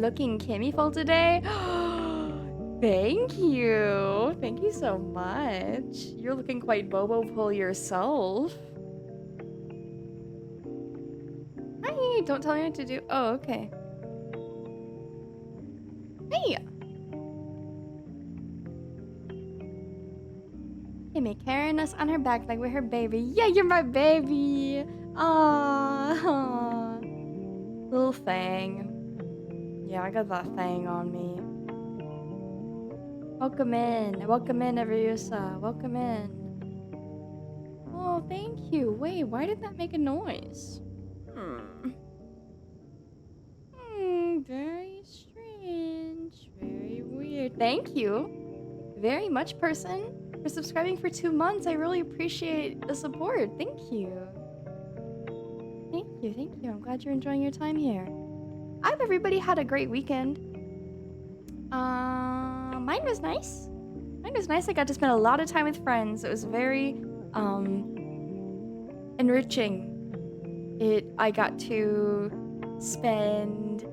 looking Kimmyful today. Thank you. Thank you so much. You're looking quite Bobo-ful yourself. Hi, don't tell me what to do. Oh, okay. Hey! Kimmy carrying us on her back like we're her baby. Yeah, you're my baby! Aww. Little thing. Yeah, I got that thing on me. Welcome in, Everusa. Welcome in. Oh, thank you. Wait, why did that make a noise? Very strange. Very weird. Thank you very much, person, for subscribing for 2 months. I really appreciate the support. Thank you. Thank you, thank you. I'm glad you're enjoying your time here. I hope everybody had a great weekend. Mine was nice. Mine was nice. I got to spend a lot of time with friends. It was very, enriching. I got to spend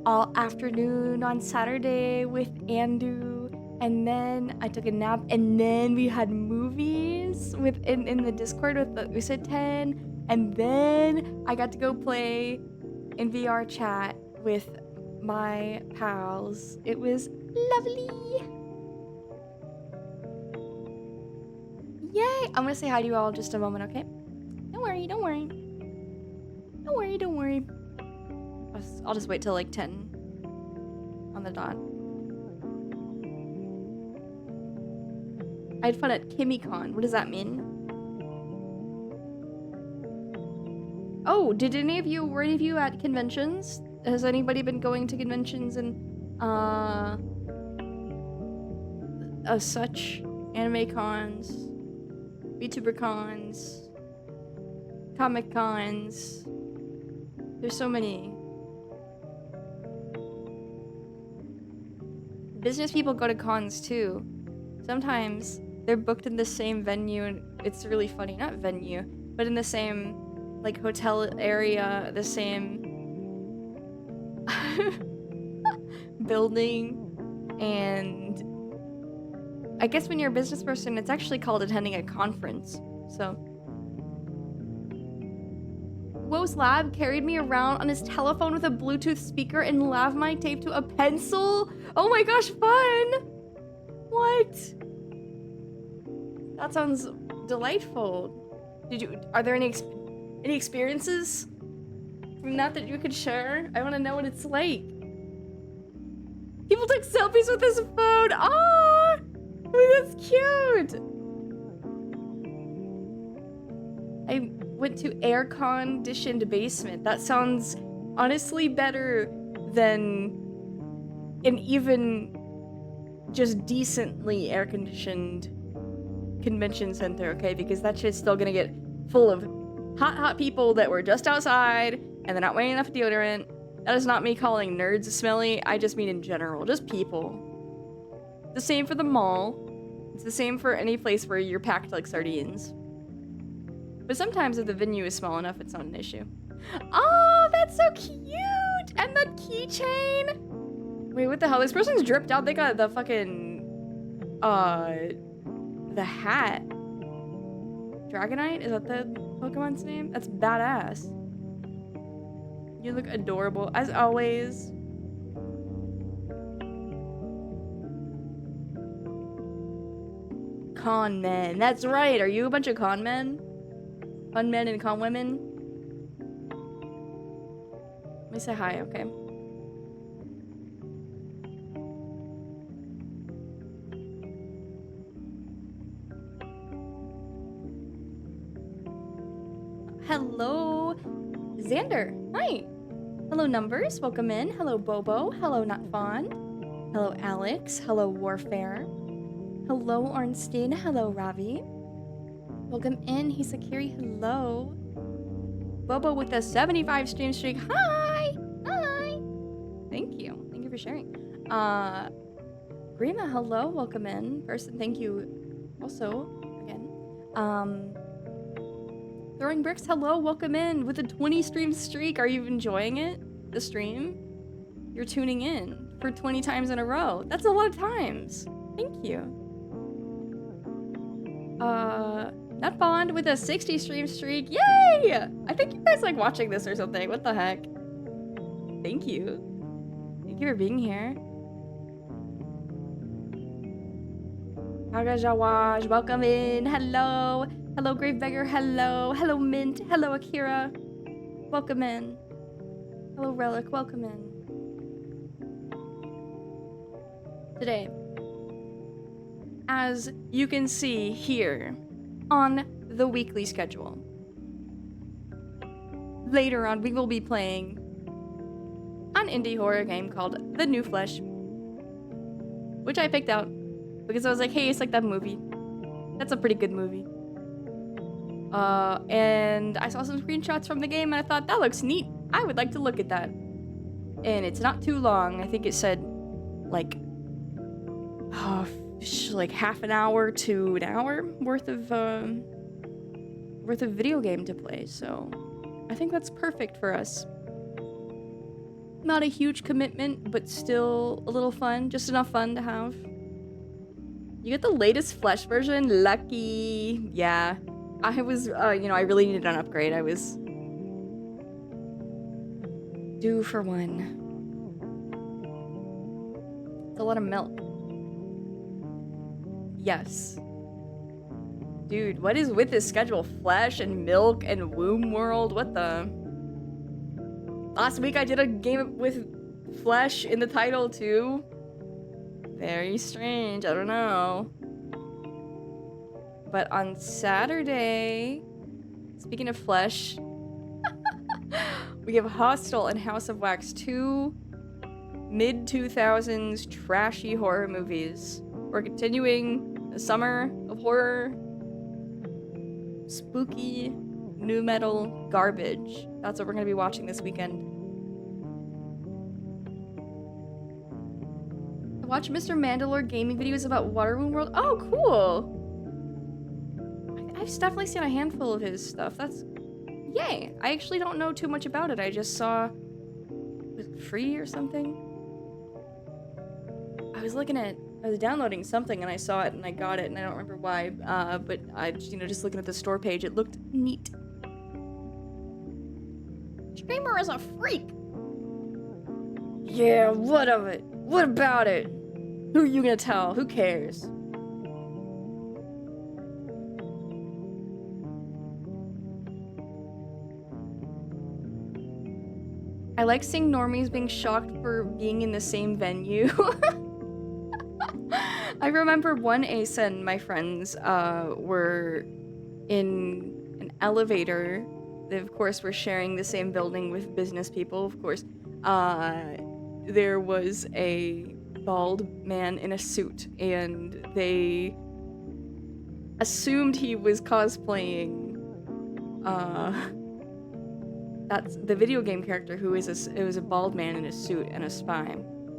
all afternoon on Saturday with Andu, and then I took a nap, and then we had movies in the Discord with the USA 10, and then I got to go play in VR chat with my pals. It was lovely. Yay! I'm gonna say hi to you all in just a moment, okay? Don't worry, don't worry. Don't worry, don't worry. I'll just wait till like 10 on the dot. I had fun at KimmyCon. What does that mean? Oh, were any of you at conventions? Has anybody been going to conventions and such anime cons, VTuber cons, comic cons? There's so many. Business people go to cons too. Sometimes they're booked in the same venue, and it's really funny. Not venue, but in the same like hotel area, the same building. And I guess when you're a business person, it's actually called attending a conference. So Wo's Lab carried me around on his telephone with a Bluetooth speaker and lav mic taped to a pencil. Oh my gosh, fun! What? That sounds delightful. Are there any experiences from that you could share? I want to know what it's like. People took selfies with his phone. Ah, that's cute. I went to air-conditioned basement. That sounds honestly better than an even just decently air-conditioned convention center, okay? Because that shit's still gonna get full of hot people that were just outside and they're not wearing enough deodorant. That is not me calling nerds smelly. I just mean in general, just people. The same for the mall. It's the same for any place where you're packed like sardines. But sometimes if the venue is small enough, it's not an issue. Oh, that's so cute! And the keychain! Wait, what the hell? This person's dripped out. They got the fucking, the hat. Dragonite? Is that the Pokemon's name? That's badass. You look adorable, as always. Con men. That's right. Are you a bunch of con men? Con men and con women? Let me say hi, okay? Hello, Xander. Hi. Hello, Numbers. Welcome in. Hello, Bobo. Hello, Not Fawn. Hello, Alex. Hello, Warfare. Hello, Ornstein. Hello, Ravi. Welcome in, Hisakiri. Hello. Bobo with a 75 stream streak. Hi! Hi! Thank you. Thank you for sharing. Grima, hello. Welcome in. Person, thank you also again. Throwing Bricks, hello. Welcome in with a 20 stream streak. Are you enjoying it? The stream? you're tuning in for 20 times in a row. That's a lot of times. Thank you. Nut Bond with a 60 stream streak. Yay! I think you guys like watching this or something. What the heck? Thank you. Thank you for being here. Agajawaj, welcome in. Hello. Hello, Grave Beggar. Hello. Hello, Mint. Hello, Akira. Welcome in. Hello, Relic. Welcome in. Today, as you can see here on the weekly schedule, later on we will be playing an indie horror game called The New Flesh, which I picked out because I was like, hey, it's like that movie. That's a pretty good movie. And I saw some screenshots from the game and I thought, that looks neat. I would like to look at that. And it's not too long. I think it said like like half an hour to an hour worth of video game to play. So I think that's perfect for us. Not a huge commitment, but still a little fun. Just enough fun to have. You get the latest Flesh version? Lucky. Yeah. I was, I really needed an upgrade. I was due for one. It's a lot of milk. Yes. Dude, what is with this schedule? Flesh and milk and womb world? What the? Last week I did a game with flesh in the title too. Very strange, I don't know. But on Saturday, speaking of flesh, we have Hostel and House of Wax, 2 mid-2000s trashy horror movies. We're continuing the summer of horror. Spooky, new metal garbage. That's what we're gonna be watching this weekend. I watched Mr. Mandalore gaming videos about Watermoon World. Oh, cool! I've definitely seen a handful of his stuff. That's... Yay! I actually don't know too much about it. I just saw... Was it free or something? I was downloading something and I saw it and I got it and I don't remember why, but I just, just looking at the store page, it looked neat. Streamer is a freak! Yeah, what of it? What about it? Who are you gonna tell? Who cares? I like seeing normies being shocked for being in the same venue. I remember one Asa and my friends were in an elevator. They, of course, were sharing the same building with business people, of course. There was a bald man in a suit, and they assumed he was cosplaying that's the video game character who is it was a bald man in a suit and a spy.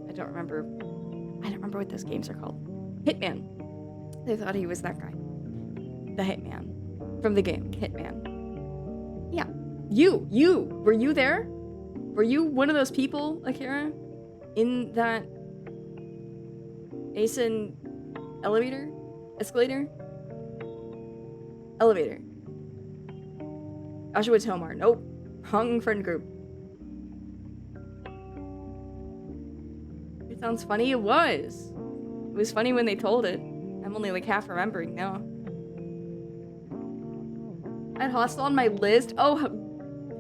I don't remember what those games are called. Hitman. They thought he was that guy. The Hitman. From the game, Hitman. Yeah. Were you there? Were you one of those people, Akira? In that Asen elevator? Escalator? Elevator. Auschwitz Homar. Nope. Wrong friend group. It sounds funny. It was. It was funny when they told it. I'm only like half remembering now. I had Hostel on my list. Oh,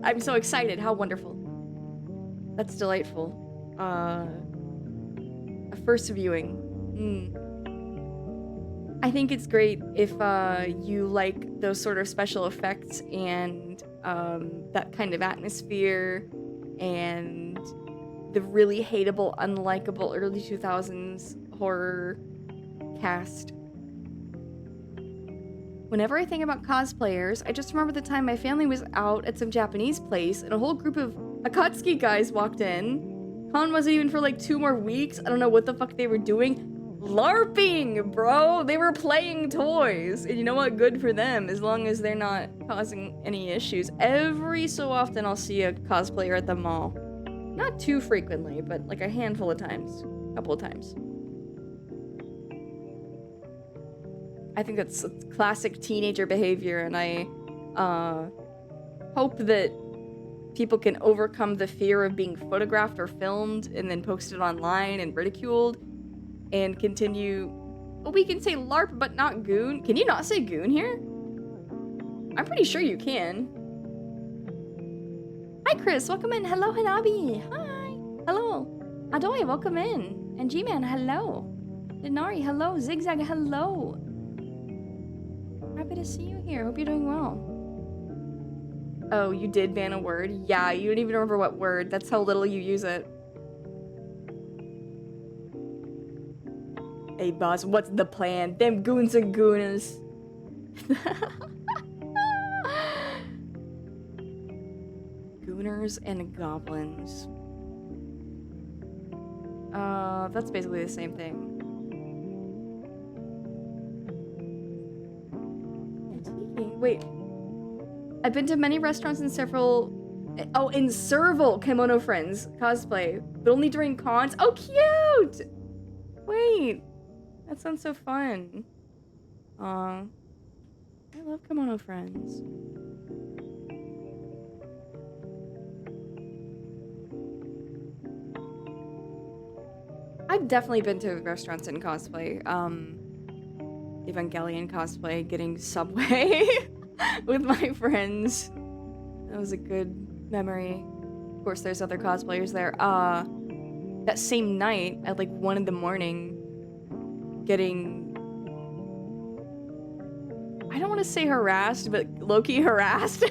I'm so excited. How wonderful. That's delightful. A first viewing. I think it's great if you like those sort of special effects and that kind of atmosphere and the really hateable, unlikable early 2000s horror cast. Whenever I think about cosplayers, I just remember the time my family was out at some Japanese place and a whole group of Akatsuki guys walked in. Con wasn't even for like 2 more weeks. I don't know what the fuck they were doing. LARPing, bro! They were playing toys. And you know what? Good for them, as long as they're not causing any issues. Every so often I'll see a cosplayer at the mall. Not too frequently, but like a handful of times. A couple of times. I think that's classic teenager behavior, and I hope that people can overcome the fear of being photographed or filmed and then posted online and ridiculed and continue. Oh, we can say LARP, but not goon. Can you not say goon here? I'm pretty sure you can. Hi, Chris. Welcome in. Hello, Hanabi. Hi. Hello. Adoy, welcome in. And G-Man, hello. Denari, hello. Zigzag, hello. Happy to see you here. Hope you're doing well. Oh, you did ban a word? Yeah, you don't even remember what word. That's how little you use it. Hey, boss, what's the plan? Them goons and gooners. Gooners and goblins. That's basically the same thing. Wait. I've been to many restaurants and several... Oh, in Serval Kimono Friends cosplay. But only during cons. Oh, cute! Wait. That sounds so fun. I love Kimono Friends. I've definitely been to restaurants in cosplay. Evangelion cosplay, getting Subway with my friends. That was a good memory. Of course, there's other cosplayers there. That same night, at like 1 in the morning, getting... I don't want to say harassed, but low-key harassed.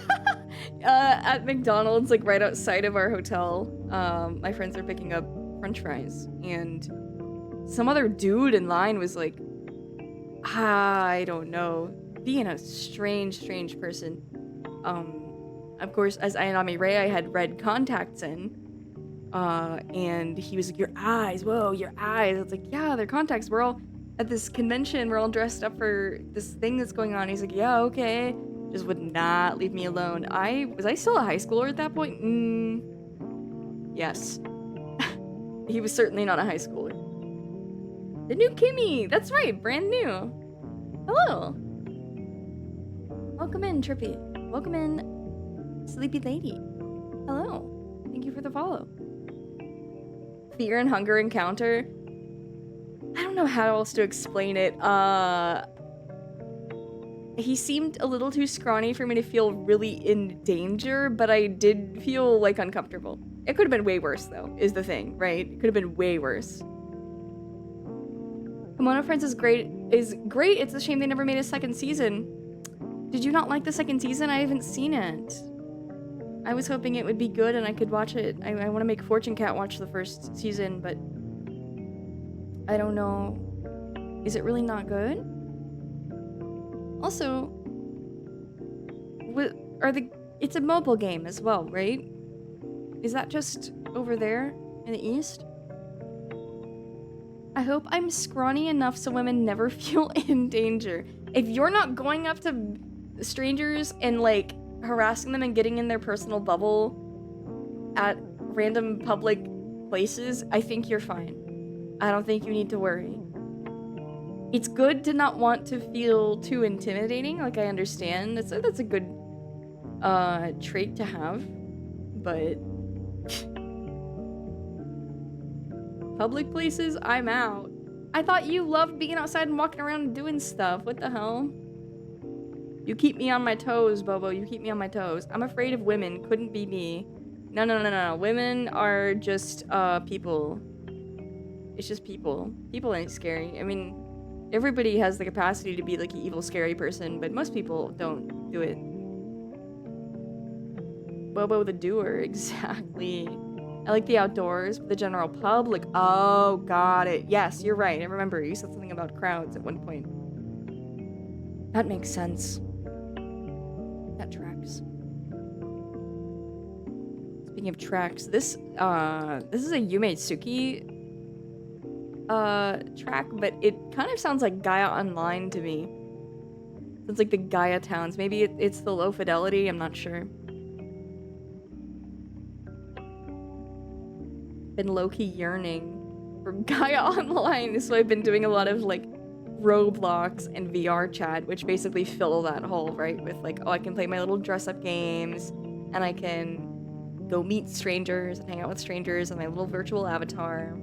At McDonald's, like right outside of our hotel. My friends are picking up French fries, and some other dude in line was like, I don't know, being a strange person. Of course, as Ayanami Rei, I had red contacts in, and he was like, your eyes, whoa, your eyes. I was like, yeah, they're contacts. We're all at this convention, we're all dressed up for this thing that's going on. He's like, yeah, okay. Just would not leave me alone. Was I still a high schooler at that point? Yes. He was certainly not a high schooler. The new Kimmy! That's right, brand new. Hello. Welcome in, Trippy. Welcome in, Sleepy Lady. Hello. Thank you for the follow. Fear and hunger encounter. I don't know how else to explain it. He seemed a little too scrawny for me to feel really in danger, but I did feel like uncomfortable. It could have been way worse, though, is the thing, right? It could have been way worse. Kimono Friends is great. It's a shame they never made a second season. Did you not like the second season? I haven't seen it. I was hoping it would be good and I could watch it. I want to make Fortune Cat watch the first season, but I don't know. Is it really not good? Also, it's a mobile game as well, right? Is that just over there in the east? I hope I'm scrawny enough so women never feel in danger. If you're not going up to strangers and like harassing them and getting in their personal bubble at random public places, I think you're fine. I don't think you need to worry. It's good to not want to feel too intimidating, like I understand. That's a good trait to have, but public places, I'm out. I thought you loved being outside and walking around and doing stuff. What the hell? You keep me on my toes, Bobo. You keep me on my toes. I'm afraid of women. Couldn't be me. No. Women are just people. It's just people. People ain't scary. I mean, everybody has the capacity to be like an evil, scary person, but most people don't do it. Bobo the doer, exactly. I like the outdoors, but the general public. Oh, got it. Yes, you're right. I remember you said something about crowds at one point. That makes sense. That tracks. Speaking of tracks, this is a Yume Tsuki track, but it kind of sounds like Gaia Online to me. Sounds like the Gaia towns. Maybe it's the low fidelity, I'm not sure. been low-key yearning for Gaia Online, so I've been doing a lot of like Roblox and VR chat, which basically fill that hole, right? With like, oh, I can play my little dress-up games, and I can go meet strangers and hang out with strangers on my little virtual avatar.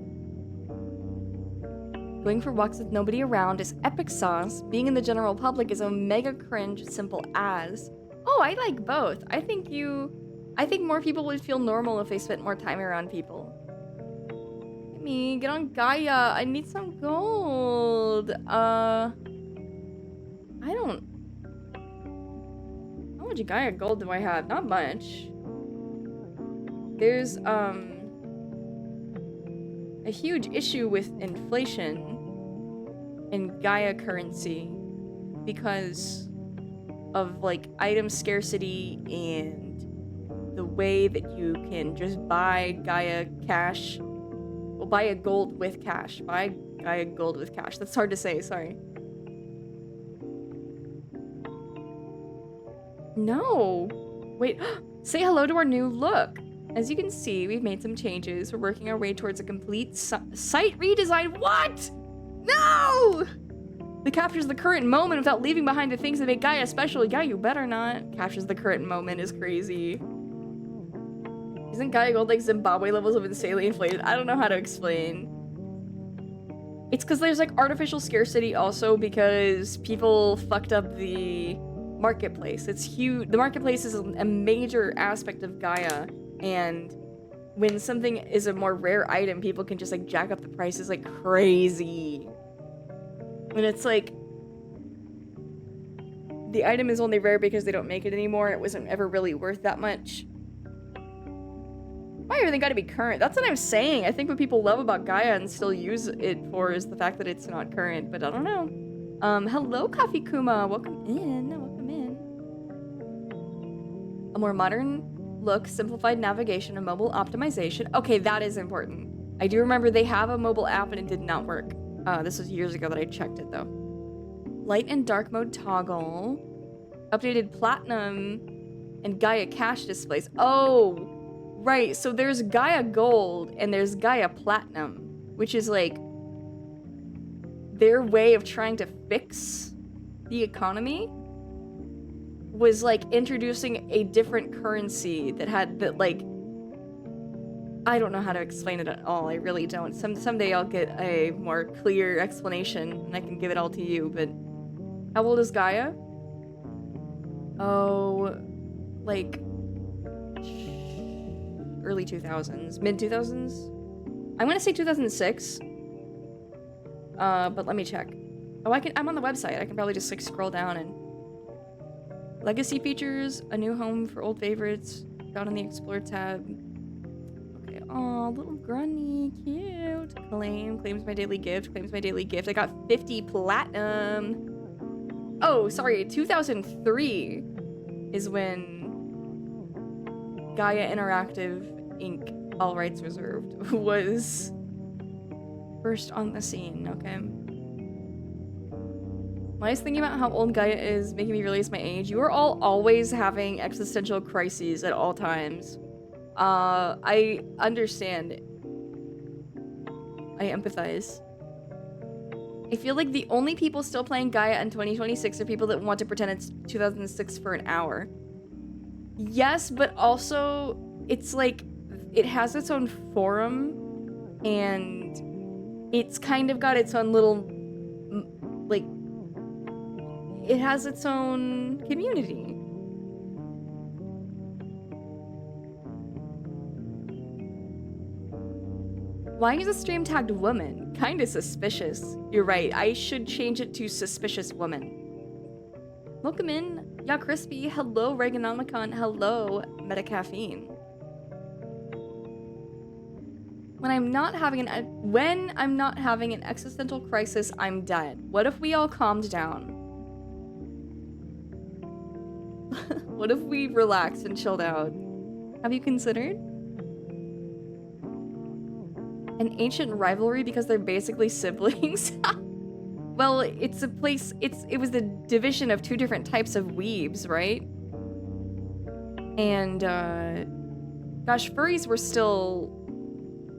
Going for walks with nobody around is epic sauce. Being in the general public is a mega cringe, simple as. Oh, I like both. I think more people would feel normal if they spent more time around people. Get me, get on Gaia. I need some gold. How much Gaia gold do I have? Not much. There's, a huge issue with inflation in Gaia currency because of like item scarcity and the way that you can just buy Gaia cash. Well, buy a gold with cash. Buy Gaia gold with cash. That's hard to say, sorry. No. Wait, say hello to our new look. As you can see, we've made some changes. We're working our way towards a complete site redesign. What? No! That captures the current moment without leaving behind the things that make Gaia special. Yeah, you better not. Captures the current moment is crazy. Isn't Gaia Gold like Zimbabwe levels of insanely inflated? I don't know how to explain. It's because there's like artificial scarcity also because people fucked up the marketplace. It's huge. The marketplace is a major aspect of Gaia, and when something is a more rare item, people can just like jack up the prices like crazy. When it's like the item is only rare because they don't make it anymore, it wasn't ever really worth that much. Why everything gotta be current? That's what I'm saying. I think what people love about Gaia and still use it for is the fact that it's not current, but I don't know. Hello, Coffee Kuma. Welcome in. Welcome in. A more modern look, simplified navigation, and mobile optimization. Okay, that is important. I do remember they have a mobile app and it did not work. This was years ago that I checked it though. Light and dark mode toggle. Updated platinum and Gaia cash displays. Oh, right. So there's Gaia gold and there's Gaia platinum, which is like their way of trying to fix the economy. Was like introducing a different currency that had that like I don't know how to explain it at all. I really don't. Someday I'll get a more clear explanation and I can give it all to you, but how old is Gaia? Oh, like early 2000s, mid 2000s? I'm gonna say 2006. But let me check. Oh, I'm on the website. I can probably just like scroll down and legacy features, a new home for old favorites, found on the Explore tab. Okay, aw, little grunny, cute. Claims my daily gift, claims my daily gift. I got 50 platinum. Oh, sorry, 2003 is when Gaia Interactive Inc., all rights reserved, was first on the scene, okay? When I was thinking about how old Gaia is, making me realize my age, you are all always having existential crises at all times. I understand. I empathize. I feel like the only people still playing Gaia in 2026 are people that want to pretend it's 2006 for an hour. Yes, but also, it's like, it has its own forum, and it's kind of got its own little, like, it has its own community. Why is the stream tagged woman? Kinda suspicious. You're right, I should change it to suspicious woman. Welcome in, Ya Crispy. Hello, Reaganomicon. Hello, Metacaffeine. When I'm not having an existential crisis, I'm dead. What if we all calmed down? What if we relaxed and chilled out? Have you considered? An ancient rivalry because they're basically siblings? Well, it's a place, it was the division of two different types of weebs, right? And, gosh, furries were still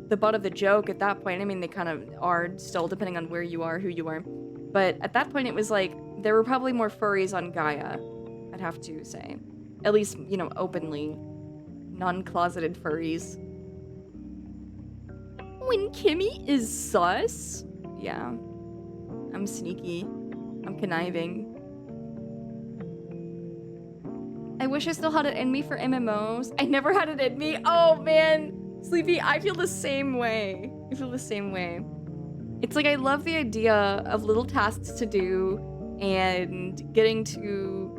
the butt of the joke at that point. I mean, they kind of are still, depending on where you are, who you are. But at that point, it was like, there were probably more furries on Gaia, I'd have to say. At least, you know, openly. Non-closeted furries. When Kimmy is sus? Yeah. I'm sneaky. I'm conniving. I wish I still had it in me for MMOs. I never had it in me. Oh, man. Sleepy, I feel the same way. I feel the same way. It's like I love the idea of little tasks to do and getting to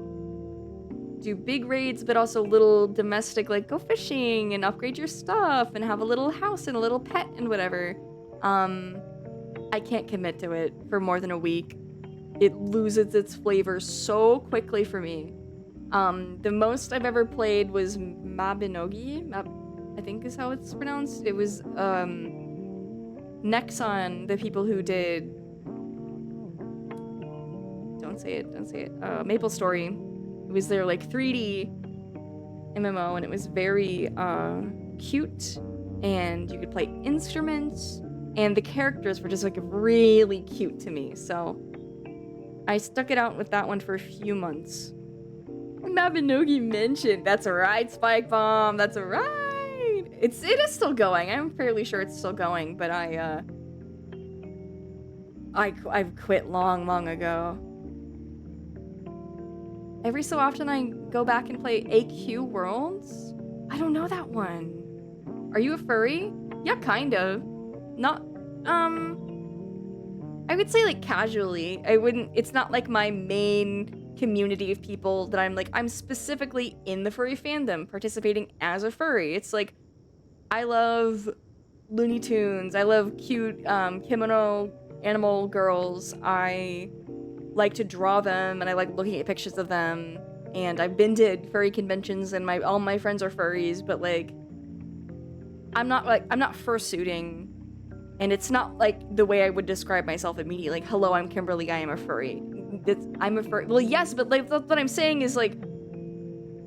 do big raids, but also little domestic, like go fishing and upgrade your stuff and have a little house and a little pet and whatever. I can't commit to it for more than a week. It loses its flavor so quickly for me. The most I've ever played was Mabinogi, I think is how it's pronounced. It was Nexon, the people who did don't say it, Maple Story. It was their like 3D MMO, and it was very cute, and you could play instruments, and the characters were just like really cute to me, so I stuck it out with that one for a few months. Mabinogi mentioned. That's right, Spike Bomb. That's right. It is still going. I'm fairly sure it's still going, but I've quit long ago. Every so often I go back and play AQ Worlds. I don't know that one. Are you a furry? Yeah, kind of. Not, I would say like casually. It's not like my main community of people that I'm specifically in the furry fandom participating as a furry. It's like, I love Looney Tunes. I love cute kimono animal girls. I like to draw them, and I like looking at pictures of them. And I've been to furry conventions, and all my friends are furries, but like, I'm not fursuiting, and it's not like the way I would describe myself immediately. Like, hello, I'm Kimberly. I am a furry. I'm a furry. Well, yes, but like what I'm saying is like,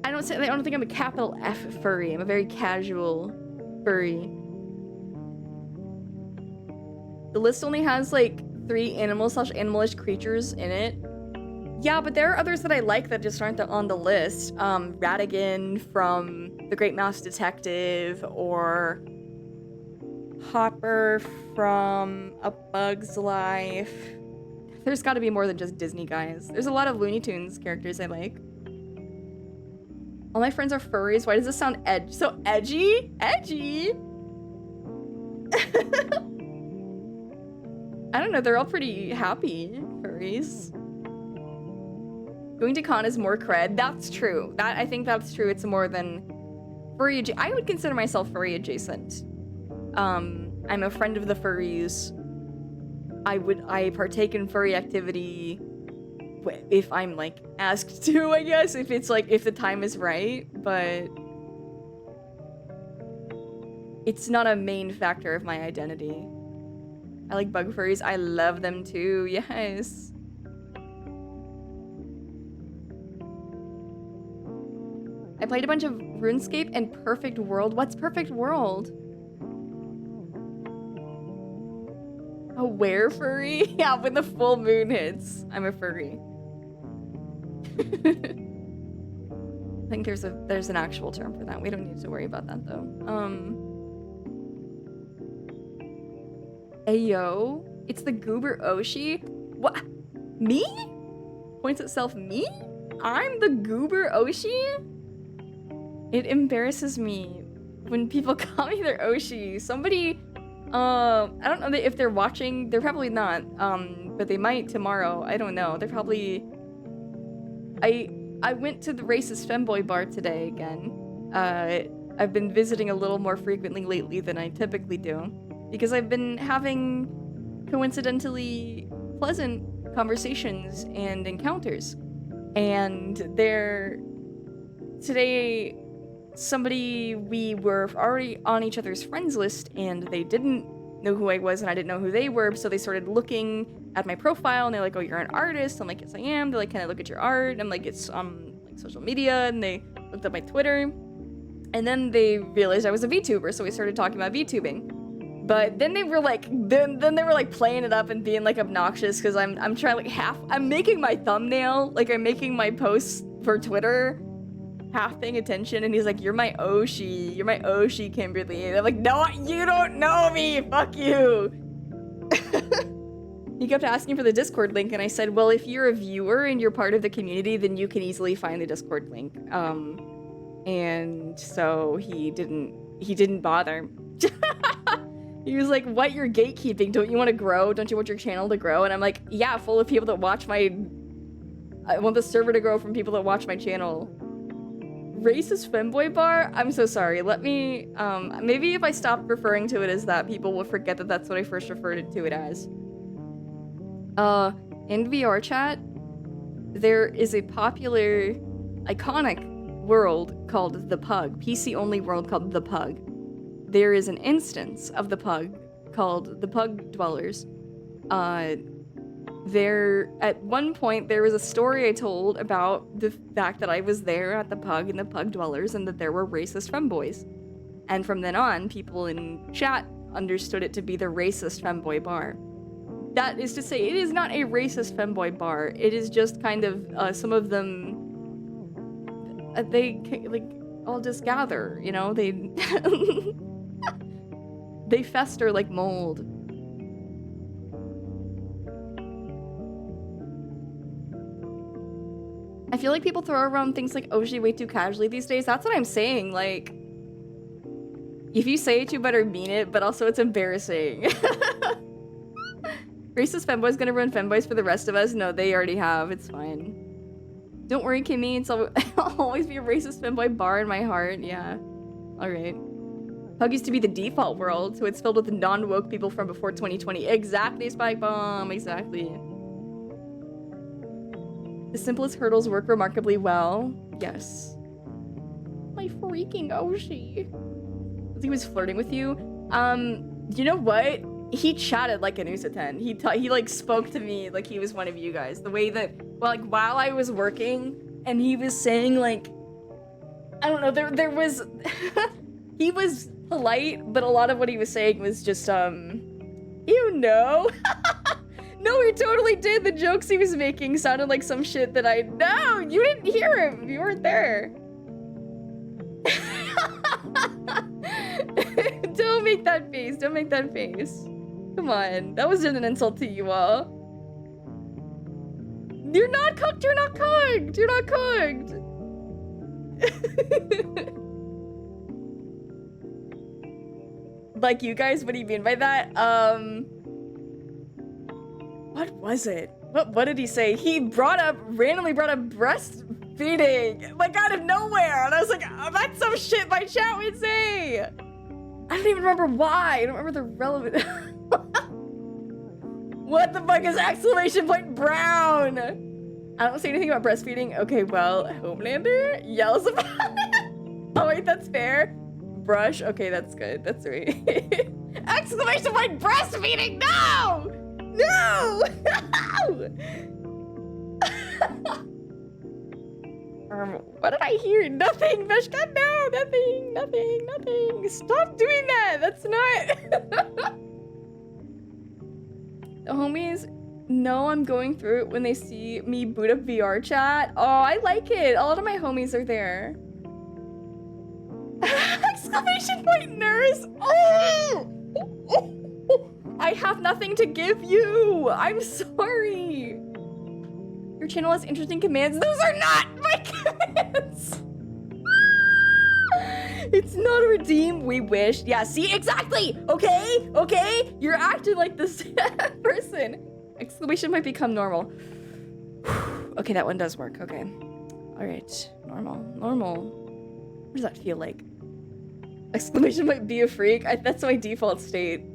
I don't think I'm a capital F furry. I'm a very casual furry. The list only has like 3 animal/animalish creatures in it. Yeah, but there are others that I like that just aren't on the list. Ratigan from The Great Mouse Detective, or Hopper from A Bug's Life. There's got to be more than just Disney guys. There's a lot of Looney Tunes characters I like. All my friends are furries. Why does this sound so edgy? Edgy? I don't know, they're all pretty happy furries. Going to con is more cred. That's true. I think that's true. It's more than furry. I would consider myself furry adjacent. I'm a friend of the furries. I partake in furry activity if I'm like asked to, I guess, if it's like, if the time is right, but it's not a main factor of my identity. I like bug furries. I love them too. Yes. I played a bunch of RuneScape and Perfect World. What's Perfect World? A were furry? Yeah, when the full moon hits, I'm a furry. I think there's an actual term for that. We don't need to worry about that though. Ayo, it's the Goober Oshi. What? Me? Points itself me? I'm the Goober Oshi? It embarrasses me when people call me their Oshi. Somebody, I don't know if they're watching. They're probably not. But they might tomorrow. I don't know. They're probably. I went to the racist femboy bar today again. I've been visiting a little more frequently lately than I typically do, because I've been having coincidentally pleasant conversations and encounters. And today, somebody, we were already on each other's friends list, and they didn't know who I was, and I didn't know who they were, so they started looking at my profile, and they're like, oh, you're an artist? I'm like, yes, I am. They're like, can I look at your art? I'm like, it's like social media, and they looked at my Twitter, and then they realized I was a VTuber, so we started talking about VTubing. But then they were like, then they were like playing it up and being like obnoxious because I'm trying like I'm making my thumbnail, like I'm making my posts for Twitter, half paying attention, and he's like, you're my Oshi, Kimberly. And I'm like, no, you don't know me, fuck you. He kept asking for the Discord link, and I said, well, if you're a viewer and you're part of the community, then you can easily find the Discord link. And so he didn't bother. He was like, what, you're gatekeeping? Don't you want to grow? Don't you want your channel to grow? And I'm like, yeah, full of people that watch I want the server to grow from people that watch my channel. Racist femboy bar? I'm so sorry. Let me, maybe if I stop referring to it as that, people will forget that that's what I first referred to it as. In VR chat, there is a popular, iconic world called the Pug. PC-only world called the Pug. There is an instance of the Pug called the Pug Dwellers. There, at one point, there was a story I told about the fact that I was there at the Pug and the Pug Dwellers and that there were racist femboys. And from then on, people in chat understood it to be the racist femboy bar. That is to say, it is not a racist femboy bar. It is just kind of, some of them, they, like, all just gather, you know? They, they fester like mold. I feel like people throw around things like Oshi way too casually these days. That's what I'm saying, like, if you say it, you better mean it, but also it's embarrassing. Racist femboy's gonna ruin femboys for the rest of us? No, they already have. It's fine. Don't worry, Kimmy. It's I'll always be a racist femboy bar in my heart. Yeah. Alright. Pug used to be the default world, so it's filled with non-woke people from before 2020. Exactly, Spike Bomb. Exactly. The simplest hurdles work remarkably well. Yes. My freaking Oshi. He was flirting with you. You know what? He chatted like an Usaten. He like spoke to me like he was one of you guys. The way that, well, like while I was working, and he was saying like, I don't know. There was, he was polite, but a lot of what he was saying was just you know. No, he totally did. The jokes he was making sounded like some shit that no, you didn't hear him. You weren't there. Don't make that face. Don't make that face. Come on. That wasn't an insult to you all. You're not cooked. You're not cooked. You're not cooked. Like you guys? What do you mean by that? What was it? What did he say? He randomly brought up breastfeeding, like out of nowhere. And I was like, oh, that's some shit my chat would say. I don't even remember why. I don't remember the relevant. What the fuck is exclamation point brown? I don't say anything about breastfeeding. Okay, well, Homelander yells about it. Oh wait, that's fair. Brush. Okay, that's good. That's right. Exclamation point breastfeeding. No! No! What did I hear? Nothing, Veshka. No, nothing. Stop doing that. That's not. The homies know I'm going through it when they see me boot up VR chat. Oh, I like it. A lot of my homies are there. Exclamation point nurse. Oh! I have nothing to give you. I'm sorry. Your channel has interesting commands. Those are not my commands. It's not a redeem. We wish. Yeah, see? Exactly. Okay? Okay? You're acting like this person. Exclamation might become normal. Okay, that one does work. Okay. All right. Normal. What does that feel like? Exclamation might be a freak. That's my default state.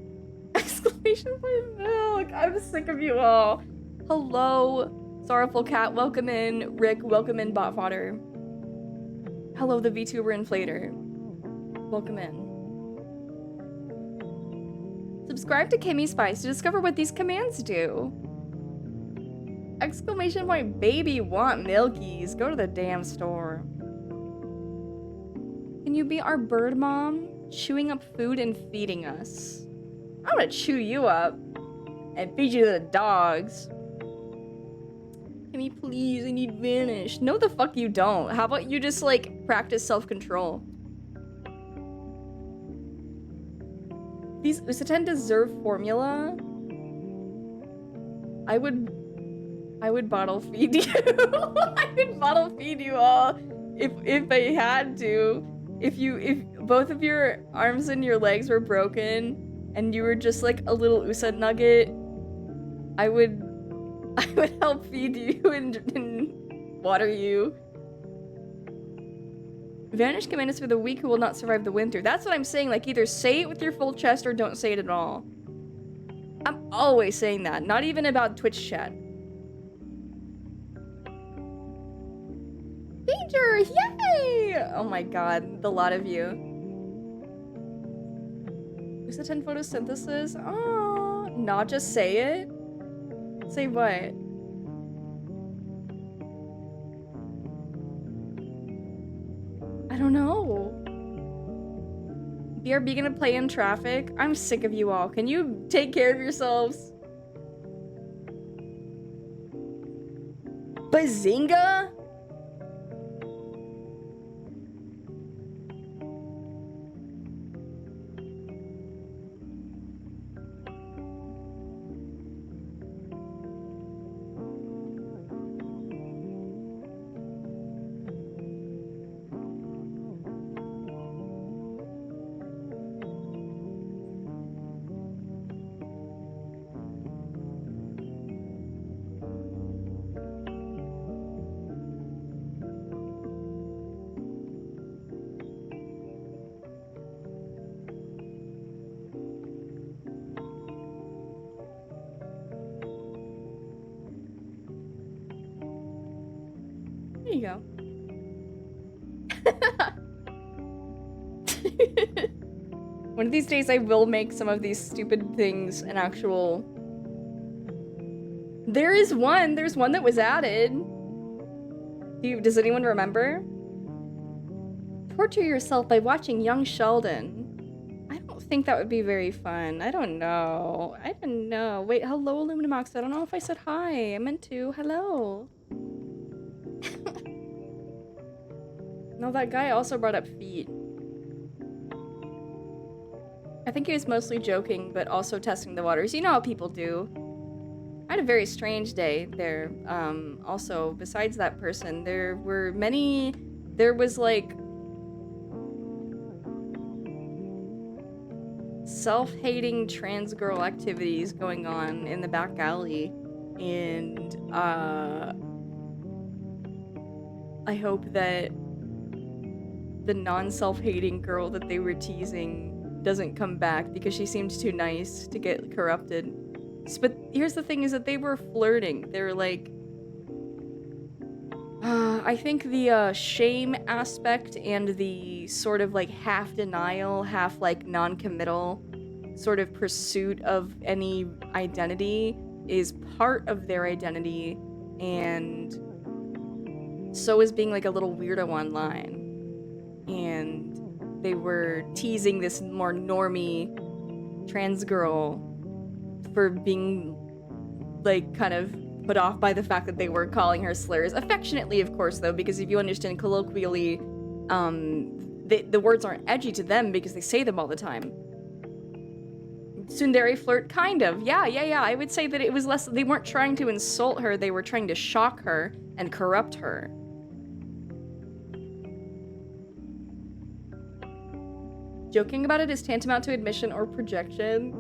Exclamation point milk. I'm sick of you all. Hello. Sorrowful Cat, welcome in. Rick, welcome in. Bot Fodder. Hello, the VTuber Inflator. Welcome in. Subscribe to Kimmy Spice to discover what these commands do. Exclamation point baby want milkies. Go to the damn store. Can you be our bird mom? Chewing up food and feeding us. I'm gonna chew you up and feed you to the dogs. Can we please? I need vanish. No, the fuck you don't. How about you just like practice self-control? These Usaten deserve formula. I would bottle feed you. I would bottle feed you all if I had to. If both of your arms and your legs were broken and you were just like a little Usa nugget, I would help feed you and water you. Vanish commanders for the weak who will not survive the winter. That's what I'm saying. Like, either say it with your full chest or don't say it at all. I'm always saying that. Not even about Twitch chat. Danger! Yay! Oh my god, the lot of you. Is it 10 photosynthesis? Oh, not just say it? Say what? I don't know. BRB gonna play in traffic? I'm sick of you all. Can you take care of yourselves? Bazinga? There you go. One of these days I will make some of these stupid things an actual... There's one that was added. Does anyone remember? Torture yourself by watching Young Sheldon. I don't think that would be very fun. I don't know. Wait, hello, Illuminamax. I don't know if I said hi. I meant to. Hello. No, that guy also brought up feet. I think he was mostly joking, but also testing the waters. You know how people do. I had a very strange day there. Also, besides that person, there was like self-hating trans girl activities going on in the back alley, and I hope that the non-self-hating girl that they were teasing doesn't come back because she seemed too nice to get corrupted. But here's the thing, is that they were flirting. They were like, I think the shame aspect and the sort of like half denial, half like non-committal sort of pursuit of any identity is part of their identity, and so is being like a little weirdo online. And they were teasing this more normie trans girl for being like kind of put off by the fact that they were calling her slurs. Affectionately, of course, though, because if you understand colloquially, the words aren't edgy to them because they say them all the time. Tsundere flirt, kind of. Yeah. I would say that it was less, they weren't trying to insult her, they were trying to shock her and corrupt her. Joking about it is tantamount to admission or projection.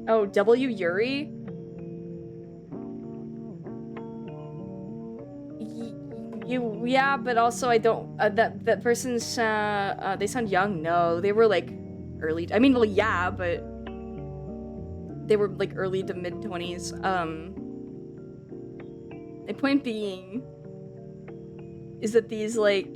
Oh, W. Yuri? Yeah, but also I don't, that person's, they sound young. No, they were like early, I mean, well, yeah, but they were like early to mid-20s. The point being is that these like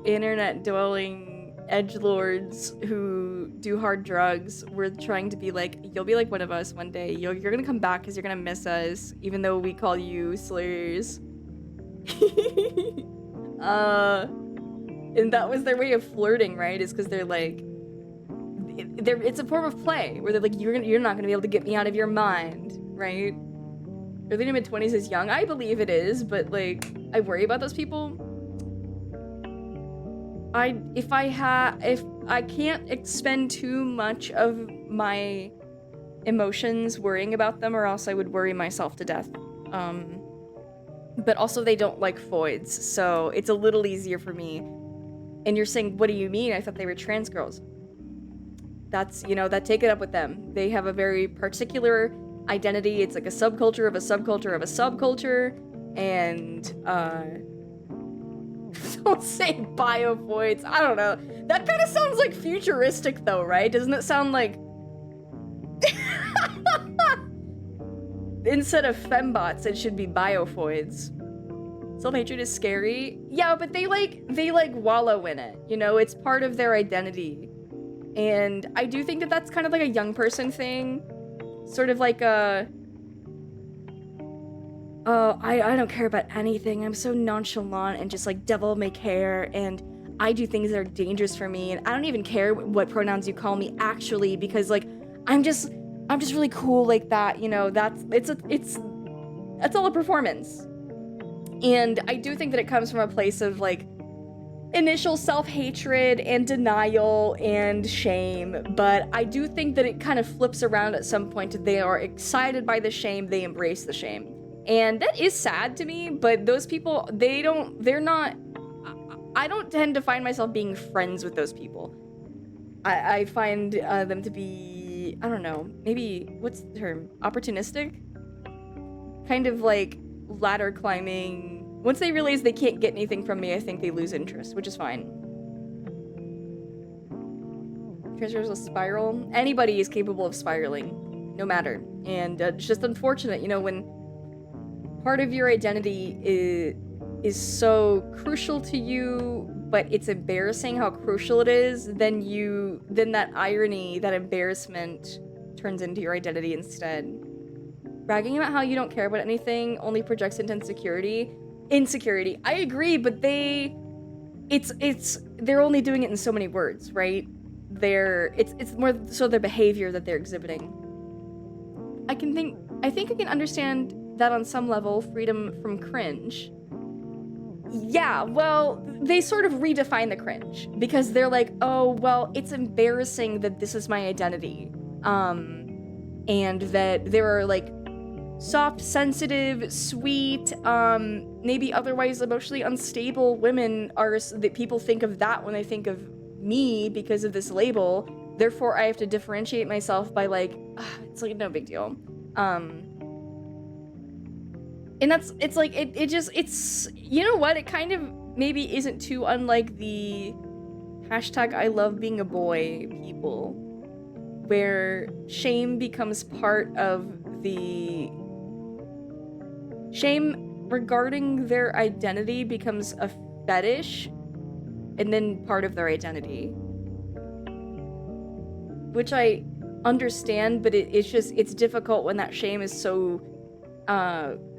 internet-dwelling edgelords who do hard drugs were trying to be like, you'll be like one of us one day. You're gonna come back because you're gonna miss us, even though we call you slurs. And that was their way of flirting, right? Is because they're like, it's a form of play where they're like, you're not gonna be able to get me out of your mind, right? Early to mid-20s is young. I believe it is, but like, I worry about those people. If I can't expend too much of my emotions worrying about them, or else I would worry myself to death. But also they don't like foids, so it's a little easier for me. And you're saying, what do you mean? I thought they were trans girls. That's, that take it up with them. They have a very particular identity. It's like a subculture of a subculture of a subculture. And, don't say biovoids. I don't know. That kind of sounds like futuristic though, right? Doesn't it sound like... Instead of fembots, it should be biovoids. Self-hatred is scary. Yeah, but they wallow in it. It's part of their identity. And I do think that that's kind of like a young person thing. Sort of like a... Oh, I don't care about anything. I'm so nonchalant and just like devil may care, and I do things that are dangerous for me, and I don't even care what pronouns you call me actually, because like I'm just really cool like that, that's all a performance. And I do think that it comes from a place of like initial self-hatred and denial and shame, but I do think that it kind of flips around at some point. They are excited by the shame, they embrace the shame. And that is sad to me, but those people, I don't tend to find myself being friends with those people. I find them to be, I don't know, maybe, what's the term? Opportunistic? Kind of like ladder climbing. Once they realize they can't get anything from me, I think they lose interest, which is fine. Transfers a spiral. Anybody is capable of spiraling, no matter. And it's just unfortunate, when part of your identity is so crucial to you, but it's embarrassing how crucial it is, then that irony, that embarrassment turns into your identity instead. Bragging about how you don't care about anything only projects into insecurity. I agree, but they're only doing it in so many words, right? It's more so their behavior that they're exhibiting. I think I can understand that on some level, freedom from cringe. Yeah, well, they sort of redefine the cringe, because they're like, oh, well, it's embarrassing that this is my identity. And that there are like soft, sensitive, sweet, maybe otherwise emotionally unstable women that people think of that when they think of me because of this label. Therefore, I have to differentiate myself by like, it's like no big deal. And it's you know what? It kind of maybe isn't too unlike the hashtag I love being a boy people, where shame becomes part of the... Shame regarding their identity becomes a fetish, and then part of their identity. Which I understand, but it's difficult when that shame is so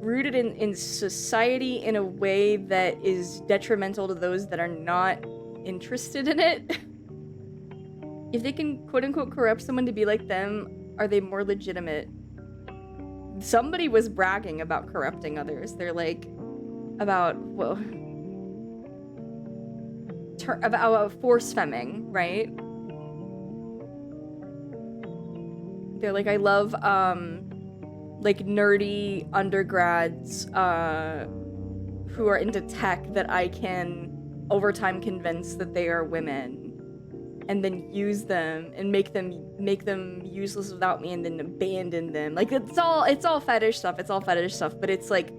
rooted in society in a way that is detrimental to those that are not interested in it. If they can quote-unquote corrupt someone to be like them, are they more legitimate? Somebody was bragging about corrupting others. They're like, about force femming, right? They're like, I love, like nerdy undergrads who are into tech that I can over time convince that they are women, and then use them and make them useless without me, and then abandon them. Like it's all fetish stuff. But it's like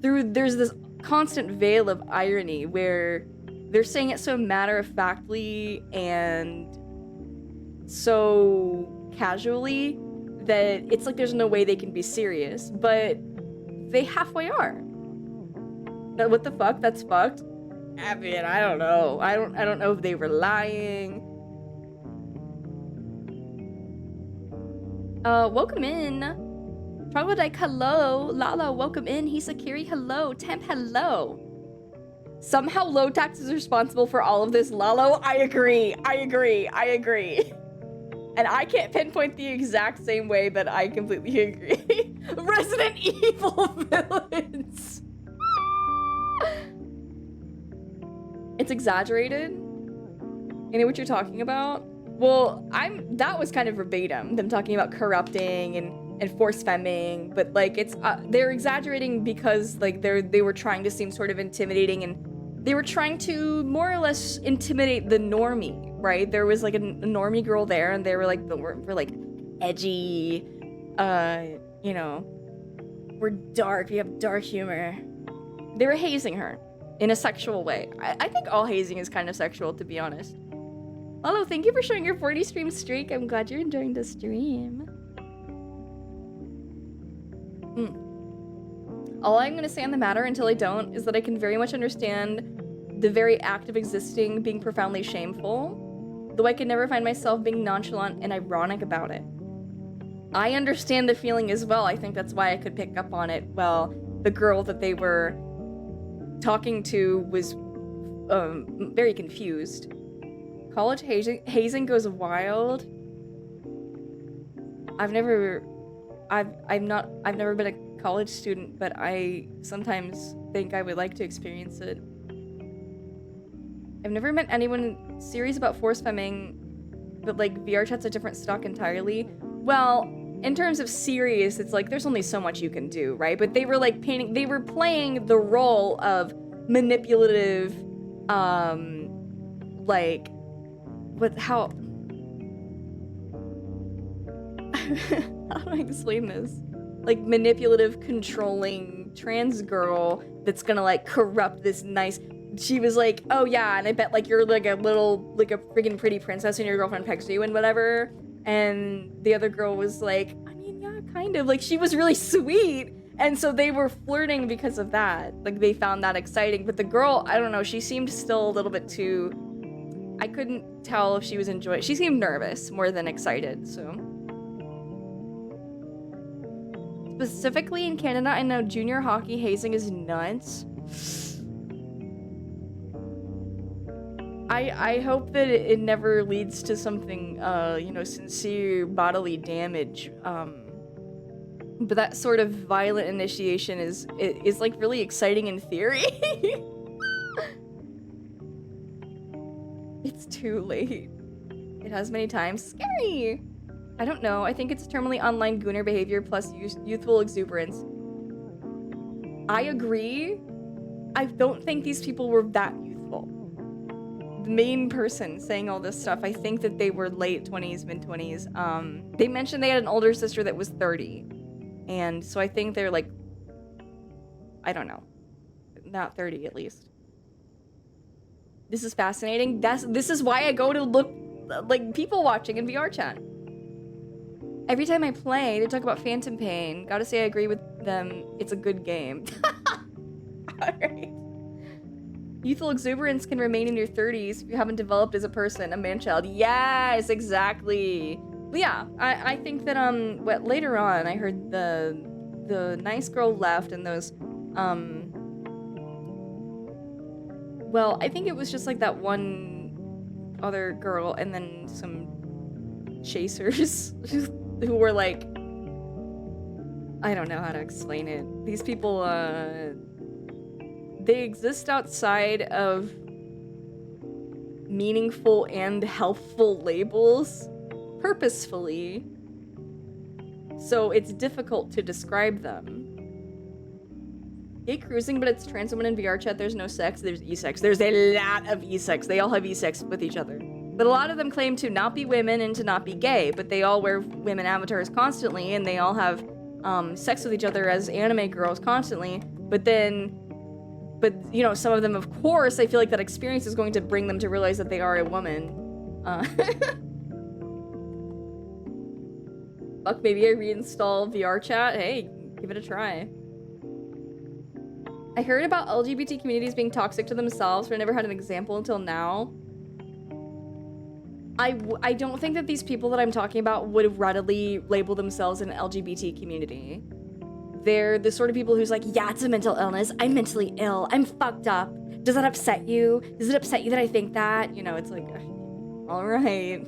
there's this constant veil of irony where they're saying it so matter-of-factly and so casually that it's like there's no way they can be serious, but they halfway are. But what the fuck? That's fucked. I mean, I don't know. I don't know if they were lying. Welcome in. Troglodyte, hello. Lala, welcome in. Hisakiri, hello. Temp, hello. Somehow low tax is responsible for all of this, Lalo. I agree. And I can't pinpoint the exact same way, but I completely agree. Resident Evil villains. It's exaggerated. You know what you're talking about? Well, that was kind of verbatim, them talking about corrupting and force femming, but like it's they're exaggerating because like they were trying to seem sort of intimidating, and they were trying to more or less intimidate the normie, right? There was like a normie girl there, and they were like we're like edgy, you know, we're dark, we have dark humor. They were hazing her in a sexual way. I think all hazing is kind of sexual, to be honest. Hello, thank you for showing your 40 stream streak. I'm glad you're enjoying the stream. All I'm gonna say on the matter until I don't is that I can very much understand the very act of existing being profoundly shameful, though I can never find myself being nonchalant and ironic about it. I understand the feeling as well. I think that's why I could pick up on it. Well, the girl that they were talking to was very confused. College hazing goes wild. I've never been a college student, but I sometimes think I would like to experience it. I've never met anyone serious about force femming, but like VR chat's a different stock entirely. Well, in terms of serious, it's like there's only so much you can do, right? But they were like they were playing the role of manipulative, like, how do I explain this? Like manipulative, controlling trans girl that's gonna like corrupt this nice. She was like, oh yeah, and I bet like you're like a freaking pretty princess and your girlfriend pegs you and whatever. And the other girl was like, I mean, yeah, kind of. Like she was really sweet. And so they were flirting because of that. Like they found that exciting. But the girl, I don't know, she seemed still a little bit too, I couldn't tell if she was enjoying. She seemed nervous more than excited, so. Specifically in Canada, I know junior hockey hazing is nuts. I hope that it never leads to something, you know, sincere bodily damage. But that sort of violent initiation is like really exciting in theory. It's too late. It has many times. Scary! I don't know. I think it's terminally online gooner behavior plus youthful exuberance. I agree. I don't think these people were that youthful. The main person saying all this stuff, I think that they were late 20s, mid 20s. They mentioned they had an older sister that was 30. And so I think they're like, I don't know, not 30 at least. This is fascinating. This is why I go to look like people watching in VR chat. Every time I play, they talk about Phantom Pain. Gotta say I agree with them. It's a good game. Alright. Youthful exuberance can remain in your 30s if you haven't developed as a person, a man-child. Yes, exactly. But yeah, I think that later on I heard the nice girl left and those well, I think it was just like that one other girl and then some chasers who were like, I don't know how to explain it. These people they exist outside of meaningful and healthful labels purposefully, so it's difficult to describe them. Gay cruising, but it's trans women in VR chat. There's no sex, there's e-sex. There's a lot of e-sex. They all have e-sex with each other. But a lot of them claim to not be women and to not be gay, but they all wear women avatars constantly, and they all have sex with each other as anime girls constantly. But you know, some of them, of course, I feel like that experience is going to bring them to realize that they are a woman. Fuck, maybe I reinstall VR chat. Hey, give it a try. I heard about LGBT communities being toxic to themselves, but I never had an example until now. I don't think that these people that I'm talking about would readily label themselves an LGBT community. They're the sort of people who's like, yeah, it's a mental illness. I'm mentally ill. I'm fucked up. Does that upset you? Does it upset you that I think that? You know, it's like, all right.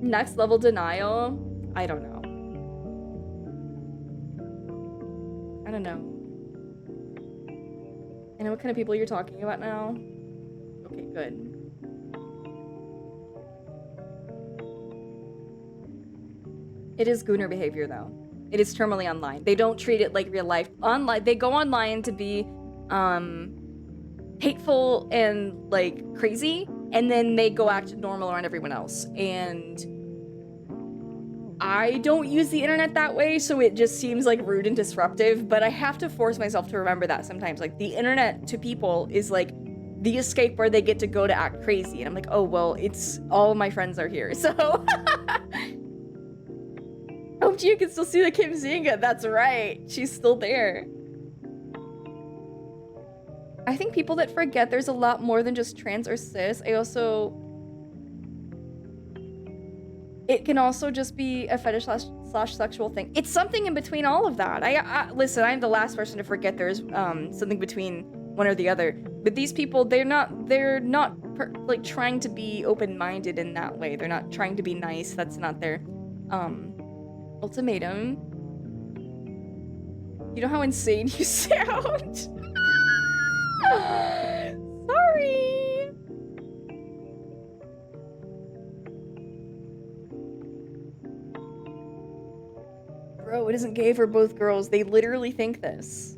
Next level denial? I don't know. I don't know. I know what kind of people you're talking about now. Okay, good. It is Gooner behavior, though. It is terminally online. They don't treat it like real life. Online, they go online to be, hateful and, like, crazy, and then they go act normal around everyone else. And I don't use the internet that way, so it just seems, like, rude and disruptive, but I have to force myself to remember that sometimes. Like, the internet to people is, like, the escape where they get to go to act crazy. And I'm like, oh, well, it's all my friends are here, so... Oh, you can still see the Kim Zinga. That's right. She's still there. I think people that forget there's a lot more than just trans or cis. It can also just be a fetish slash sexual thing. It's something in between all of that. Listen, I'm the last person to forget there's something between one or the other. But these people, they're not like trying to be open-minded in that way. They're not trying to be nice. That's not their ultimatum. You know how insane you sound? Sorry. Bro, it isn't gay for both girls. They literally think this.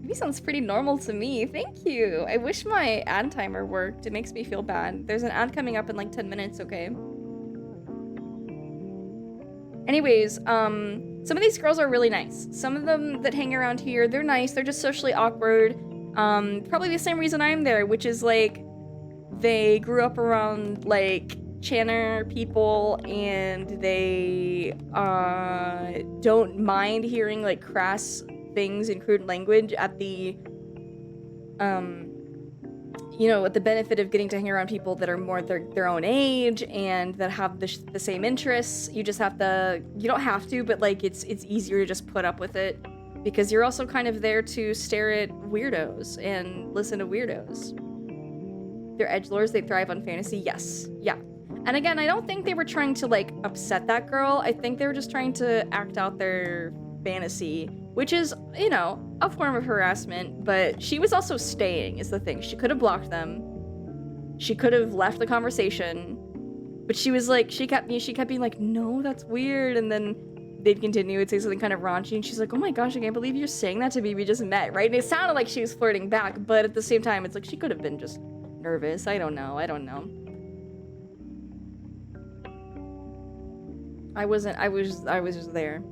Maybe sounds pretty normal to me. Thank you. I wish my ad timer worked. It makes me feel bad. There's an ad coming up in like 10 minutes, okay? Anyways, some of these girls are really nice. Some of them that hang around here, they're nice. They're just socially awkward. Probably the same reason I'm there, which is like they grew up around like Channer people and they don't mind hearing like crass things and crude language at the you know, with the benefit of getting to hang around people that are more their own age and that have the same interests. You just have to, you don't have to, but like it's easier to just put up with it because you're also kind of there to stare at weirdos and listen to weirdos. They're edgelords, they thrive on fantasy. Yes, yeah. And again, I don't think they were trying to like upset that girl. I think they were just trying to act out their fantasy, which is, you know, a form of harassment, but she was also staying is the thing. She could have blocked them. She could have left the conversation, but she was like, she kept being like, no, that's weird. And then they'd continue, it'd say something kind of raunchy, and she's like, oh my gosh, I can't believe you're saying that to me. We just met, right? And it sounded like she was flirting back, but at the same time, it's like she could have been just nervous. I don't know. I was just there.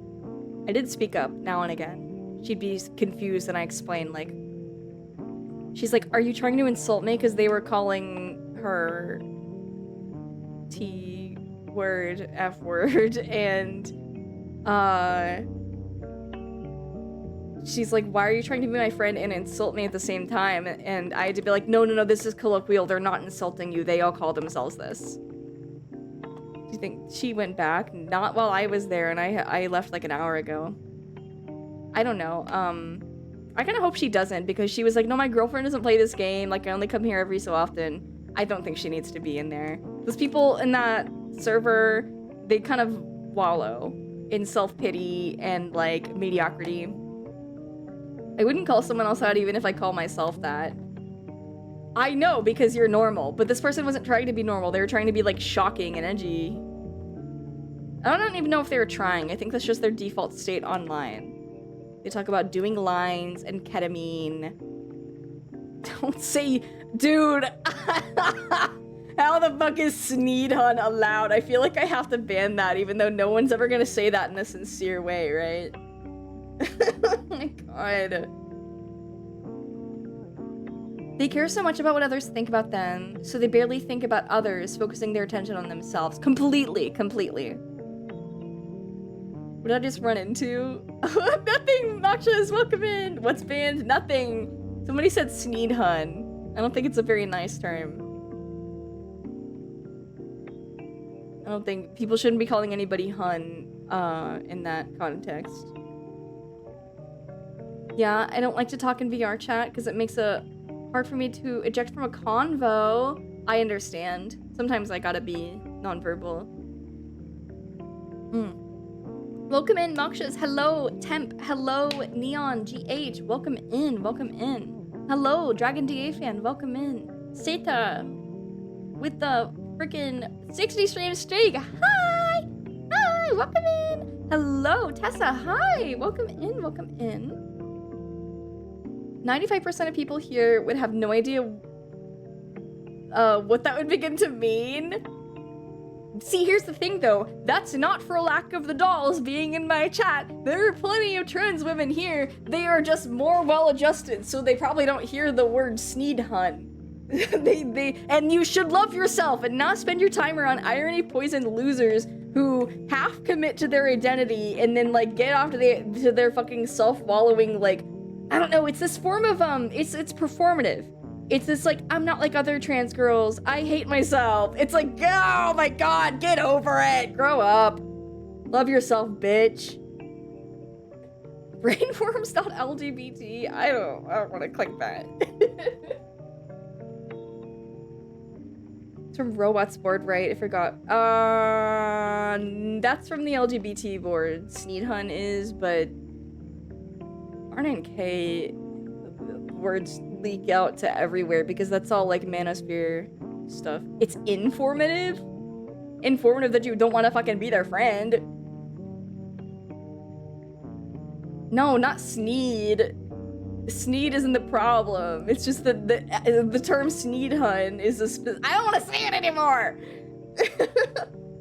I did speak up now and again. She'd be confused and I explained, like, she's like, are you trying to insult me? Because they were calling her T word, F word, and she's like, why are you trying to be my friend and insult me at the same time? And I had to be like, no, this is colloquial. They're not insulting you. They all call themselves this. Do you think she went back? Not while I was there, and I left like an hour ago. I don't know. I kind of hope she doesn't, because she was like, no, my girlfriend doesn't play this game. Like, I only come here every so often. I don't think she needs to be in there. Those people in that server, they kind of wallow in self-pity and, like, mediocrity. I wouldn't call someone else out even if I call myself that. I know, because you're normal, but this person wasn't trying to be normal. They were trying to be, like, shocking and edgy. I don't even know if they were trying. I think that's just their default state online. They talk about doing lines and ketamine. Don't say, dude. How the fuck is Sneed Hun allowed? I feel like I have to ban that, even though no one's ever gonna say that in a sincere way, right? Oh my god. They care so much about what others think about them, so they barely think about others, focusing their attention on themselves. Completely. What did I just run into? Nothing, Noxious, welcome in. What's banned? Nothing. Somebody said Sneed Hun. I don't think it's a very nice term. I don't think people shouldn't be calling anybody Hun in that context. Yeah, I don't like to talk in VR chat because it makes it hard for me to eject from a convo. I understand. Sometimes I gotta be nonverbal. Welcome in, Moksha's. Hello, Temp. Hello, Neon GH. Welcome in. Welcome in. Hello, Dragon DA fan. Welcome in. Seta with the freaking 60 stream streak. Hi. Hi. Welcome in. Hello, Tessa. Hi. Welcome in. Welcome in. 95% of people here would have no idea what that would begin to mean. See, here's the thing though, that's not for lack of the dolls being in my chat. There are plenty of trans women here. They are just more well-adjusted, so they probably don't hear the word sneed hun. And you should love yourself and not spend your time around irony-poisoned losers who half commit to their identity and then like get off to their fucking self-wallowing, like, I don't know, it's this form of, it's performative. It's this like, I'm not like other trans girls. I hate myself. It's like, oh my god, get over it. Grow up. Love yourself, bitch. Brainworms.lgbt. I don't want to click that. It's from Robots board, right? I forgot. That's from the LGBT board. Sneedhun is, but R9K words leak out to everywhere because that's all like manosphere stuff. It's informative that you don't want to fucking be their friend. No, not Sneed. Sneed isn't the problem. It's just that the term Sneedhun is I don't want to say it anymore.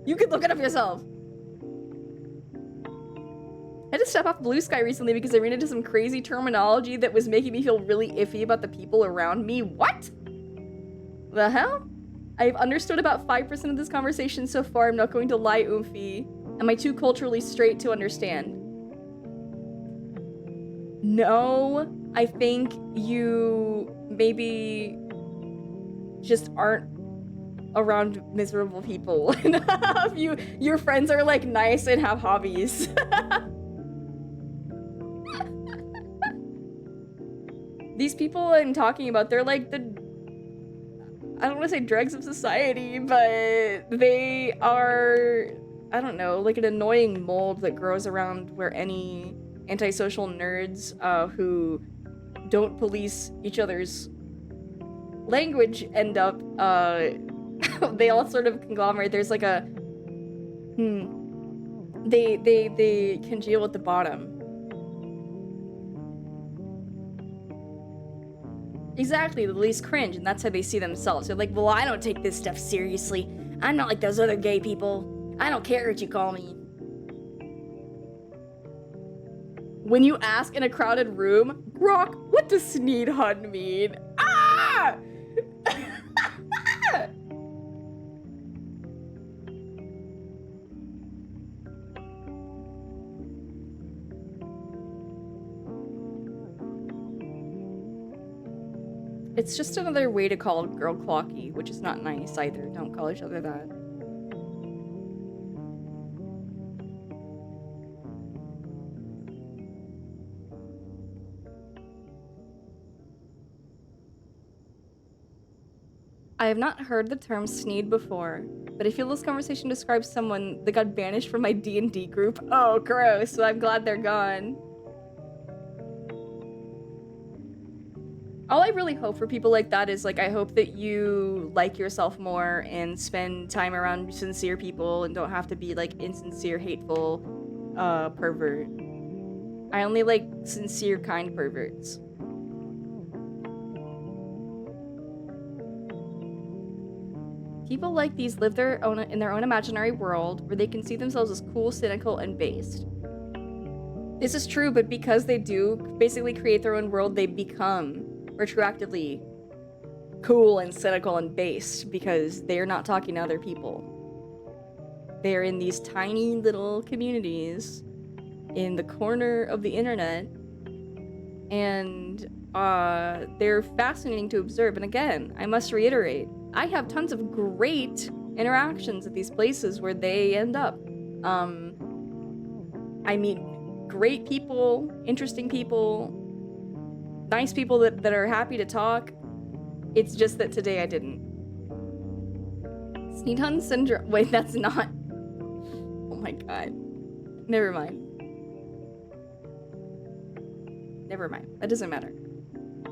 You could look it up yourself. I had to step off Blue Sky recently because I ran into some crazy terminology that was making me feel really iffy about the people around me. What? The hell? I've understood about 5% of this conversation so far. I'm not going to lie, Oomphy. Am I too culturally straight to understand? No, I think you maybe just aren't around miserable people enough. Your friends are like nice and have hobbies. These people I'm talking about, they're like the, I don't want to say dregs of society, but they are, I don't know, like an annoying mold that grows around where any antisocial nerds who don't police each other's language end up, they all sort of conglomerate. There's like a, they congeal at the bottom. Exactly, the least cringe, and that's how they see themselves. They're like, well, I don't take this stuff seriously. I'm not like those other gay people. I don't care what you call me. When you ask in a crowded room, Grok, what does Sneedhun mean? Ah! It's just another way to call a girl clocky, which is not nice either. Don't call each other that. I have not heard the term sneed before, but I feel this conversation describes someone that got banished from my D&D group. Oh, gross. So I'm glad they're gone. All I really hope for people like that is, like, I hope that you like yourself more and spend time around sincere people and don't have to be, like, insincere, hateful, pervert. I only like sincere, kind perverts. People like these live in their own imaginary world where they can see themselves as cool, cynical, and based. This is true, but because they do basically create their own world, they become retroactively cool and cynical and based because they're not talking to other people. They're in these tiny little communities in the corner of the internet, and they're fascinating to observe. And again, I must reiterate, I have tons of great interactions at these places where they end up. I meet great people, interesting people, nice people that are happy to talk. It's just that today I didn't. Sneedon syndrome. Wait, that's not. Oh my god. Never mind. Never mind. That doesn't matter. I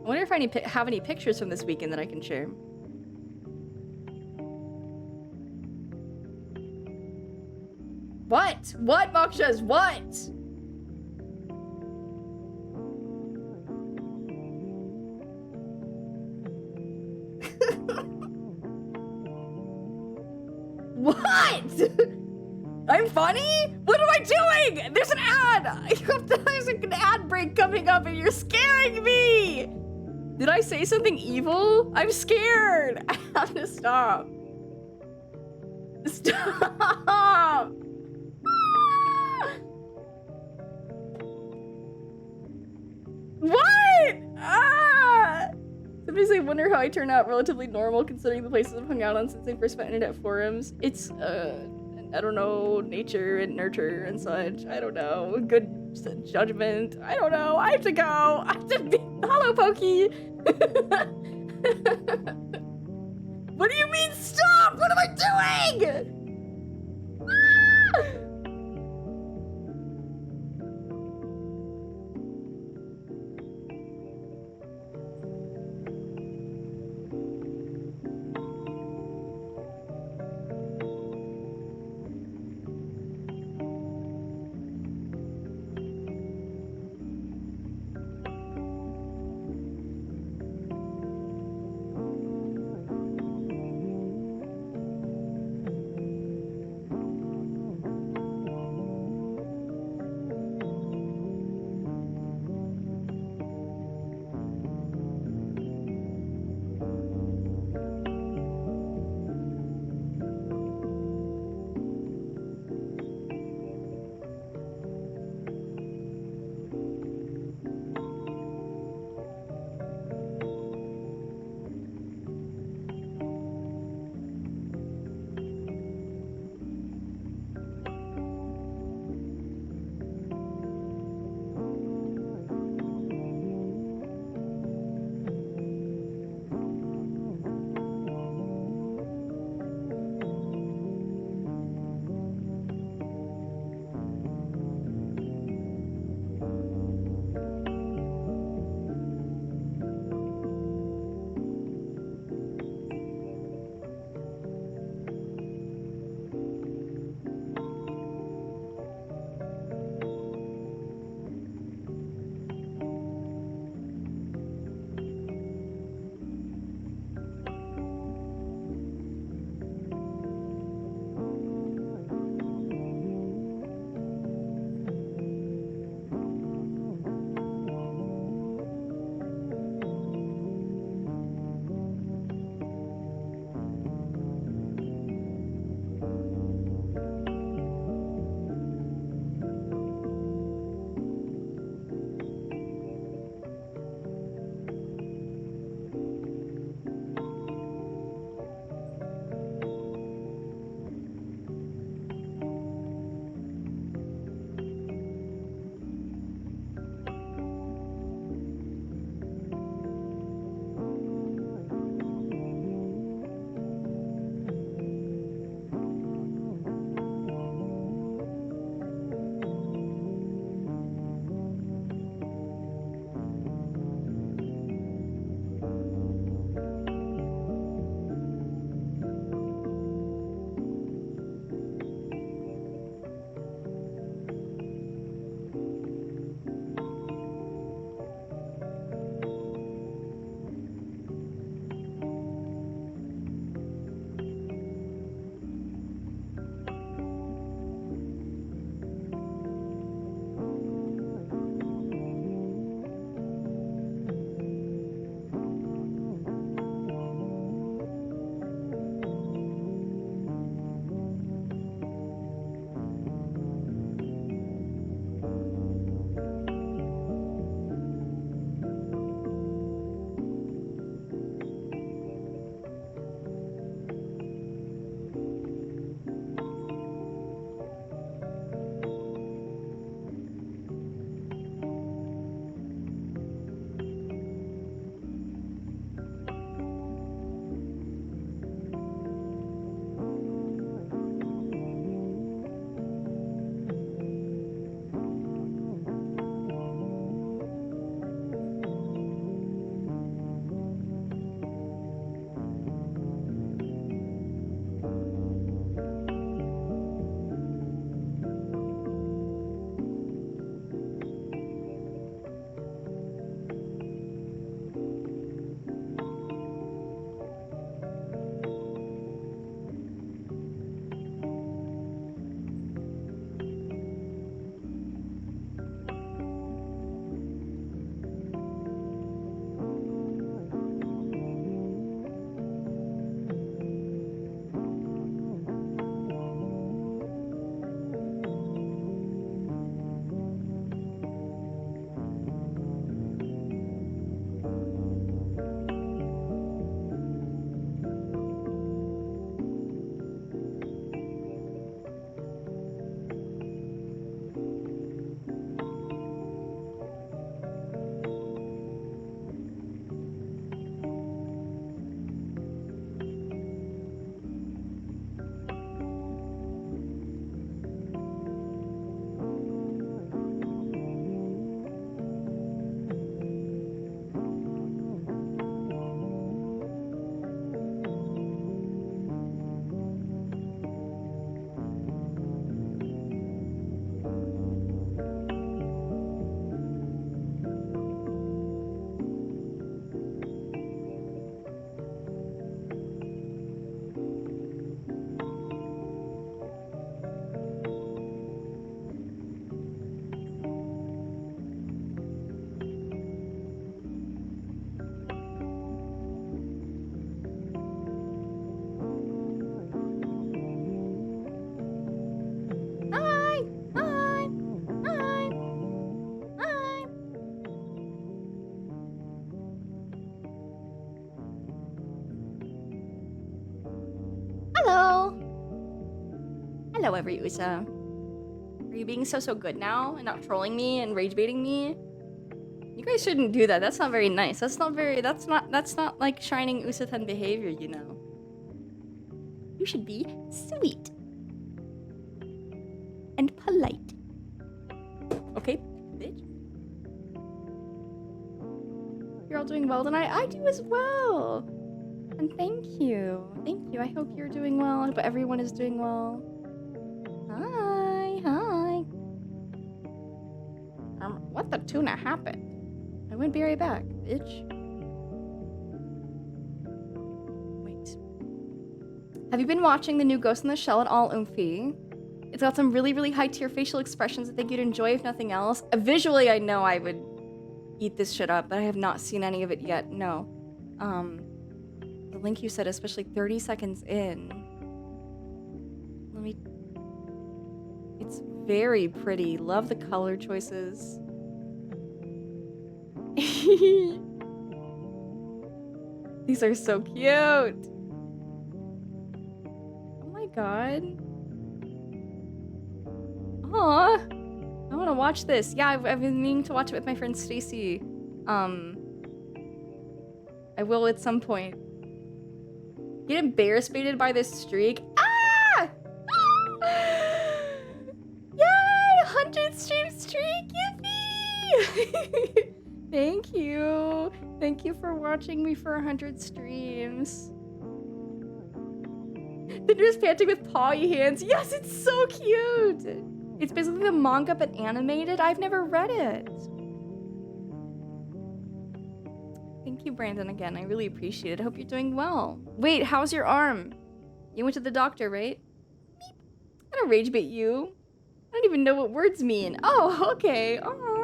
wonder if I have any pictures from this weekend that I can share. What? What, Mokshas? What? What? I'm funny? What am I doing? There's an ad! There's an ad break coming up and you're scaring me! Did I say something evil? I'm scared! I have to stop. Stop! What? Ah! Sometimes I wonder how I turn out relatively normal considering the places I've hung out on since I first met internet forums. It's, I don't know, nature and nurture and such. I don't know. Good judgment. I don't know. I have to go. I have to be. Hello, Pokey. What do you mean stop? What am I doing? Ah! Hello, every Usa. Are you being so good now and not trolling me and rage baiting me? You guys shouldn't do that. That's not very nice. That's not like shining Usatan behavior, you know. You should be sweet and polite. Okay, bitch. You're all doing well tonight. I do as well. And thank you. Thank you. I hope you're doing well. I hope everyone is doing well. Hi. What the tuna happened? I wouldn't be right back, bitch. Wait. Have you been watching the new Ghost in the Shell at all, Oomphy? It's got some really high tier facial expressions I think you'd enjoy if nothing else. Visually, I know I would eat this shit up, but I have not seen any of it yet. No. The link you said, especially 30 seconds in. It's very pretty. Love the color choices. These are so cute. Oh my god. Aw. I want to watch this. Yeah, I've been meaning to watch it with my friend Stacy. I will at some point. Get embarrassed baited by this streak. Ah! Yay! 100 stream streak! Yippee! Thank you. Thank you for watching me for 100 streams. They're just panting with pawy hands. Yes, it's so cute. It's basically the manga but animated. I've never read it. Thank you, Brandon, again. I really appreciate it. I hope you're doing well. Wait, how's your arm? You went to the doctor, right? Beep. I don't rage bait you. I don't even know what words mean. Oh, okay. Aww.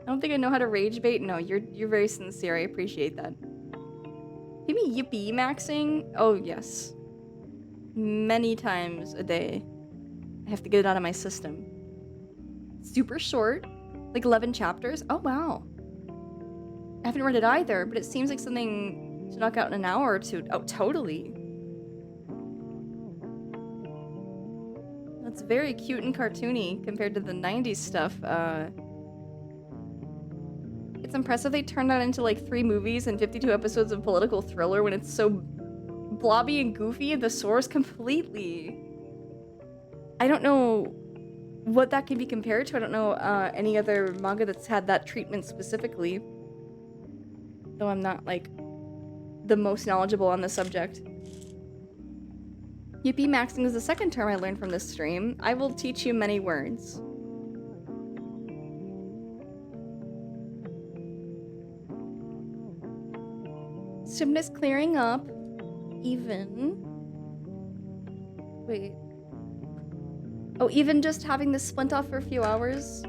I don't think I know how to rage bait. No, you're very sincere. I appreciate that. Give me yippee maxing. Oh, yes. Many times a day. I have to get it out of my system. Super short. Like 11 chapters. Oh, wow. I haven't read it either, but it seems like something to knock out in an hour or two. Oh, totally. That's very cute and cartoony compared to the 90s stuff. It's impressive they turned that into like 3 movies and 52 episodes of political thriller when it's so blobby and goofy at the source completely. I don't know what that can be compared to. I don't know any other manga that's had that treatment specifically. Though I'm not, like, the most knowledgeable on the subject. Yippee maxing is the second term I learned from this stream. I will teach you many words. Stimness clearing up. Even. Wait. Oh, even just having this splint off for a few hours?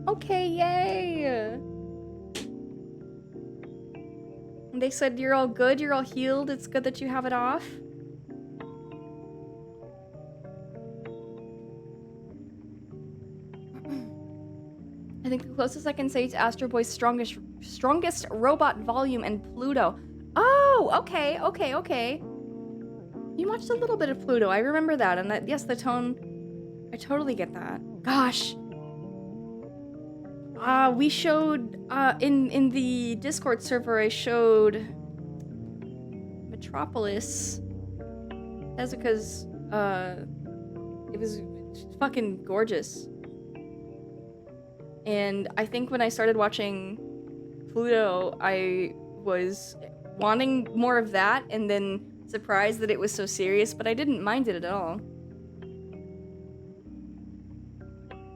Okay, yay! And they said you're all good, you're all healed, it's good that you have it off. I think the closest I can say to Astro Boy's strongest robot volume and Pluto. Oh, okay. You watched a little bit of Pluto, I remember that, and that, yes, the tone, I totally get that. Gosh. We showed, in the Discord server, I showed Metropolis. That's because, it was fucking gorgeous. And I think when I started watching Pluto, I was wanting more of that, and then surprised that it was so serious, but I didn't mind it at all.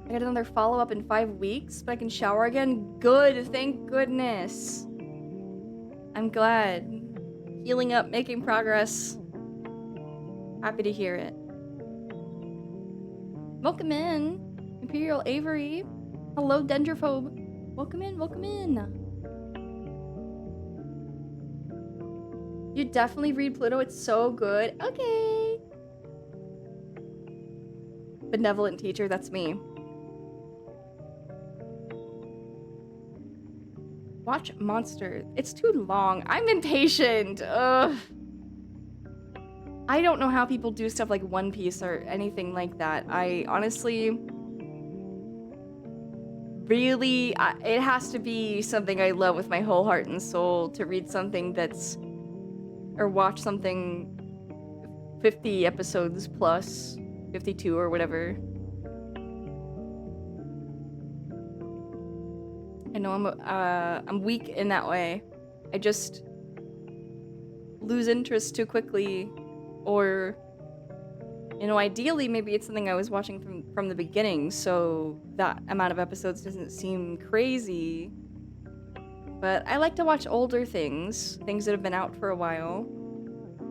I got another follow-up in 5 weeks, but I can shower again? Good, thank goodness. I'm glad. Healing up, making progress. Happy to hear it. Welcome in, Imperial Avery. Hello, Dendrophobe. Welcome in, welcome in. You definitely read Pluto, it's so good. Okay. Benevolent teacher, that's me. Watch Monster. It's too long. I'm impatient. Ugh. I don't know how people do stuff like One Piece or anything like that. I honestly really, it has to be something I love with my whole heart and soul to read something that's, or watch something 50 episodes plus, 52 or whatever. I know I'm weak in that way. I just lose interest too quickly, or ideally maybe it's something I was watching from the beginning, so that amount of episodes doesn't seem crazy. But I like to watch older things that have been out for a while.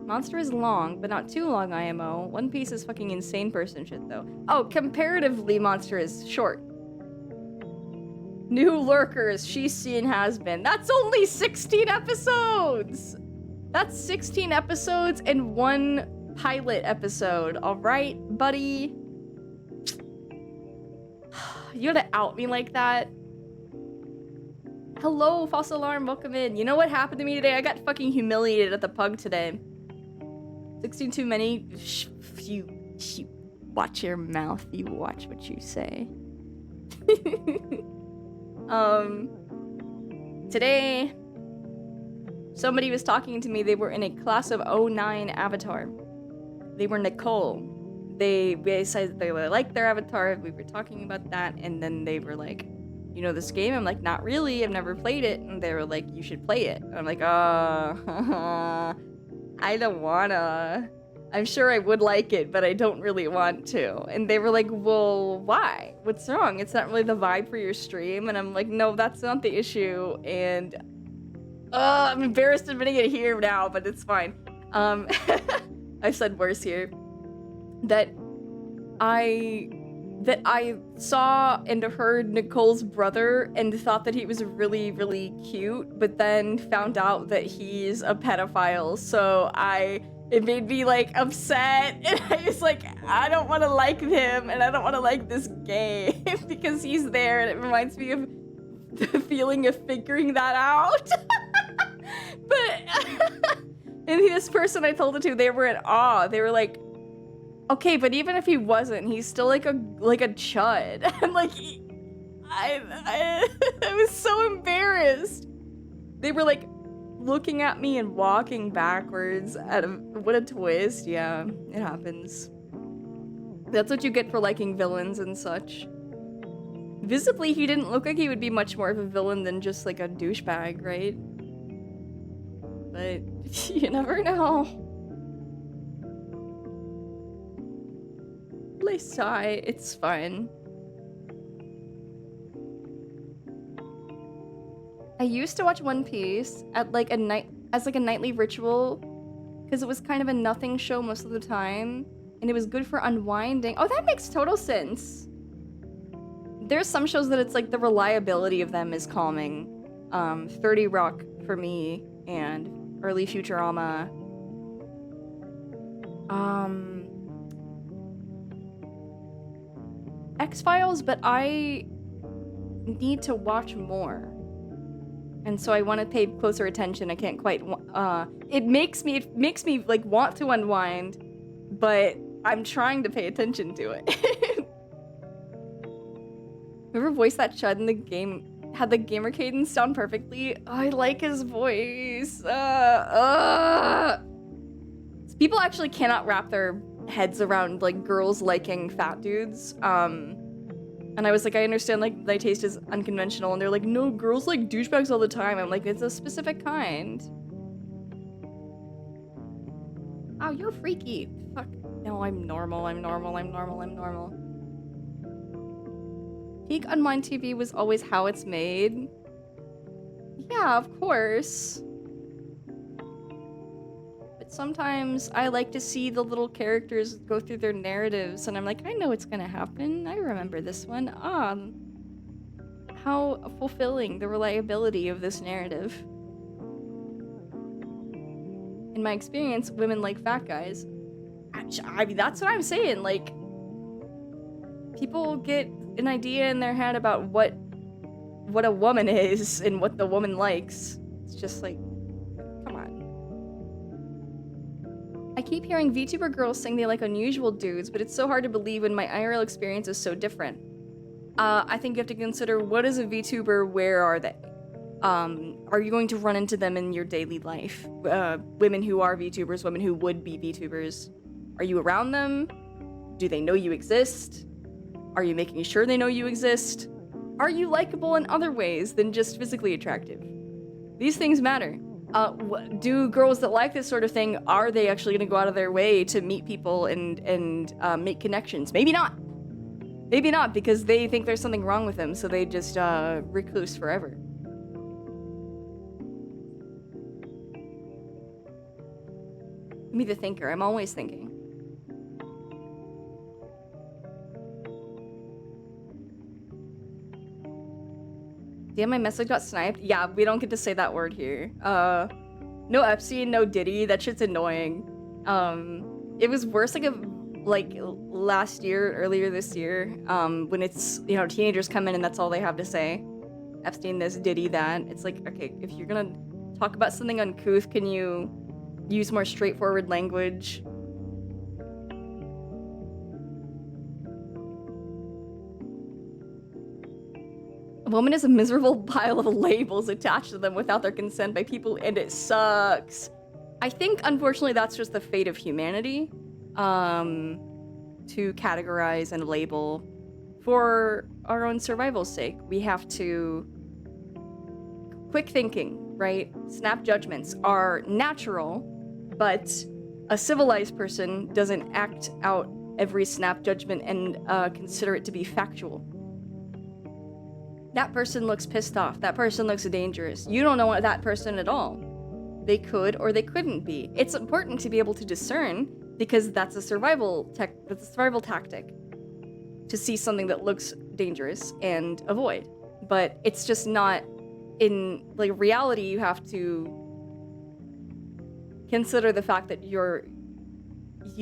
Monster is long, but not too long, IMO. One Piece is fucking insane person shit, though. Oh, comparatively, Monster is short. New lurkers, she's seen has been. That's only 16 episodes! That's 16 episodes and one pilot episode, alright, buddy? You gotta out me like that? Hello, false alarm, welcome in. You know what happened to me today? I got fucking humiliated at the pug today. 16 too many. You watch your mouth. You watch what you say. Today, somebody was talking to me. They were in a class of 09 avatar. They were Nicole. They decided they really liked their avatar. We were talking about that, and then they were like, "You know this game?" I'm like, "Not really. I've never played it." And they were like, "You should play it." And I'm like, I don't wanna. I'm sure I would like it, but I don't really want to. And they were like, "Well, why? What's wrong? It's not really the vibe for your stream." And I'm like, "No, that's not the issue." And I'm embarrassed admitting it here now, but it's fine. I've said worse here. That I saw and heard Nicole's brother and thought that he was really, really cute, but then found out that he's a pedophile, so it made me, like, upset, and I was like, I don't want to like him, and I don't want to like this game, because he's there, and it reminds me of the feeling of figuring that out. But, and this person I told it to, they were in awe. They were like, okay, but even if he wasn't, he's still like a chud. I'm like, I was so embarrassed. They were like looking at me and walking backwards what a twist. Yeah, it happens. That's what you get for liking villains and such. Visibly, he didn't look like he would be much more of a villain than just like a douchebag, right? But you never know. I sigh, it's fine. I used to watch One Piece at like as a nightly ritual, because it was kind of a nothing show most of the time, and it was good for unwinding. Oh, that makes total sense. There's some shows that it's like the reliability of them is calming. 30 Rock for me, and early Futurama. X-Files, but I need to watch more, and so I want to pay closer attention. I can't quite. It makes me like want to unwind, but I'm trying to pay attention to it. Whoever voiced that chud in the game had the gamer cadence sound perfectly. Oh, I like his voice. People actually cannot wrap their heads around like girls liking fat dudes. And I was like, I understand like my taste is unconventional, and they're like, no, girls like douchebags all the time. I'm like, it's a specific kind. Oh, you're freaky. Fuck. No, I'm normal. Peak Unwind TV was always how it's made. Yeah, of course. But sometimes I like to see the little characters go through their narratives, and I'm like, I know it's gonna happen. I remember this one. How fulfilling the reliability of this narrative. In my experience, women like fat guys. I mean, that's what I'm saying. Like, people get an idea in their head about what a woman is and what the woman likes. It's just like, come on. I keep hearing VTuber girls saying they like unusual dudes, but it's so hard to believe when my IRL experience is so different. I think you have to consider, what is a VTuber, where are they? Are you going to run into them in your daily life? Women who are VTubers, women who would be VTubers. Are you around them? Do they know you exist? Are you making sure they know you exist? Are you likable in other ways than just physically attractive? These things matter. Do girls that like this sort of thing, are they actually going to go out of their way to meet people and make connections? Maybe not. Maybe not, because they think there's something wrong with them, so they just recluse forever. Me the thinker. I'm always thinking. Damn, my message got sniped. Yeah, we don't get to say that word here. No Epstein, no Diddy. That shit's annoying. It was worse like last year, earlier this year, when it's, you know, teenagers come in and that's all they have to say. Epstein this, Diddy that. It's like, okay, if you're gonna talk about something uncouth, can you use more straightforward language? A woman is a miserable pile of labels attached to them without their consent by people, and it sucks. I think, unfortunately, that's just the fate of humanity. To categorize and label for our own survival's sake. We have to... Quick thinking, right? Snap judgments are natural, but a civilized person doesn't act out every snap judgment and consider it to be factual. That person looks pissed off. That person looks dangerous. You don't know that person at all. They could or they couldn't be. It's important to be able to discern, because that's a survival tactic. To see something that looks dangerous and avoid. But it's just not, in like reality, you have to consider the fact that you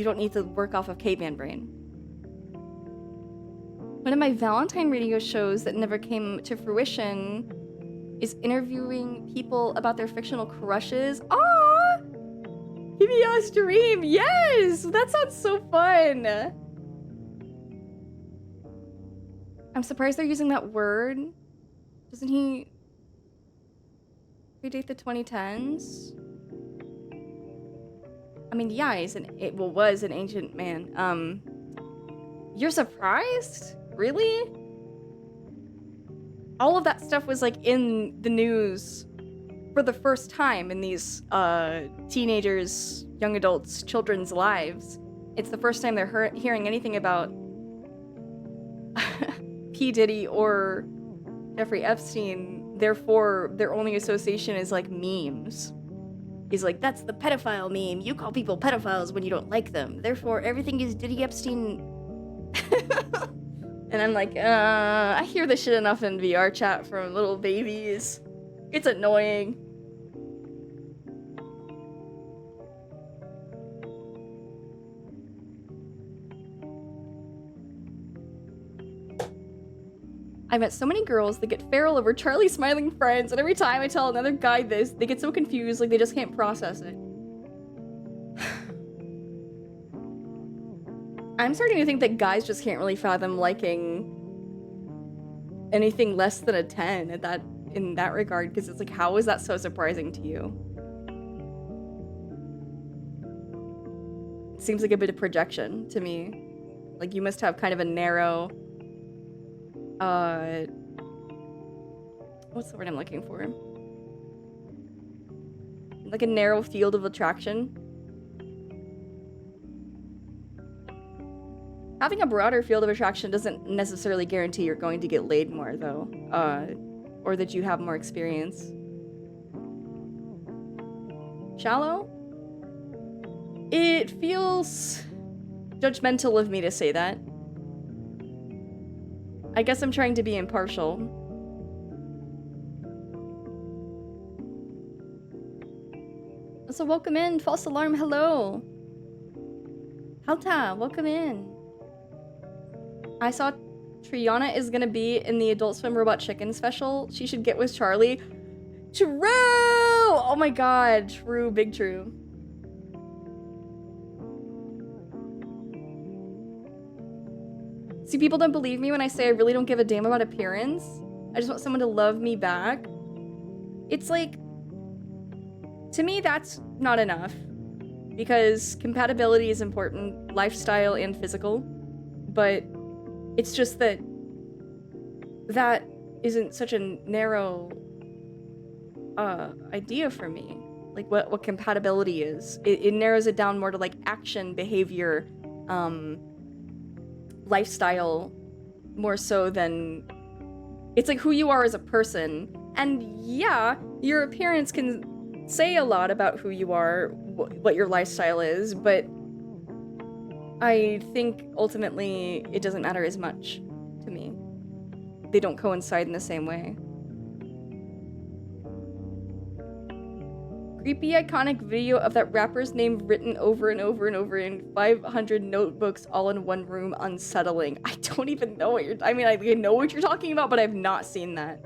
don't need to work off of caveman brain. One of my Valentine radio shows that never came to fruition is interviewing people about their fictional crushes. Aww! Give me a stream! Yes! That sounds so fun! I'm surprised they're using that word. Doesn't he predate the 2010s? I mean, yeah, was an ancient man. You're surprised? Really? All of that stuff was like in the news for the first time in these teenagers, young adults, children's lives. It's the first time they're hearing anything about P. Diddy or Jeffrey Epstein. Therefore, their only association is like memes. He's like, that's the pedophile meme. You call people pedophiles when you don't like them. Therefore, everything is Diddy Epstein. And I'm like, I hear this shit enough in VR chat from little babies. It's annoying. I met so many girls that get feral over Charlie smiling friends, and every time I tell another guy this, they get so confused, like they just can't process it. I'm starting to think that guys just can't really fathom liking anything less than a 10 in that regard, because it's like, how is that so surprising to you? It seems like a bit of projection to me. Like, you must have kind of a narrow... what's the word I'm looking for? Like a narrow field of attraction. Having a broader field of attraction doesn't necessarily guarantee you're going to get laid more, though. Or that you have more experience. Shallow? It feels judgmental of me to say that. I guess I'm trying to be impartial. So welcome in, false alarm, hello. Halta, welcome in. I saw Triana is gonna be in the Adult Swim Robot Chicken special. She should get with Charlie. True! Oh my god, true, big true. See, people don't believe me when I say I really don't give a damn about appearance. I just want someone to love me back. It's like, to me, that's not enough. Because compatibility is important, lifestyle and physical. But it's just that that isn't such a narrow idea for me. Like what compatibility is. It narrows it down more to like action, behavior, lifestyle, more so than it's like who you are as a person. And yeah, your appearance can say a lot about who you are, what your lifestyle is, but I think ultimately it doesn't matter as much to me. They don't coincide in the same way. Creepy iconic video of that rapper's name written over and over and over in 500 notebooks all in one room, unsettling. I don't even know what you're... I mean, I know what you're talking about, but I've not seen that.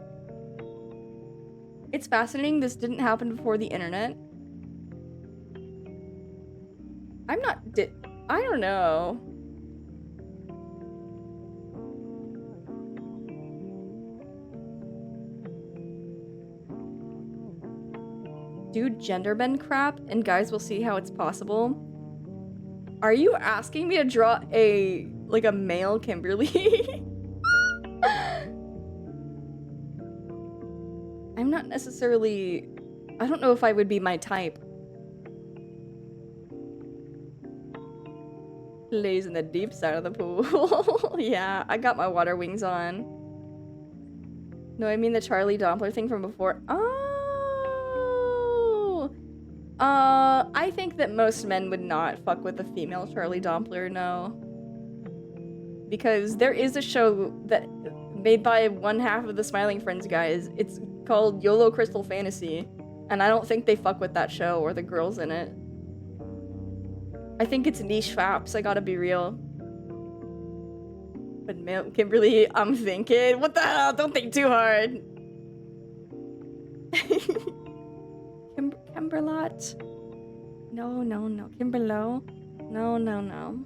It's fascinating this didn't happen before the internet. I'm not... I don't know. Do gender bend crap and guys will see how it's possible. Are you asking me to draw a male Kimberly? I'm not necessarily... I don't know if I would be my type. Lays in the deep side of the pool. Yeah, I got my water wings on. No, I mean the Charlie Doppler thing from before. Oh! I think that most men would not fuck with a female Charlie Doppler, no. Because there is a show that made by one half of the Smiling Friends guys. It's called YOLO Crystal Fantasy. And I don't think they fuck with that show or the girls in it. I think it's niche faps, I gotta be real. But male Kimberly, I'm thinking, what the hell? Don't think too hard. Kimberlot? No. Kimberlo? No.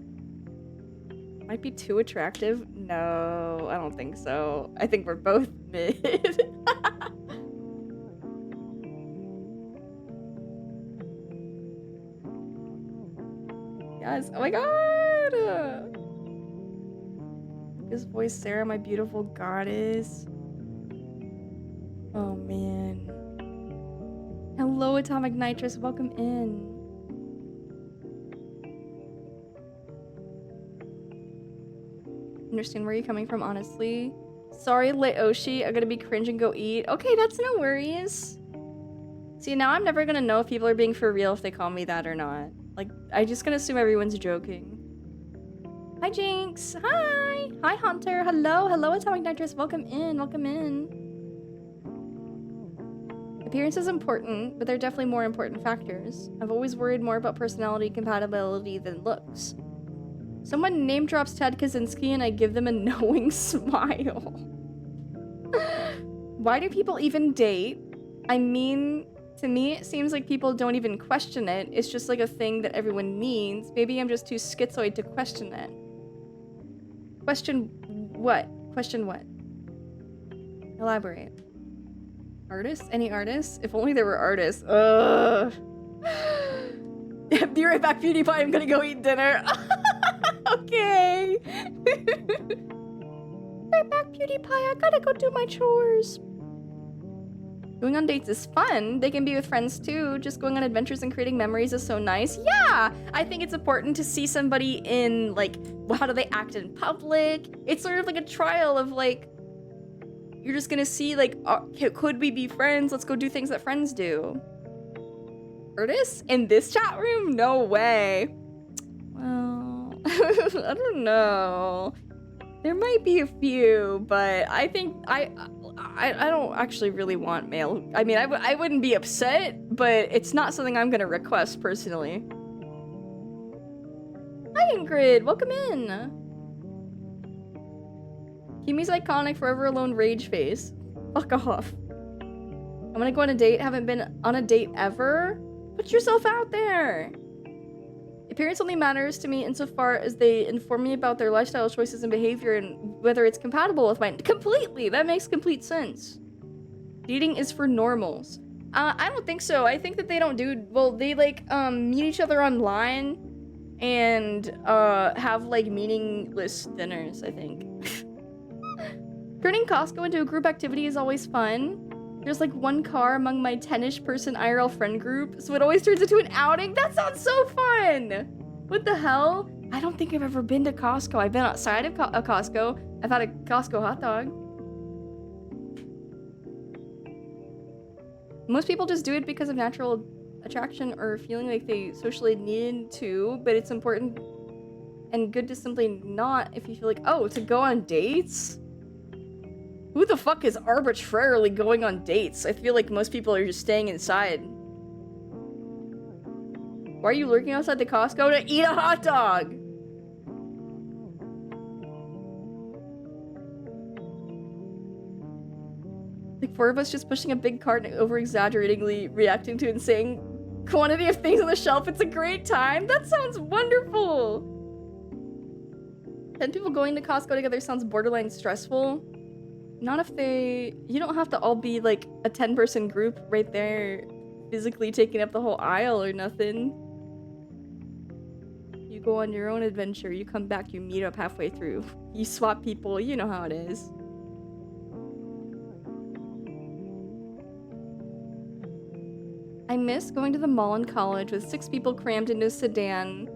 Might be too attractive? No, I don't think so. I think we're both mid. Yes, oh my god! His voice, Sarah, my beautiful goddess. Oh man. Hello, Atomic Nitrous, welcome in. Understand where you're coming from, honestly. Sorry, Leoshi, I'm gonna be cringe and go eat. Okay, that's no worries. See, now I'm never gonna know if people are being for real if they call me that or not. Like, I'm just gonna assume everyone's joking. Hi, Jinx. Hi. Hi, Hunter. Hello. Hello, Atomic Nitrous. Welcome in. Welcome in. Appearance is important, but there are definitely more important factors. I've always worried more about personality compatibility than looks. Someone name drops Ted Kaczynski and I give them a knowing smile. Why do people even date? I mean, to me, it seems like people don't even question it. It's just like a thing that everyone needs. Maybe I'm just too schizoid to question it. Question what? Question what? Elaborate. Artists? Any artists? If only there were artists. Ugh. Be right back, PewDiePie. I'm gonna go eat dinner. Okay. Right back, PewDiePie. I gotta go do my chores. Going on dates is fun. They can be with friends too. Just going on adventures and creating memories is so nice. Yeah, I think it's important to see somebody in, like, how do they act in public? It's sort of like a trial of, like, you're just gonna see, like, could we be friends? Let's go do things that friends do. Artists? In this chat room? No way. Well, I don't know. There might be a few, but I think I don't actually really want male. I mean, I wouldn't be upset, but it's not something I'm gonna request personally. Hi, Ingrid. Welcome in. Kimi's iconic forever alone rage face. Fuck off. I'm gonna go on a date. Haven't been on a date ever. Put yourself out there. Appearance only matters to me insofar as they inform me about their lifestyle choices and behavior and whether it's compatible with mine. Completely! That makes complete sense. Dating is for normals. I don't think so. I think that they don't do... Well, they, like, meet each other online and, have, like, meaningless dinners, I think. Turning Costco into a group activity is always fun. There's, like, one car among my 10-ish person IRL friend group, so it always turns into an outing. That sounds so fun! What the hell? I don't think I've ever been to Costco. I've been outside of Costco. I've had a Costco hot dog. Most people just do it because of natural attraction or feeling like they socially need to, but it's important and good to simply not if you feel like, oh, to go on dates? Who the fuck is arbitrarily going on dates? I feel like most people are just staying inside. Why are you lurking outside the Costco? To eat a hot dog! Like 4 of us just pushing a big cart and over-exaggeratingly reacting to insane quantity of things on the shelf. It's a great time. That sounds wonderful. 10 people going to Costco together sounds borderline stressful. Not if they... You don't have to all be like a 10-person group right there physically taking up the whole aisle or nothing. You go on your own adventure, you come back, you meet up halfway through. You swap people, you know how it is. I miss going to the mall in college with 6 people crammed into a sedan.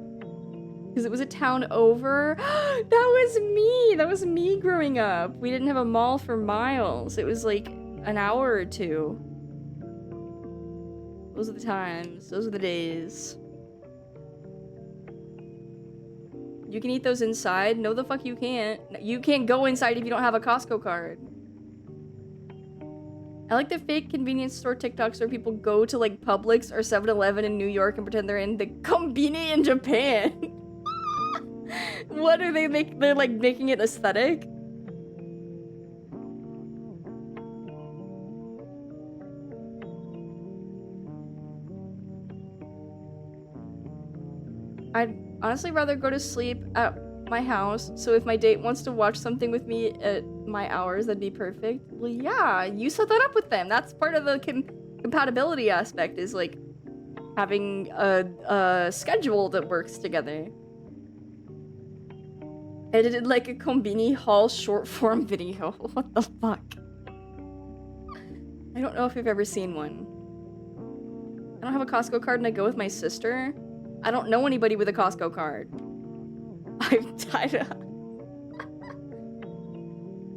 Because it was a town over. That was me! That was me growing up. We didn't have a mall for miles. It was like an hour or 2. Those are the times. Those are the days. You can eat those inside? No, the fuck you can't. You can't go inside if you don't have a Costco card. I like the fake convenience store TikToks where people go to like Publix or 7-Eleven in New York and pretend they're in the Konbini in Japan. What are they make? They're like making it aesthetic. I'd honestly rather go to sleep at my house, so if my date wants to watch something with me at my hours, that'd be perfect. Well, yeah, you set that up with them. That's part of the compatibility aspect, is like having a schedule that works together. Edited like a Konbini haul short form video. What the fuck? I don't know if you've ever seen one. I don't have a Costco card and I go with my sister. I don't know anybody with a Costco card.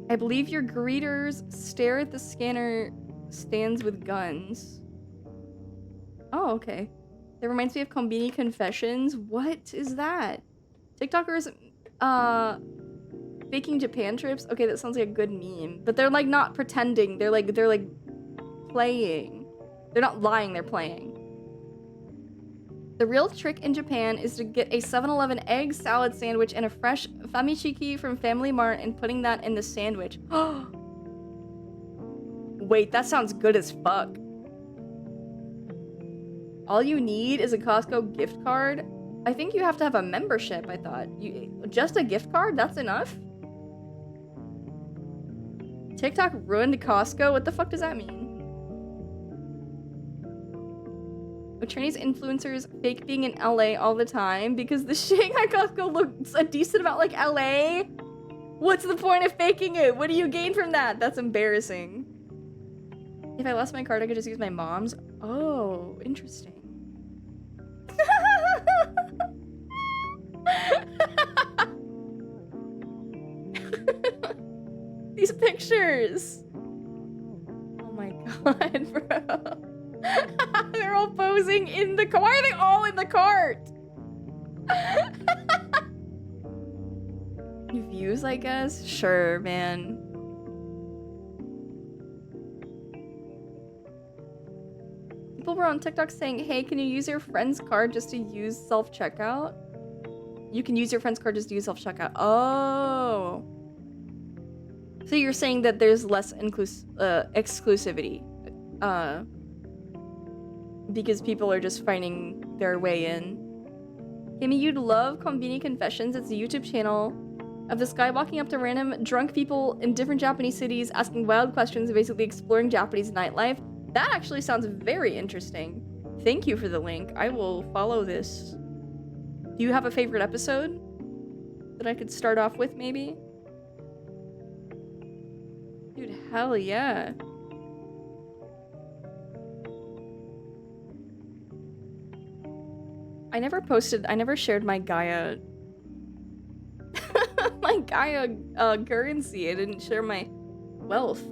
I believe your greeters stare at the scanner stands with guns. Oh, okay. That reminds me of Konbini Confessions. What is that? TikTokers, faking Japan trips? Okay, that sounds like a good meme. But they're like not pretending. They're like playing. They're not lying, they're playing. The real trick in Japan is to get a 7-Eleven egg salad sandwich and a fresh famichiki from Family Mart and putting that in the sandwich. Wait, that sounds good as fuck. All you need is a Costco gift card? I think you have to have a membership, I thought. Just a gift card? That's enough? TikTok ruined Costco? What the fuck does that mean? Chinese influencers fake being in LA all the time because the Shanghai Costco looks a decent amount like LA? What's the point of faking it? What do you gain from that? That's embarrassing. If I lost my card, I could just use my mom's. Oh, interesting. These pictures. Oh my god, bro. They're all posing in the car. Why are they all in the cart? Views, I guess? Sure, man. People were on TikTok saying, hey, can you use your friend's card just to use self-checkout? You can use your friend's card just to use self-checkout. Oh. So you're saying that there's less exclusivity. Because people are just finding their way in. Kimmy, you'd love Konbini Confessions. It's a YouTube channel of this guy walking up to random drunk people in different Japanese cities, asking wild questions and basically exploring Japanese nightlife. That actually sounds very interesting. Thank you for the link. I will follow this. Do you have a favorite episode that I could start off with, maybe? Dude, hell yeah. I never shared my Gaia my Gaia currency. I didn't share my wealth.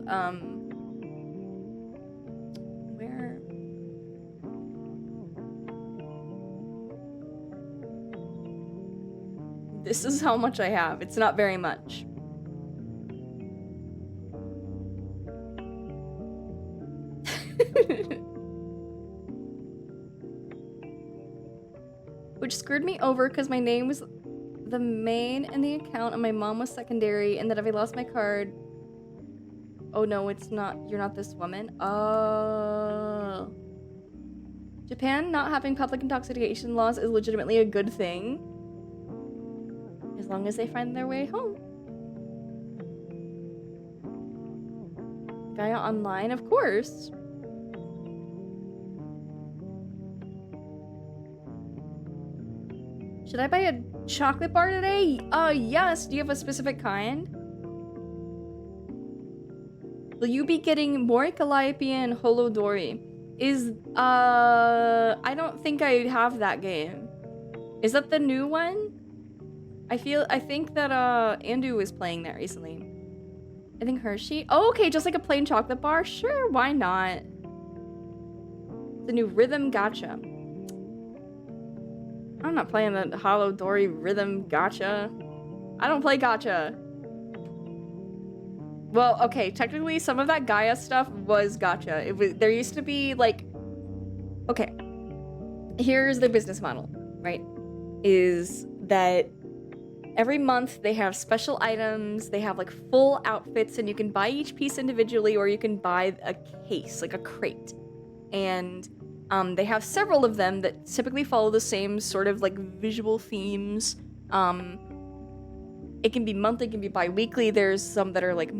Where? This is how much I have. It's not very much. Which screwed me over because my name was the main in the account and my mom was secondary, and that if I lost my card... Oh no, it's not. You're not this woman. Oh. Japan not having public intoxication laws is legitimately a good thing. As long as they find their way home. Gaia Online, of course. Should I buy a chocolate bar today? Yes. Do you have a specific kind? Will you be getting Mori Calliope and Holodori? I don't think I have that game. Is that the new one? I think that, Andu was playing that recently. I think Hershey. Oh, okay, just like a plain chocolate bar? Sure, why not? The new Rhythm Gacha. I'm not playing the Holodori Rhythm Gacha. I don't play gacha. Well, okay, technically some of that Gaia stuff was gacha. There used to be like, okay, here's the business model, right? Is that every month they have special items, they have like full outfits, and you can buy each piece individually or you can buy a case, like a crate. And they have several of them that typically follow the same sort of like visual themes. It can be monthly, it can be bi-weekly. There's some that are like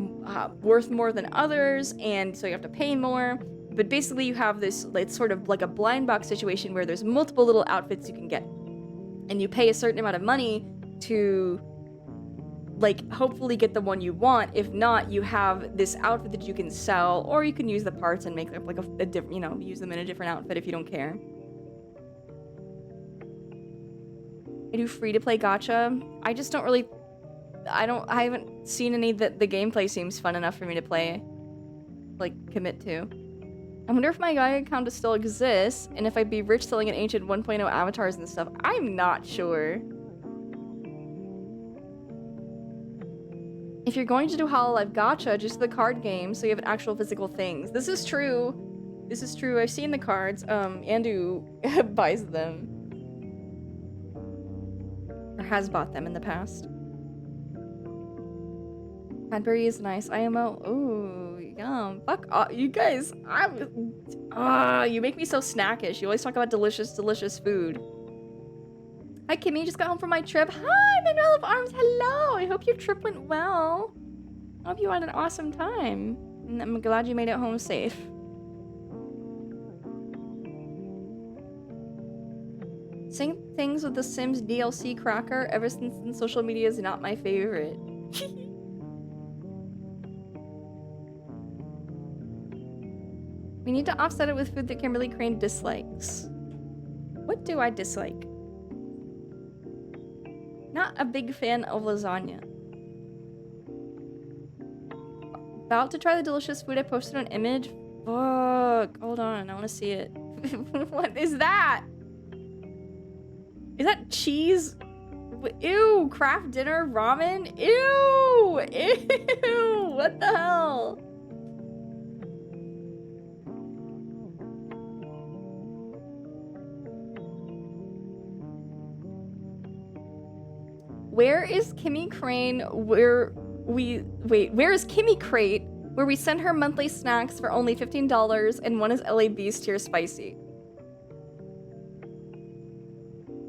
worth more than others, and so you have to pay more. But basically you have this, it's sort of like a blind box situation where there's multiple little outfits you can get. And you pay a certain amount of money to like hopefully get the one you want. If not, you have this outfit that you can sell, or you can use the parts and make like a different, you know, use them in a different outfit if you don't care. I do free to play gacha. I just don't really, I haven't seen any that the gameplay seems fun enough for me to play, like commit to. I wonder if my Gaia account still exists, and if I'd be rich selling an ancient 1.0 avatars and stuff. I'm not sure. If you're going to do Hololive Gacha, just the card game, so you have actual physical things. This is true. This is true. I've seen the cards. Andu buys them. Or has bought them in the past. Cadbury is nice. IMO. Ooh, yum. Fuck off. You guys, you make me so snackish. You always talk about delicious, delicious food. Hi, Kimmy. Just got home from my trip. Hi, Manuel of Arms. Hello. I hope your trip went well. I hope you had an awesome time. And I'm glad you made it home safe. Same things with the Sims DLC cracker. Ever since social media is not my favorite. We need to offset it with food that Kimberly Crane dislikes. What do I dislike? Not a big fan of lasagna. About to try the delicious food I posted on Image. Fuck. Hold on, I want to see it. What is that? Is that cheese? Ew, craft dinner ramen? Ew! Ew! What the hell? Where is Kimmy Crane where is Kimmy Crate where we send her monthly snacks for only $15 and one is LA Beast tier spicy?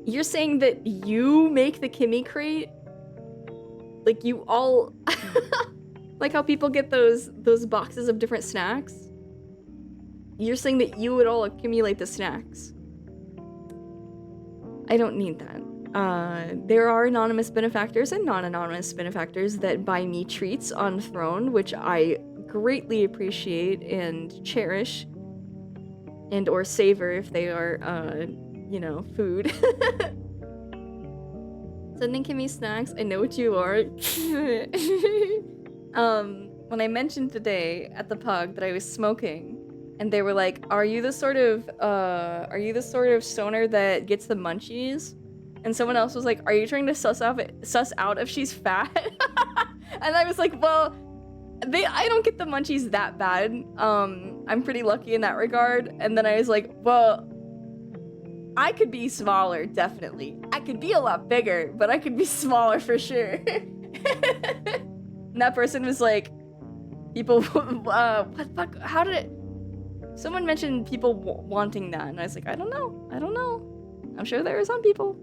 You're saying that you make the Kimmy crate? Like you all like how people get those boxes of different snacks? You're saying that you would all accumulate the snacks. I don't need that. There are anonymous benefactors and non-anonymous benefactors that buy me treats on Throne, which I greatly appreciate and cherish, and or savor if they are, you know, food. Sending Kimmy snacks, I know what you are. When I mentioned today at the pug that I was smoking, and they were like, are you the sort of stoner that gets the munchies? And someone else was like, are you trying to suss out if she's fat? And I was like, well, I don't get the munchies that bad. I'm pretty lucky in that regard. And then I was like, well, I could be smaller, definitely. I could be a lot bigger, but I could be smaller for sure. And that person was like, people, what the fuck, how did it? Someone mentioned people wanting that, and I was like, I don't know. I'm sure there are some people.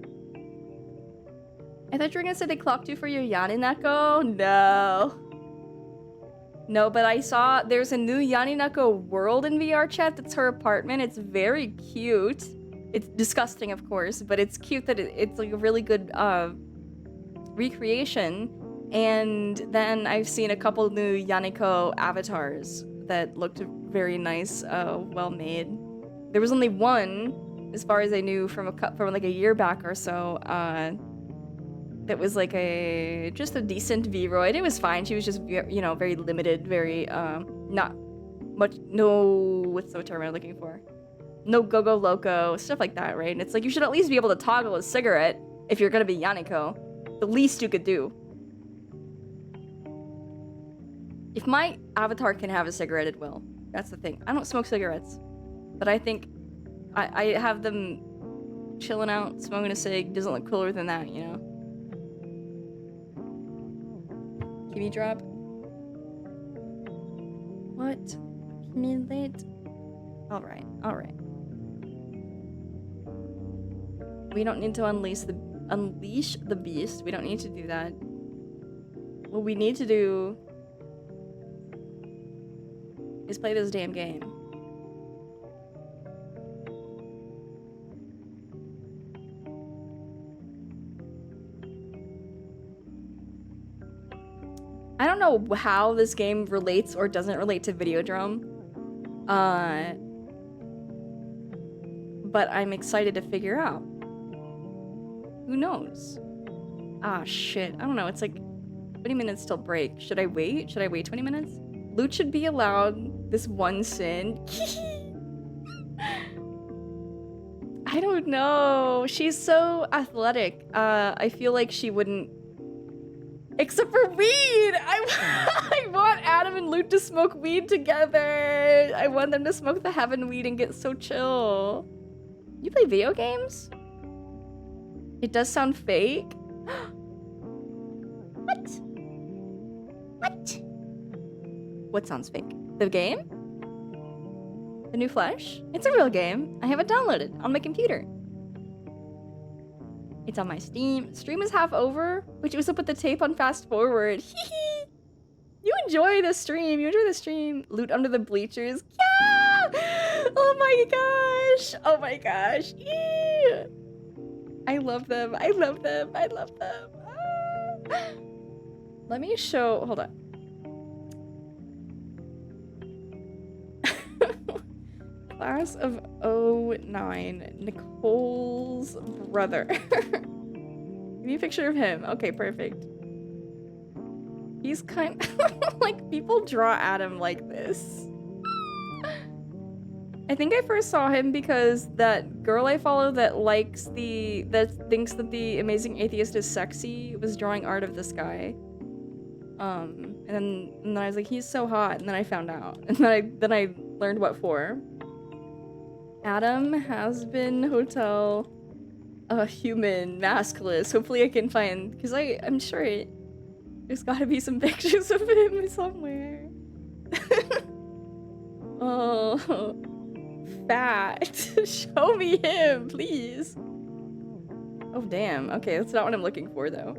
I thought you were gonna say they clocked you for your Yaninako? No, but I saw there's a new Yaninako world in VR chat that's her apartment. It's very cute. It's disgusting, of course, but it's cute that it's like a really good recreation. And then I've seen a couple new Yaniko avatars that looked very nice, well made. There was only one, as far as I knew, from like a year back or so, that was like just a decent Vroid. It was fine. She was just, you know, very limited, very not much. No, what's the term I'm looking for? No go-go loco, stuff like that, right? And it's like you should at least be able to toggle a cigarette if you're gonna be Yaniko. The least you could do. If my avatar can have a cigarette, it will. That's the thing. I don't smoke cigarettes, but I think I have them chilling out, smoking a cig. Doesn't look cooler than that, you know? Kimmy drop. What? Accumulate? Alright. We don't need to unleash the beast. We don't need to do that. What we need to do is play this damn game. I don't know how this game relates or doesn't relate to Videodrome. But I'm excited to figure out. Who knows? Ah, shit. I don't know. It's like 20 minutes till break. Should I wait? Should I wait 20 minutes? Loot should be allowed this one sin. I don't know. She's so athletic. I feel like she wouldn't. Except for weed! I want Adam and Loot to smoke weed together. I want them to smoke the heaven weed and get so chill. You play video games? It does sound fake. What? What sounds fake? The game? The new Flesh? It's a real game. I have it downloaded on my computer. It's on my Steam. Stream is half over. Which was up with the tape on fast forward. You enjoy the stream. Loot under the bleachers. Yeah! Oh my gosh. Yeah. I love them. Ah. Let me show. Hold on. Class of 09. Nicole's brother. Give me a picture of him. Okay, perfect. He's kind of like people draw Adam like this. I think I first saw him because that girl I follow that thinks that the Amazing Atheist is sexy was drawing art of this guy. And then I was like, he's so hot, and then I found out. And then I learned what for. Adam has been hotel human maskless. Hopefully I can find, because I'm sure there's gotta be some pictures of him somewhere. Oh, fat. Show me him, please. Oh, damn. Okay, that's not what I'm looking for, though.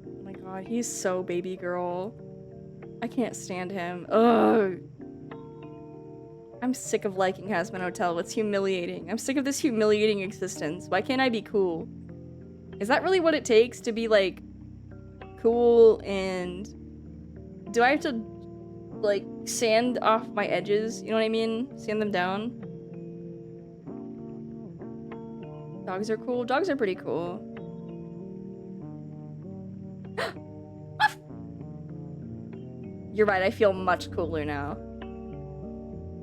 Oh my god, he's so baby girl. I can't stand him. Ugh. I'm sick of liking Hazbin Hotel. It's humiliating. I'm sick of this humiliating existence. Why can't I be cool? Is that really what it takes to be, like, cool? And do I have to, like, sand off my edges? You know what I mean? Sand them down? Dogs are cool. Dogs are pretty cool. You're right, I feel much cooler now.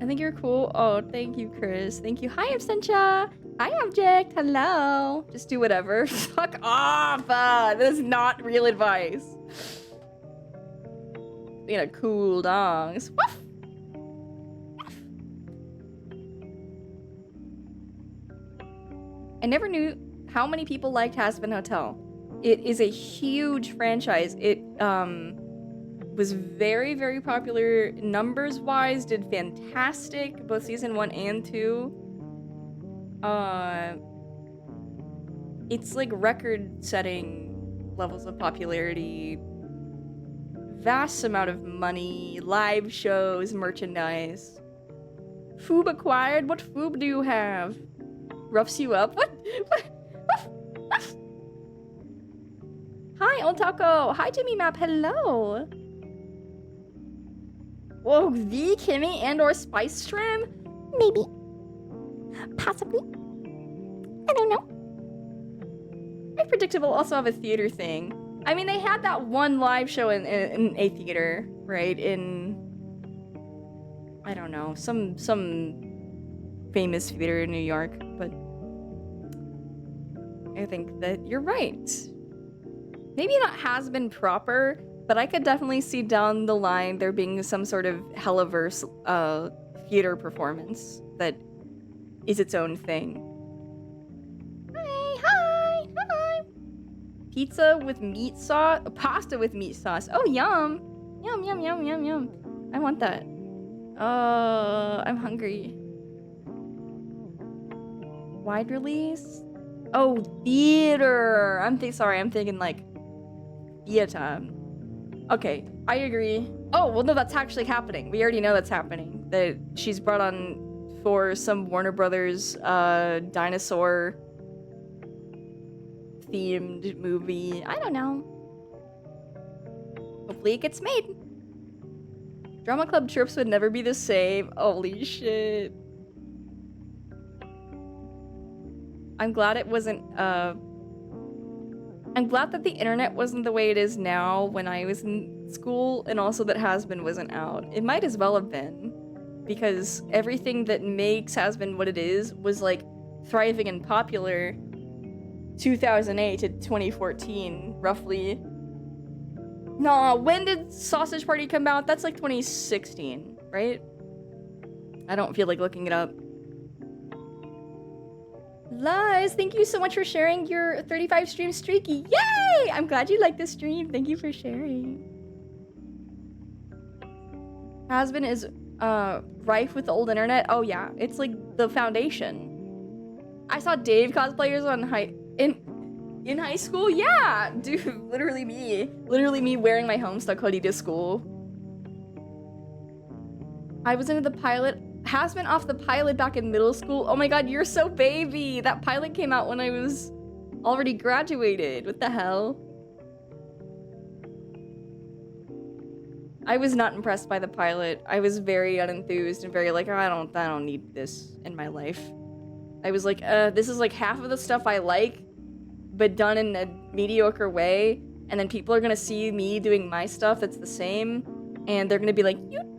I think you're cool. Oh, thank you, Chris. Thank you. Hi, Absentia. Hi, Object. Hello. Just do whatever. Fuck off. That is not real advice. Being a cool dogs. Woof. I never knew how many people liked Hazbin Hotel. It is a huge franchise. It was very, very popular numbers-wise, did fantastic, both season 1 and 2. It's like record-setting levels of popularity, vast amount of money, live shows, merchandise. Foob acquired? What foob do you have? Roughs you up? What? Hi, Old Taco. Hi, Jimmy Map. Hello. Whoa, the Kimmy and or Spice Trim? Maybe. Possibly. I don't know. I predicted we'll also have a theater thing. I mean, they had that one live show in a theater, right? In, I don't know, some famous theater in New York, but I think that you're right. Maybe not has been proper, but I could definitely see down the line there being some sort of Helliverse theater performance that is its own thing. Hi. Pizza with meat sauce? Pasta with meat sauce. Oh, yum. Yum. I want that. I'm hungry. Wide release? Oh, theater. I'm thinking like theater. Okay, I agree. Oh, well, no, that's actually happening. We already know that's happening. That she's brought on for some Warner Brothers dinosaur themed movie. I don't know. Hopefully it gets made. Drama Club trips would never be the same. Holy shit. I'm glad it wasn't, I'm glad that the internet wasn't the way it is now when I was in school, and also that Hazbin wasn't out. It might as well have been, because everything that makes Hazbin what it is was, like, thriving and popular 2008 to 2014, roughly. Nah, when did Sausage Party come out? That's like 2016, right? I don't feel like looking it up. Luz, thank you so much for sharing your 35 stream streaky. Yay! I'm glad you liked the stream. Thank you for sharing. Hazbin is rife with the old internet. Oh yeah, it's like the foundation. I saw Dave cosplayers in high school. Yeah, dude, literally me wearing my Homestuck hoodie to school. I was into the pilot. Hazbin off the pilot back in middle school. Oh my god, you're so baby. That pilot came out when I was already graduated. What the hell? I was not impressed by the pilot. I was very unenthused and very like, oh, I don't need this in my life. I was like, this is like half of the stuff I like, but done in a mediocre way. And then people are gonna see me doing my stuff that's the same, and they're gonna be like, you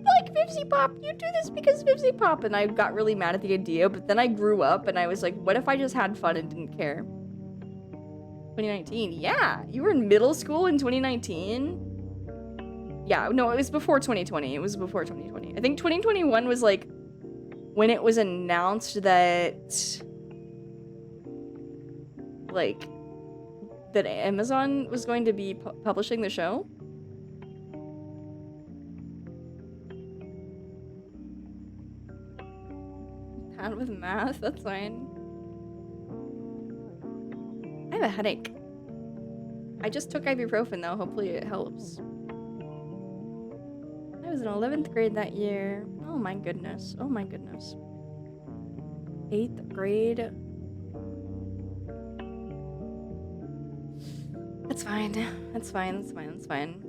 like Vivzy Pop, you do this because Vivzy Pop, and I got really mad at the idea, but then I grew up and I was like, what if I just had fun and didn't care? 2019, yeah, you were in middle school in 2019? Yeah, no, it was before 2020, it was before 2020. I think 2021 was like, when it was announced that, like, that Amazon was going to be publishing the show. Bad with math, that's fine. I have a headache. I just took ibuprofen though, hopefully it helps. I was in 11th grade that year. Oh my goodness, oh my goodness. 8th grade. That's fine, that's fine, that's fine, that's fine.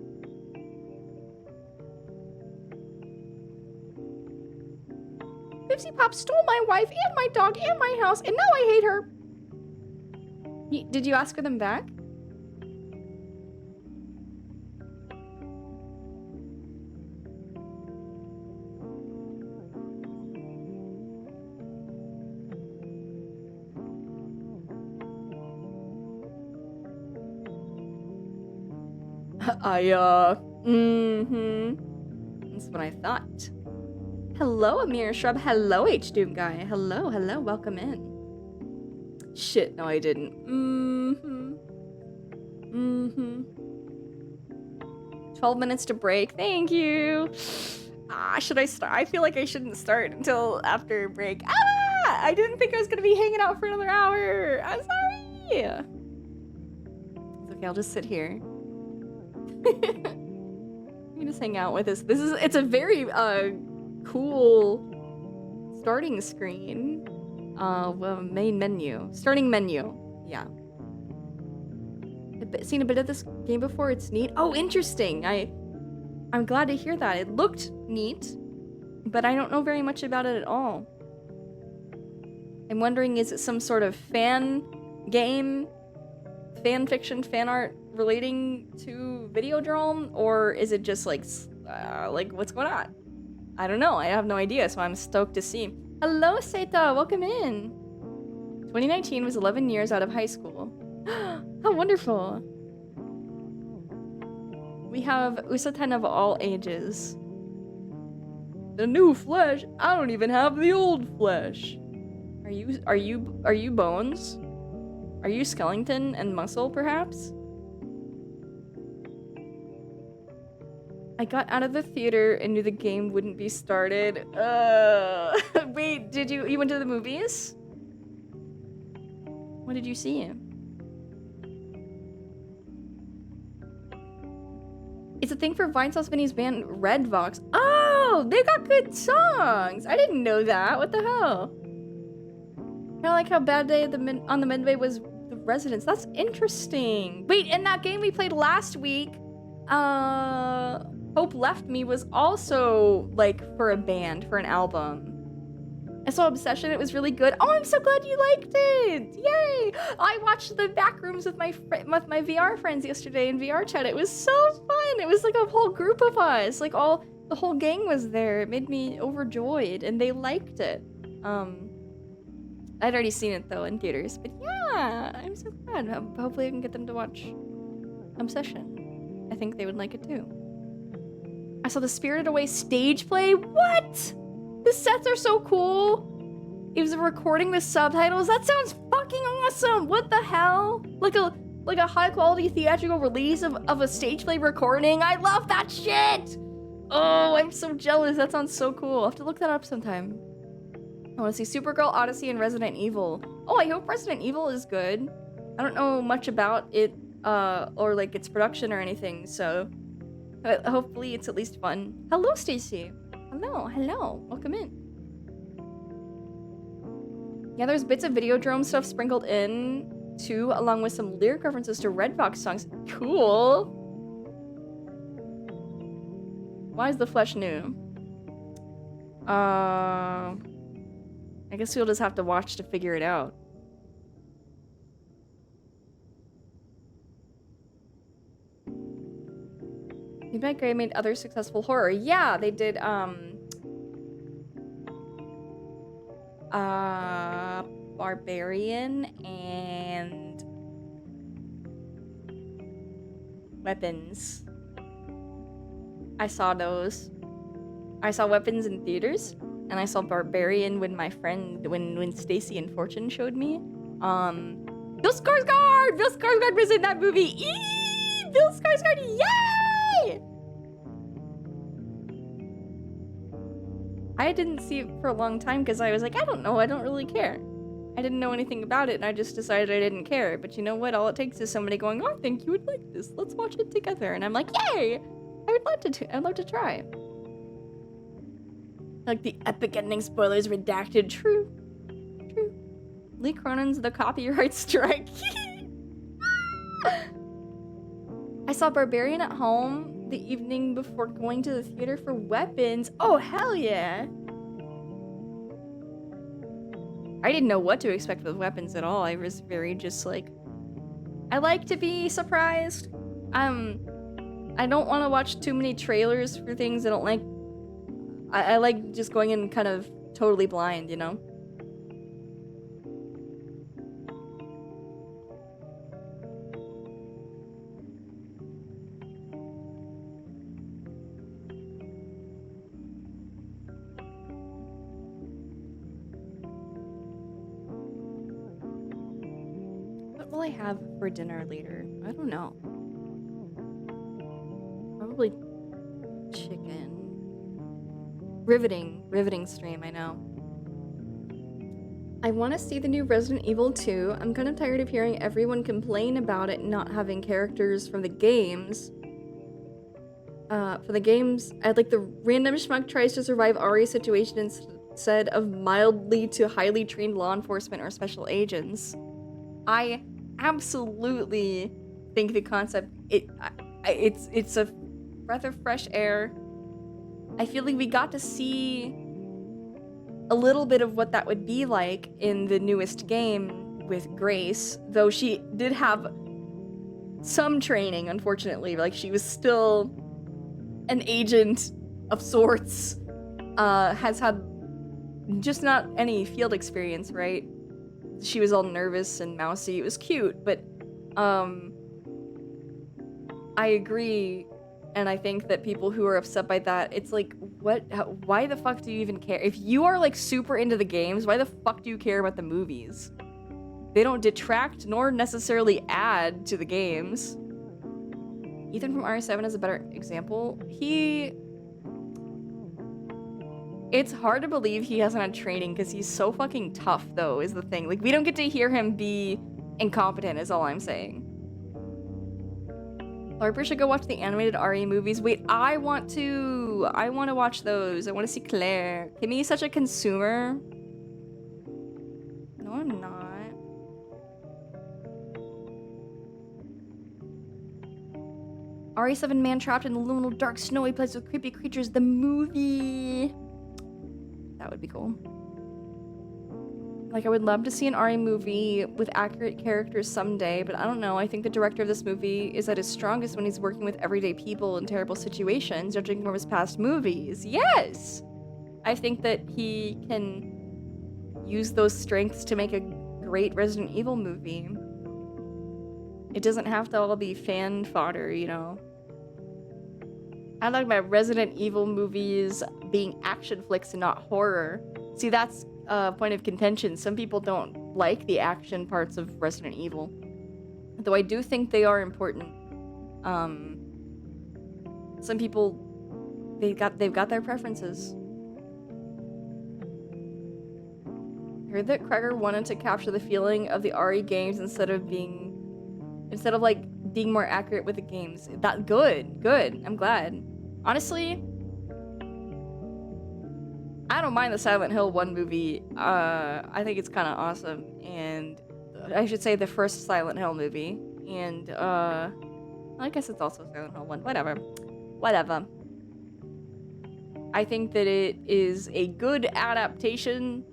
Pipsy Pop stole my wife and my dog and my house, and now I hate her. Did you ask for them back? That's what I thought. Hello, Amir Shrub. Hello, H-Doom guy. Hello, hello, welcome in. Shit, no I didn't. 12 minutes to break. Thank you. Should I start? I feel like I shouldn't start until after break. I didn't think I was gonna be hanging out for another hour. I'm sorry. It's okay, I'll just sit here. You just hang out with us. It's a very cool starting screen. Well, main menu. Starting menu. Yeah. I've seen a bit of this game before. It's neat. Oh, interesting. I'm glad to hear that. It looked neat, but I don't know very much about it at all. I'm wondering, is it some sort of fan game, fan fiction, fan art relating to Videodrome, or is it just like what's going on? I don't know. I have no idea, so I'm stoked to see. Hello, Seita. Welcome in. 2019 was 11 years out of high school. How wonderful. We have Usaten of all ages. The new flesh. I don't even have the old flesh. Are you bones? Are you skeleton and muscle, perhaps? I got out of the theater and knew the game wouldn't be started. Wait, did you went to the movies? What did you see? It's a thing for Vinesauce Vinny's band Red Vox. Oh, they got good songs. I didn't know that. What the hell? Kind of like how Bad Day on the Midway was the Residents. That's interesting. Wait, in that game we played last week, Hope Left Me was also like for a band, for an album. I saw Obsession, it was really good. Oh, I'm so glad you liked it! Yay! I watched the Backrooms with my VR friends yesterday in VR chat. It was so fun! It was like a whole group of us. Like the whole gang was there. It made me overjoyed, and they liked it. I'd already seen it though in theaters, but yeah, I'm so glad. Hopefully I can get them to watch Obsession. I think they would like it too. I saw the Spirited Away stage play. What? The sets are so cool. It was a recording with subtitles. That sounds fucking awesome. What the hell? Like a high quality theatrical release of a stage play recording. I love that shit. Oh, I'm so jealous. That sounds so cool. I'll have to look that up sometime. I want to see Supergirl, Odyssey, and Resident Evil. Oh, I hope Resident Evil is good. I don't know much about it, or like its production or anything, so hopefully it's at least fun. Hello, Stacy. Hello, hello. Welcome in. Yeah, there's bits of Videodrome stuff sprinkled in, too, along with some lyric references to Red Fox songs. Cool. Why is the flesh new? I guess we'll just have to watch to figure it out. Midnight Grey made other successful horror. Yeah, they did, Barbarian and Weapons. I saw those. I saw Weapons in theaters, and I saw Barbarian when my friend, when Stacy and Fortune showed me. Bill Skarsgård! Bill Skarsgård was in that movie! Eee! Bill Skarsgård, yay! I didn't see it for a long time because I was like, I don't know, I don't really care. I didn't know anything about it and I just decided I didn't care. But you know what? All it takes is somebody going, oh, I think you would like this. Let's watch it together. And I'm like, yay! I would love to. I'd love to try. Like the epic ending spoilers redacted. True. True. Lee Cronin's The Copyright Strike. I saw Barbarian at home the evening before going to the theater for Weapons. Oh, hell yeah. I didn't know what to expect with Weapons at all. I was very just like, I like to be surprised. I don't want to watch too many trailers for things I don't like. I like just going in kind of totally blind, you know? What will I have for dinner later? I don't know. Probably chicken. Riveting stream, I know. I want to see the new Resident Evil 2. I'm kind of tired of hearing everyone complain about it not having characters from the games. For the games, I'd like the random schmuck tries to survive Ari's situation instead of mildly to highly trained law enforcement or special agents. I absolutely think the concept, it's a breath of fresh air. I feel like we got to see a little bit of what that would be like in the newest game with Grace, though she did have some training, unfortunately. Like, she was still an agent of sorts, has had just not any field experience, right? She was all nervous and mousy. It was cute, but I agree. And I think that people who are upset by that, it's like, why the fuck do you even care? If you are like super into the games, why the fuck do you care about the movies? They don't detract nor necessarily add to the games. Ethan from RE7 is a better example. It's hard to believe he hasn't had training because he's so fucking tough, though, is the thing. Like, we don't get to hear him be incompetent, is all I'm saying. Larper should go watch the animated RE movies. Wait, I want to watch those. I want to see Claire. Kimmy's such a consumer. No, I'm not. RE7 man trapped in the liminal dark snowy place with creepy creatures. The movie. That would be cool. Like, I would love to see an RE movie with accurate characters someday, but I don't know. I think the director of this movie is at his strongest when he's working with everyday people in terrible situations, judging from his past movies. Yes! I think that he can use those strengths to make a great Resident Evil movie. It doesn't have to all be fan fodder, you know? I like my Resident Evil movies being action flicks and not horror. See, that's a point of contention. Some people don't like the action parts of Resident Evil, though I do think they are important. Some people, they've got their preferences. I heard that Kreger wanted to capture the feeling of the RE games instead of like being more accurate with the games. That good. I'm glad. Honestly, I don't mind the Silent Hill 1 movie. I think it's kind of awesome, and I should say the first Silent Hill movie. And I guess it's also Silent Hill 1. Whatever. I think that it is a good adaptation.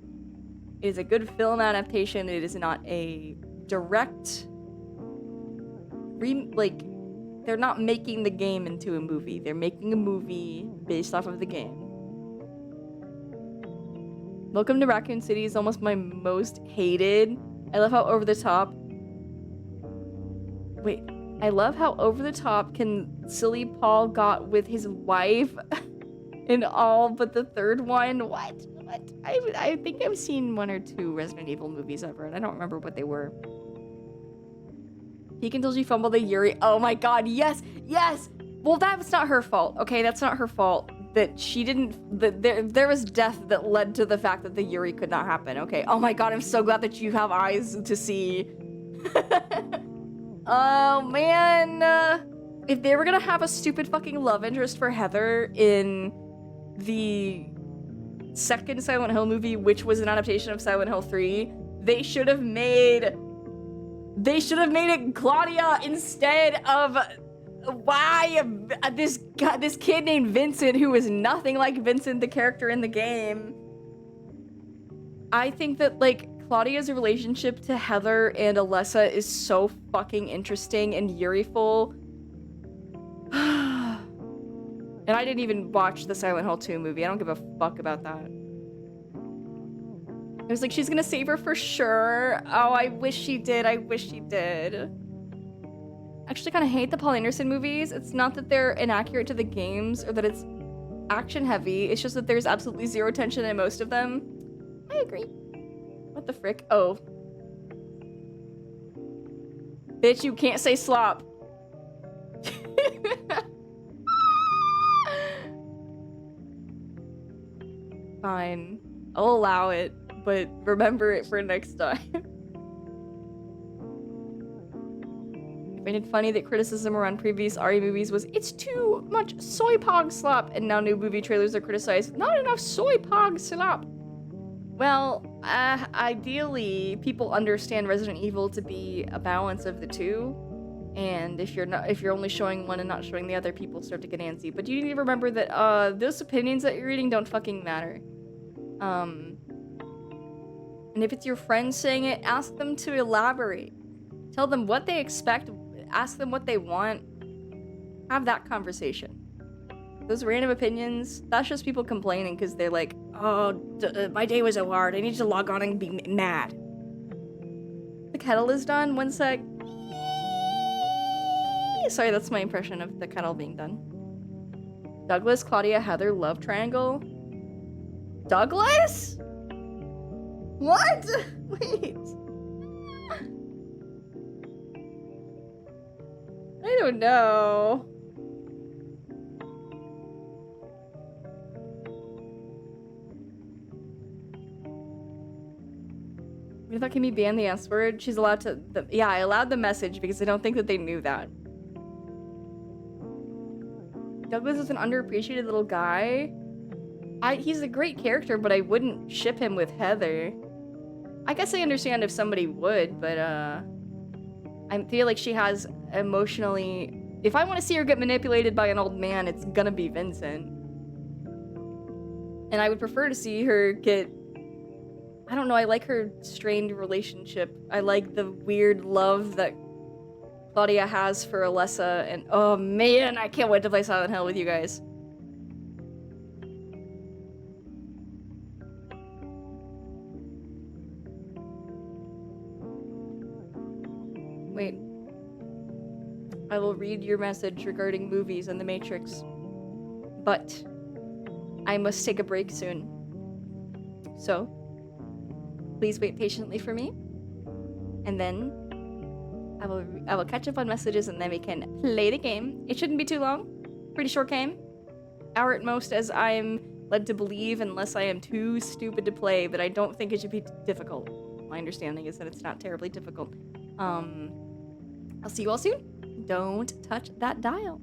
It is a good film adaptation. It is not a direct they're not making the game into a movie. They're making a movie based off of the game. Welcome to Raccoon City is almost my most hated. I love how over the top. Wait, I love how over the top silly Paul got with his wife in all but the third one. What? I think I've seen 1 or 2 Resident Evil movies ever, and I don't remember what they were. Peek until she fumbled the Yuri. Oh my god, yes! Yes! Well, that's not her fault, okay? That's not her fault. That she didn't... That there was death that led to the fact that the Yuri could not happen, okay? Oh my god, I'm so glad that you have eyes to see. Oh, man. If they were gonna have a stupid fucking love interest for Heather in the second Silent Hill movie, which was an adaptation of Silent Hill 3, they should have made it Claudia instead of this kid named Vincent, who is nothing like Vincent, the character in the game. I think that, like, Claudia's relationship to Heather and Alessa is so fucking interesting and Yuri-ful. And I didn't even watch the Silent Hill 2 movie. I don't give a fuck about that. I was like, she's gonna save her for sure. Oh, I wish she did. I wish she did. I actually kind of hate the Paul Anderson movies. It's not that they're inaccurate to the games or that it's action heavy. It's just that there's absolutely zero tension in most of them. I agree. What the frick? Oh. Bitch, you can't say slop. Fine. I'll allow it, but remember it for next time. I find it funny that criticism around previous Ari movies was, it's too much soy pog slop, and now new movie trailers are criticized, not enough soy pog slop. Well, ideally, people understand Resident Evil to be a balance of the two, and if you're only showing one and not showing the other, people start to get antsy. But you need to remember that those opinions that you're reading don't fucking matter. And if it's your friend saying it, ask them to elaborate. Tell them what they expect, ask them what they want. Have that conversation. Those random opinions, that's just people complaining because they're like, oh, my day was so hard. I need to log on and be mad. The kettle is done. 1 sec. Sorry, that's my impression of the kettle being done. Douglas, Claudia, Heather, love triangle. Douglas? What? Wait. I don't know. I thought, can we ban the S word? She's allowed to. Yeah, I allowed the message because I don't think that they knew that. Douglas is an underappreciated little guy. He's a great character, but I wouldn't ship him with Heather. I guess I understand if somebody would, but I feel like she has emotionally... If I want to see her get manipulated by an old man, it's gonna be Vincent. And I would prefer to see her get... I don't know, I like her strained relationship. I like the weird love that Claudia has for Alessa, and oh man, I can't wait to play Silent Hill with you guys. Wait. I will read your message regarding movies and The Matrix, but I must take a break soon. So, please wait patiently for me, and then I will catch up on messages, and then we can play the game. It shouldn't be too long. Pretty short game. Hour at most, as I'm led to believe, unless I am too stupid to play, but I don't think it should be difficult. My understanding is that it's not terribly difficult. I'll see you all soon. Don't touch that dial.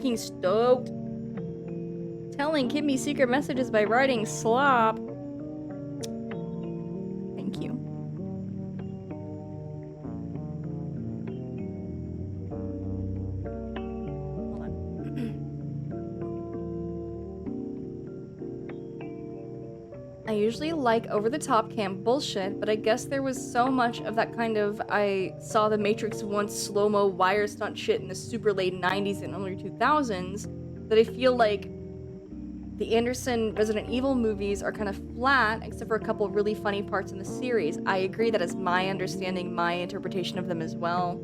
freaking stoked. Telling Kimmy secret messages by writing slop. Thank you. Hold on. I usually like over-the-top camp bullshit, but I guess there was so much of that kind of I saw the Matrix once slow-mo wire stunt shit in the super late 90s and early 2000s that I feel like the Anderson Resident Evil movies are kind of flat, except for a couple really funny parts in the series. I agree, that is my understanding, my interpretation of them as well.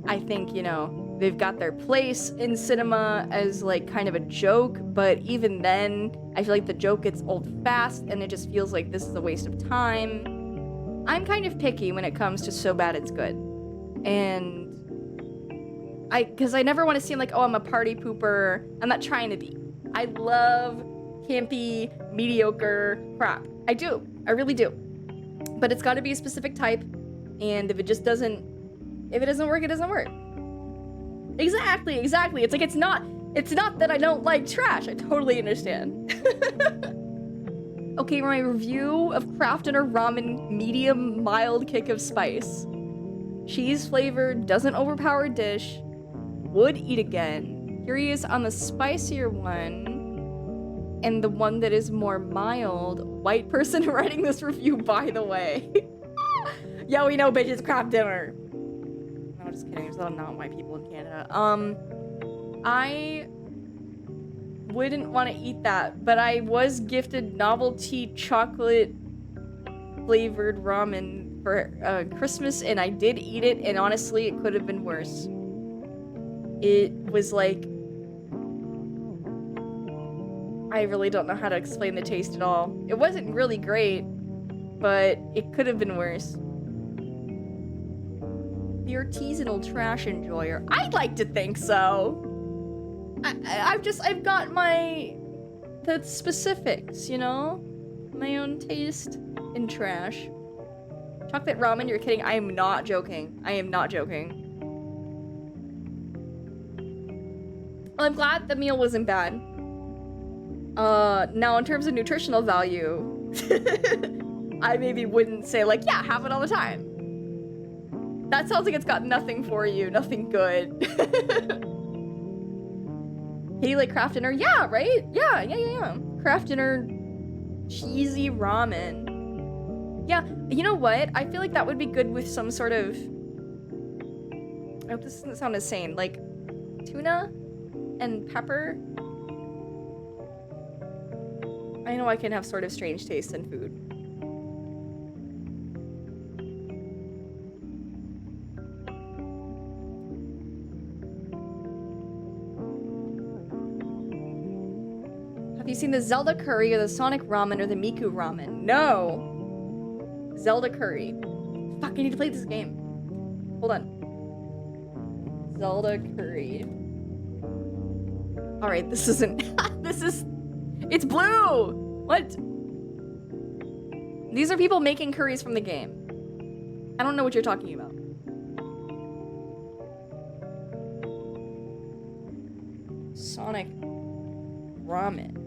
I think, you know, they've got their place in cinema as like kind of a joke, but even then, I feel like the joke gets old fast and it just feels like this is a waste of time. I'm kind of picky when it comes to so bad it's good. And because I never want to seem like, oh, I'm a party pooper. I'm not trying to be. I love campy, mediocre crap. I do. I really do. But it's got to be a specific type. And if it doesn't work, it doesn't work. Exactly. It's like, it's not that I don't like trash. I totally understand. Okay, my review of Kraft Dinner Ramen medium mild kick of spice. Cheese flavored, doesn't overpower dish. Would eat again. Curious on the spicier one and the one that is more mild. White person writing this review, by the way. Yeah, we know, bitches. Kraft Dinner. No, just kidding. There's a lot of non-white people in Canada. I wouldn't want to eat that, but I was gifted novelty chocolate flavored ramen for Christmas, and I did eat it, and honestly, it could have been worse. It was like, I really don't know how to explain the taste at all. It wasn't really great, but it could have been worse. The artisanal trash enjoyer. I'd like to think so. I've got the specifics, you know? My own taste in trash. Chocolate ramen, you're kidding? I am not joking. Well, I'm glad the meal wasn't bad. Now in terms of nutritional value, I maybe wouldn't say like, yeah, have it all the time. That sounds like it's got nothing for you, nothing good. Hey, you like Kraft Dinner? Yeah, right? Yeah. Kraft Dinner cheesy ramen. Yeah, you know what? I feel like that would be good with some sort of, I hope this doesn't sound insane, like tuna and pepper. I know I can have sort of strange tastes in food. Have you seen the Zelda curry or the Sonic ramen or the Miku ramen? No. Zelda curry. Fuck, I need to play this game. Hold on. Zelda curry. Alright, this isn't... It's blue! What? These are people making curries from the game. I don't know what you're talking about. Sonic ramen.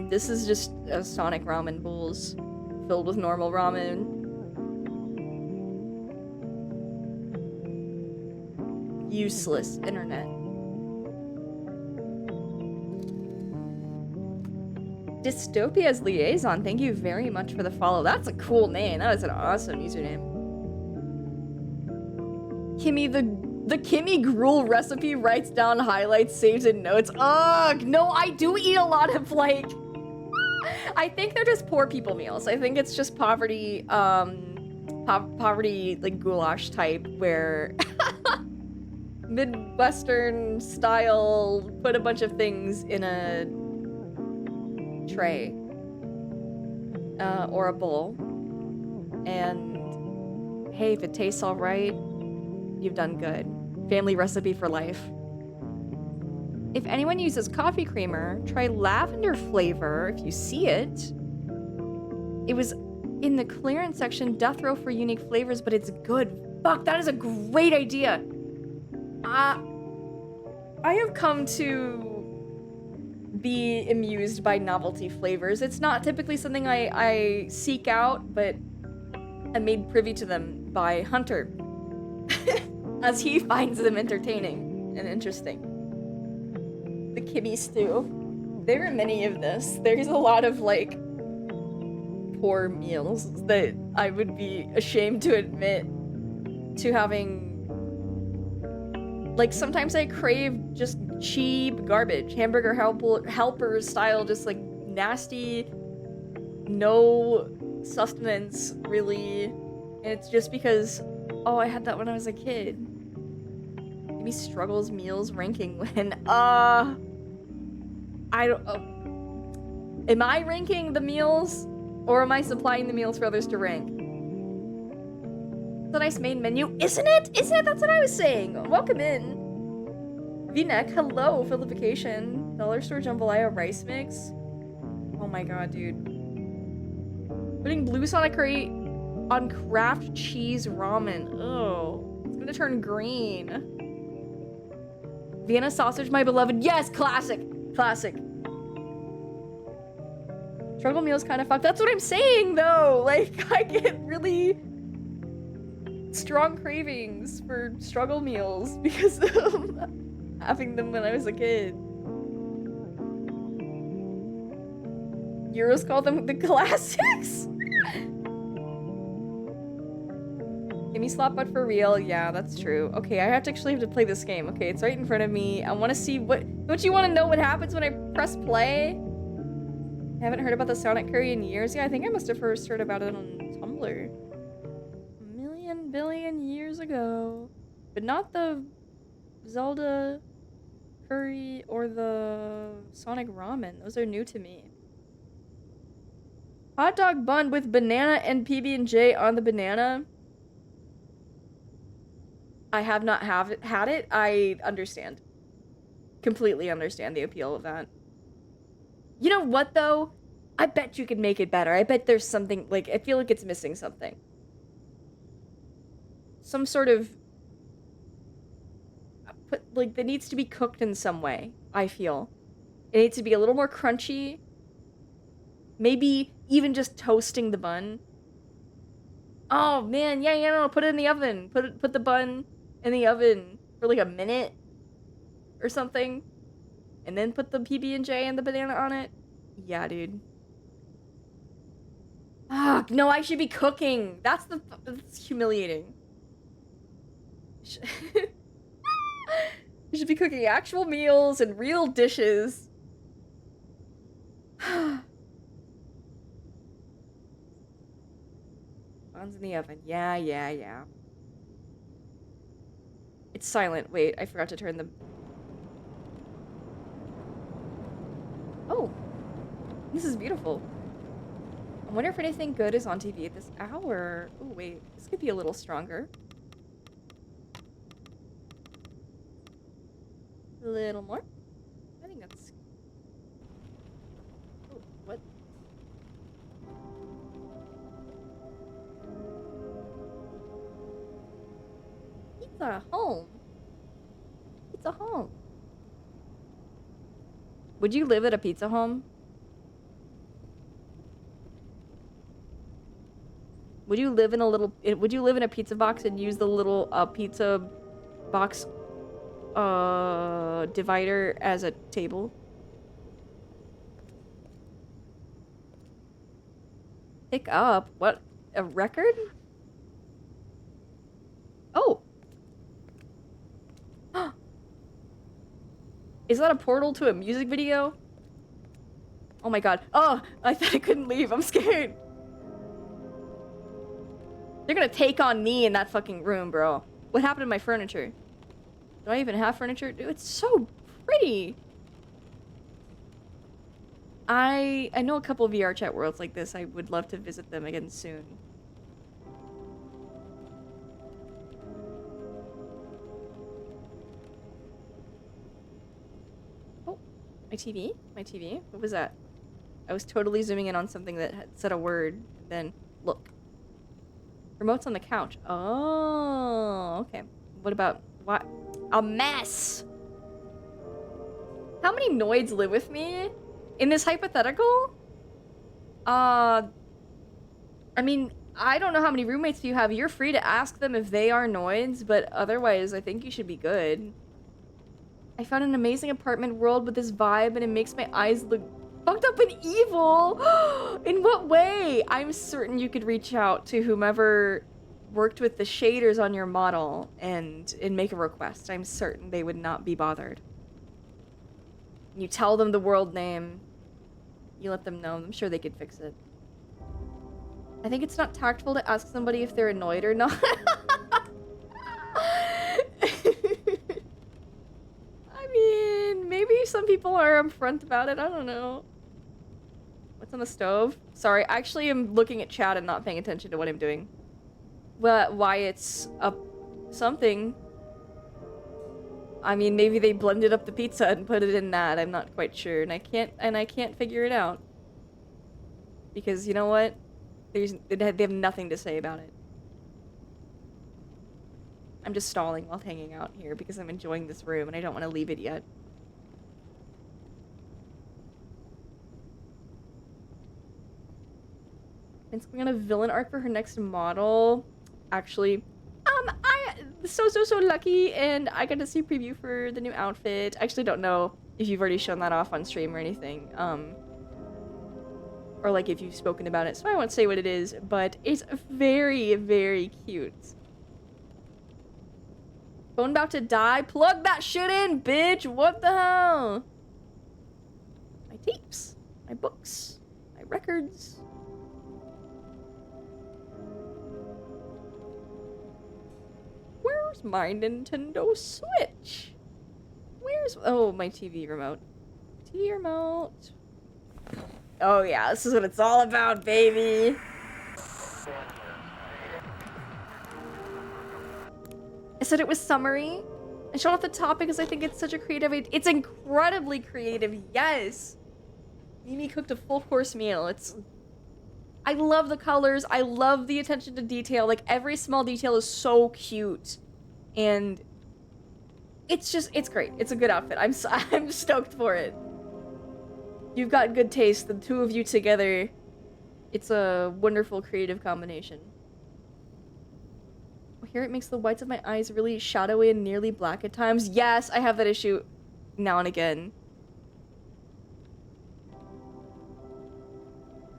This is just a Sonic ramen bowls filled with normal ramen. Useless internet. Dystopia's Liaison, thank you very much for the follow. That's a cool name. That is an awesome username. Kimmy, the Kimmy gruel recipe writes down highlights, saves in notes. Ugh, no, I do eat a lot of, like... I think they're just poor people meals. I think it's just poverty, poverty, like, goulash type, where... Midwestern style, put a bunch of things in a tray or a bowl, and hey, if it tastes all right, you've done good. Family recipe for life. If anyone uses coffee creamer, try lavender flavor if you see it. It was in the clearance section, death row for unique flavors, but it's good. Fuck, that is a great idea. I have come to be amused by novelty flavors. It's not typically something I seek out, but I'm made privy to them by Hunter, as he finds them entertaining and interesting. The kibbe stew. There are many of this. There's a lot of, like, poor meals that I would be ashamed to admit to having. Like, sometimes I crave just cheap garbage. Hamburger helper style, just, like, nasty, no sustenance, really. And it's just because, oh, I had that when I was a kid. Maybe Struggles meals ranking when, I don't, am I ranking the meals? Or am I supplying the meals for others to rank? It's a nice main menu, isn't it? Isn't it? That's what I was saying. Welcome in. V-neck, hello, Philippication. Dollar store jambalaya rice mix. Oh my god, dude. Putting blue Sonic curry on Kraft cheese ramen. Oh, it's gonna turn green. Vienna sausage, my beloved. Yes, classic. Classic. Struggle meals kind of fucked. That's what I'm saying, though. Like, I get really strong cravings for struggle meals because of having them when I was a kid. Euros call them the classics. Give me slot butt for real. Yeah, that's true. Okay, I actually have to play this game. Okay, it's right in front of me. I want to see what. Don't you want to know what happens when I press play? I haven't heard about the Sonic curry in years. Yeah, I think I must have first heard about it on Tumblr. A million billion years ago. But not the Zelda curry or the Sonic ramen. Those are new to me. Hot dog bun with banana and PB&J on the banana. I have not had it. I understand. Completely understand the appeal of that. You know what, though? I bet you could make it better. I bet there's something, like, I feel like it's missing something. Some sort of... like, that needs to be cooked in some way, I feel. It needs to be a little more crunchy. Maybe even just toasting the bun. Oh, man, yeah, no, put it in the oven. Put the bun in the oven for, like, a minute or something. And then put the PB&J and the banana on it? Yeah, dude. Ah, no, I should be cooking. That's humiliating. You should be cooking actual meals and real dishes. Buns in the oven. Yeah. It's silent. Wait, I forgot to turn the... Oh, this is beautiful. I wonder if anything good is on TV at this hour. Oh, wait. This could be a little stronger. A little more. I think that's... Oh, what? Pizza home. Pizza home. Would you live at a pizza home? Would you live in a pizza box and use the little pizza box divider as a table? Pick up? What? A record? Oh! Is that a portal to a music video? Oh my god. Oh! I thought I couldn't leave. I'm scared. They're gonna take on me in that fucking room, bro. What happened to my furniture? Do I even have furniture? Dude, it's so pretty. I know a couple of VR chat worlds like this. I would love to visit them again soon. Oh, my TV? My TV? What was that? I was totally zooming in on something that had said a word. Then, look. Remote's on the couch. Oh, okay. What about... what? A mess. How many noids live with me in this hypothetical? I mean, I don't know how many roommates you have. You're free to ask them if they are noids, but otherwise, I think you should be good. I found an amazing apartment world with this vibe, and it makes my eyes look fucked up and evil. In what way? I'm certain you could reach out to whomever worked with the shaders on your model and make a request. I'm certain they would not be bothered. You tell them the world name. You let them know. I'm sure they could fix it. I think it's not tactful to ask somebody if they're annoyed or not. I mean, maybe some people are upfront about it. I don't know. What's on the stove? Sorry, I actually am looking at chat and not paying attention to what I'm doing. Well, why it's up something. I mean, maybe they blended up the pizza and put it in that. I'm not quite sure, and I can't figure it out. Because you know what? They have nothing to say about it. I'm just stalling while hanging out here because I'm enjoying this room and I don't want to leave it yet. Vince going on a villain arc for her next model. Actually, I so lucky, and I got to see a preview for the new outfit. I actually don't know if you've already shown that off on stream or anything. Or like if you've spoken about it, so I won't say what it is, but it's very, very cute. Phone about to die? Plug that shit in, bitch! What the hell? My tapes, my books, my records. Where's my Nintendo Switch? Where's... Oh, my TV remote. TV remote. Oh yeah, this is what it's all about, baby. I said it was summary. I showed off the topic because I think it's such a creative... It's incredibly creative, yes! Mimi cooked a full course meal. It's... I love the colors. I love the attention to detail. Like, every small detail is so cute. And... it's just... it's great. It's a good outfit. I'm stoked for it. You've got good taste. The two of you together, it's a wonderful creative combination. Here it makes the whites of my eyes really shadowy and nearly black at times. Yes, I have that issue now and again.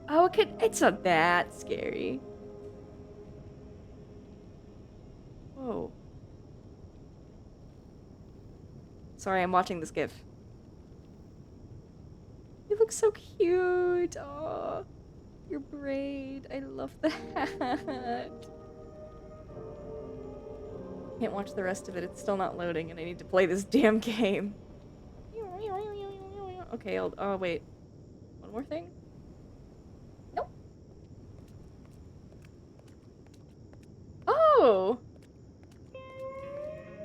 Oh, it's not that scary. Whoa. Sorry, I'm watching this GIF. You look so cute. Oh, your braid. I love the hat. Can't watch the rest of it. It's still not loading, and I need to play this damn game. Okay, oh, wait. One more thing? Nope. Oh!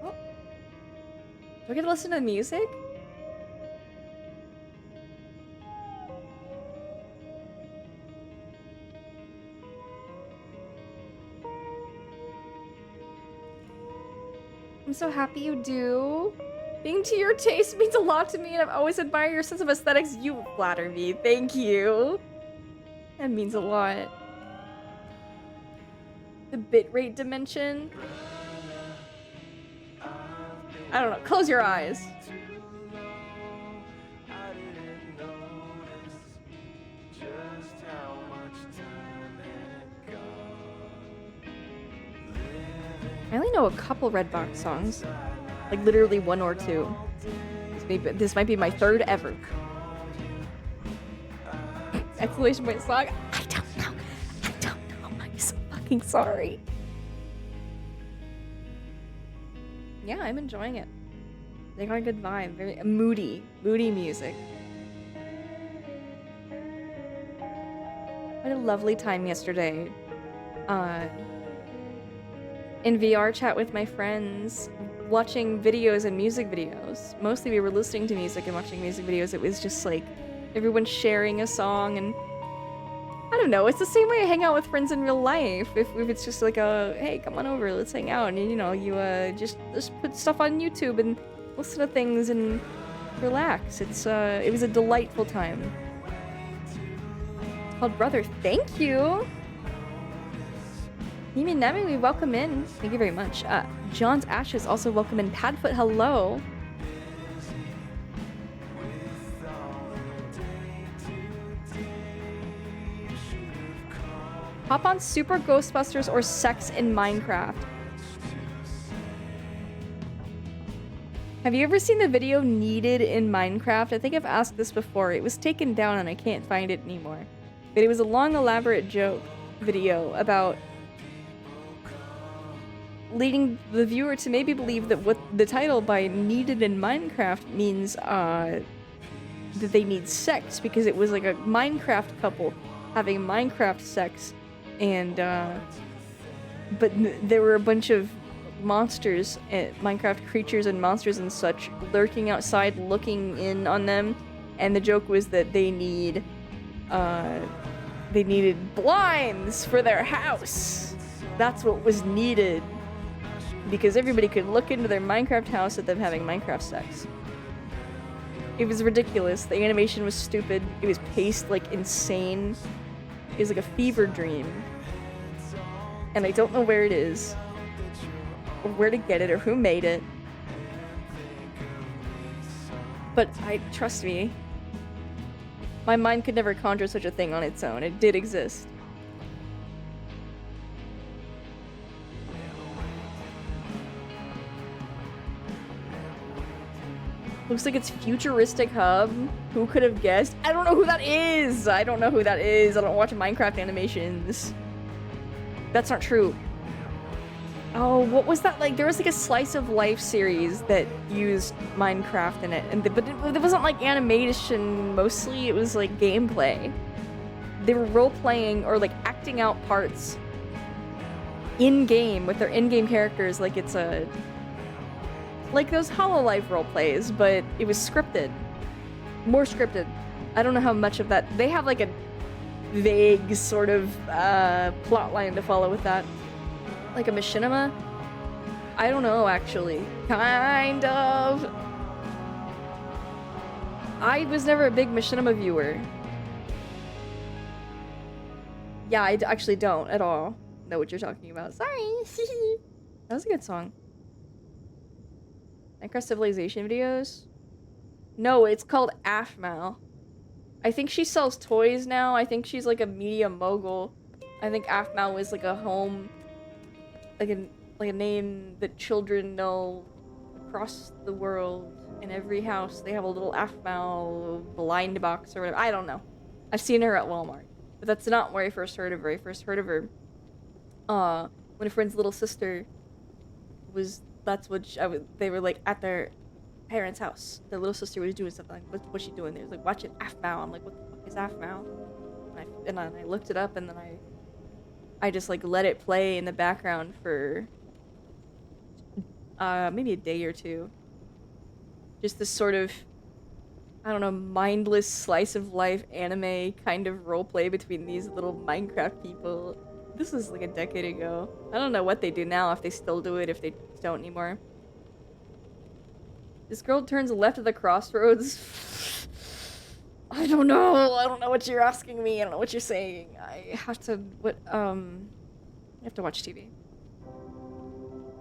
Oh. Do I get to listen to the music? I'm so happy you do. Being to your taste means a lot to me, and I've always admired your sense of aesthetics. You flatter me. Thank you. That means a lot. The bitrate dimension. I don't know. Close your eyes. I only know a couple Redbox songs. Like literally one or two. This might be my third ever. Exclamation point song. I don't know. I don't know. I'm so fucking sorry. Yeah, I'm enjoying it. They got a good vibe. Very moody music. What a lovely time yesterday. In VR chat with my friends, watching videos and music videos. Mostly we were listening to music and watching music videos. It was just like everyone sharing a song, and I had don't know. It's the same way I hang out with friends in real life. If it's just like a, hey, come on over, let's hang out. And, you know, you just put stuff on YouTube and listen to things and relax. It was a delightful time. It's called Brother. Thank you. Mimi Nemi, we welcome in. Thank you very much. John's Ashes also welcome in. Padfoot, hello. Hop on Super Ghostbusters or sex in Minecraft. Have you ever seen the video Needed in Minecraft? I think I've asked this before. It was taken down and I can't find it anymore. But it was a long, elaborate joke video about leading the viewer to maybe believe that what the title by Needed in Minecraft means that they need sex, because it was like a Minecraft couple having Minecraft sex. And but there were a bunch of monsters, Minecraft creatures and monsters and such, lurking outside, looking in on them. And the joke was that they needed blinds for their house. That's what was needed, because everybody could look into their Minecraft house at them having Minecraft sex. It was ridiculous. The animation was stupid. It was paced like insane. It was like a fever dream. And I don't know where it is, or where to get it, or who made it. But trust me, my mind could never conjure such a thing on its own. It did exist. Looks like it's Futuristic Hub. Who could have guessed? I don't know who that is. I don't know who that is. I don't watch Minecraft animations. That's not true. Oh, what was that like? There was like a slice of life series that used Minecraft in it, but it wasn't like animation mostly. It was like gameplay. They were role-playing or like acting out parts in-game with their in-game characters, like it's a... like those HoloLive role plays, but it was scripted. More scripted. I don't know how much of that. They have like a vague sort of plot line to follow with that. Like a machinima? I don't know, actually. Kind of. I was never a big machinima viewer. Yeah, I actually don't at all know what you're talking about. Sorry. That was a good song. Minecraft Civilization videos? No, it's called Afmal. I think she sells toys now. I think she's like a media mogul. I think Afmal was like a home, like a name that children know across the world. In every house, they have a little Afmal blind box or whatever. I don't know. I've seen her at Walmart, but that's not where I first heard of her. I first heard of her when a friend's little sister was. That's what they were like at their parents' house. Their little sister was doing something. Like, what's she doing? They was like, watching Afmal. I'm like, what the fuck is Afmal? And I looked it up, and then I just like let it play in the background for maybe a day or two. Just this sort of, I don't know, mindless slice of life anime kind of roleplay between these little Minecraft people. This was like a decade ago. I don't know what they do now, if they still do it, if they don't anymore. This girl turns left at the crossroads. I don't know. I don't know what you're asking me. I don't know what you're saying. I have to, I have to watch TV.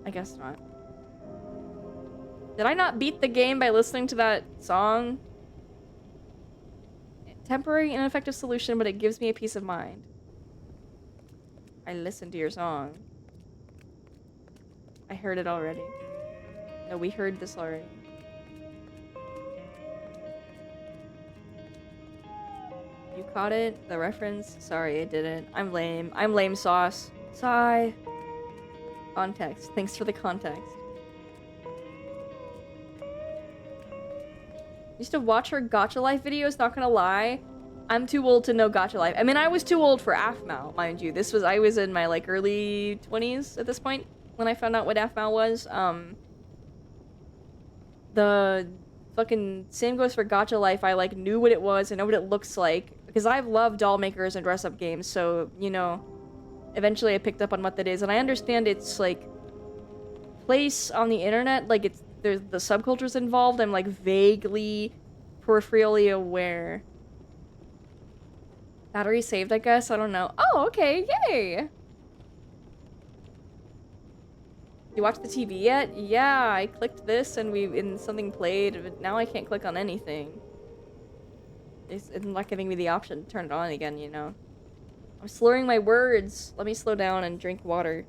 I guess not. Did I not beat the game by listening to that song? Temporary and ineffective solution, but it gives me a peace of mind. I listened to your song. I heard it already. No, we heard this already. You caught it? The reference? Sorry, I didn't. I'm lame. I'm lame sauce. Sigh. Context. Thanks for the context. Used to watch her Gacha Life videos, not gonna lie. I'm too old to know Gacha Life. I mean, I was too old for Afmal, mind you. I was in my, like, early 20s at this point when I found out what Afmal was. The fucking same goes for Gacha Life. I, like, knew what it was. I know what it looks like. Because I've loved doll makers and dress-up games, so, you know, eventually I picked up on what that is, and I understand it's, like, place on the internet, like, there's the subcultures involved. I'm, like, vaguely, peripherally aware. Battery saved, I guess? I don't know. Oh, okay, yay! You watched the TV yet? Yeah, I clicked this and something played, but now I can't click on anything. It's not giving me the option to turn it on again, you know? I'm slurring my words. Let me slow down and drink water.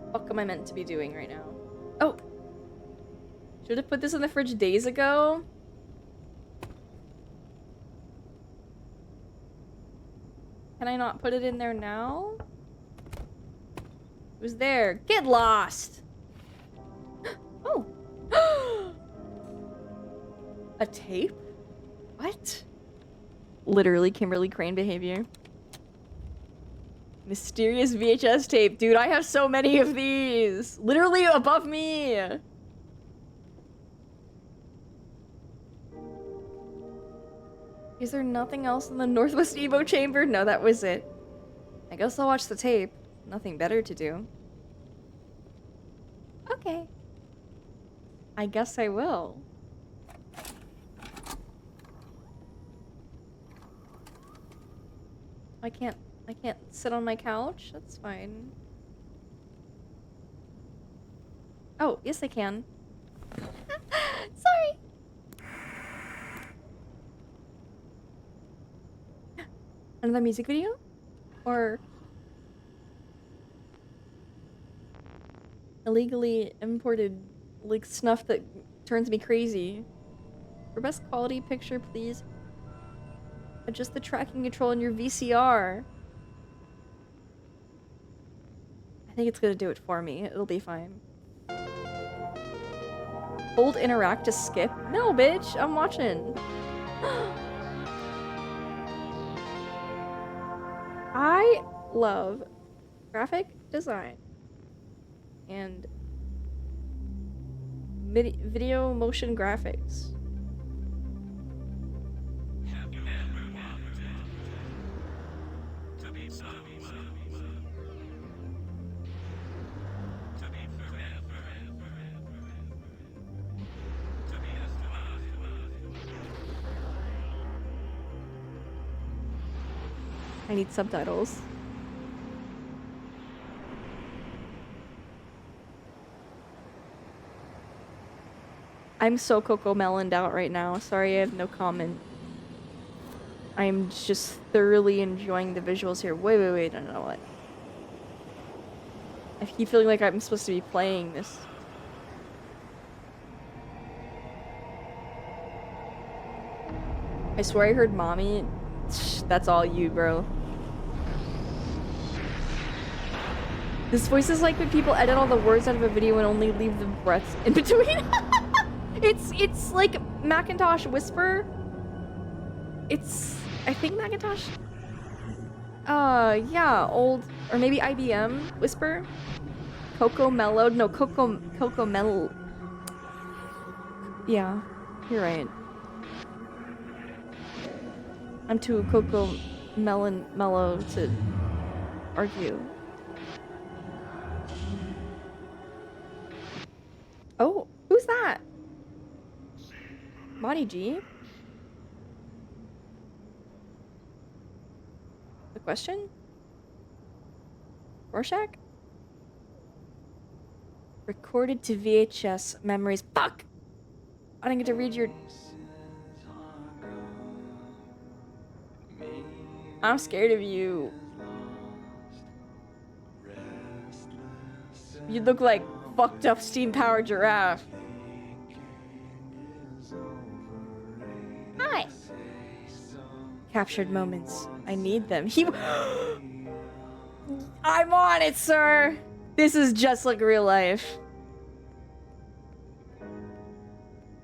What am I meant to be doing right now? Oh! Should have put this in the fridge days ago? Can I not put it in there now? It was there. Get lost! Oh! A tape? What? Literally Kimberly Crane behavior. Mysterious VHS tape. Dude, I have so many of these! Literally above me! Is there nothing else in the Northwest Evo chamber? No, that was it. I guess I'll watch the tape. Nothing better to do. Okay. I guess I will. I can't sit on my couch? That's fine. Oh, yes I can. Sorry! Another music video? Or illegally imported, like, snuff that turns me crazy? For best quality picture, please adjust the tracking control in your VCR. I think it's gonna do it for me. It'll be fine. Hold interact to skip? No, bitch! I'm watching. I love graphic design and video motion graphics. I need subtitles. I'm so Coco-meloned out right now. Sorry, I have no comment. I'm just thoroughly enjoying the visuals here. Wait, I don't know what. I keep feeling like I'm supposed to be playing this. I swear I heard mommy. That's all you, bro. This voice is like when people edit all the words out of a video and only leave the breaths in between. It's like Macintosh Whisper. I think Macintosh. Yeah, old, or maybe IBM Whisper. Coco-mellow. No, Coco-mellow. Yeah, you're right. I'm too mellow to argue. Oh, who's that? Monty G? The question? Rorschach? Recorded to VHS memories. Fuck! I didn't get to read your... I'm scared of you. You look like fucked up steam-powered giraffe. Hi! Captured moments. I need them. I'm on it, sir! This is just like real life.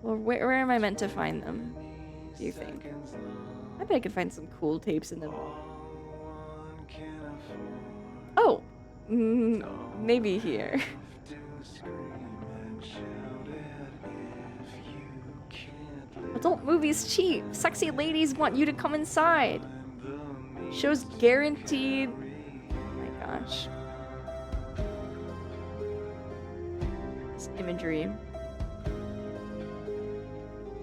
Well, where am I meant to find them, do you think? I bet I could find some cool tapes in them. Oh! Maybe here. Adult movies cheap. Sexy ladies want you to come inside. Shows guaranteed. Oh my gosh. This imagery.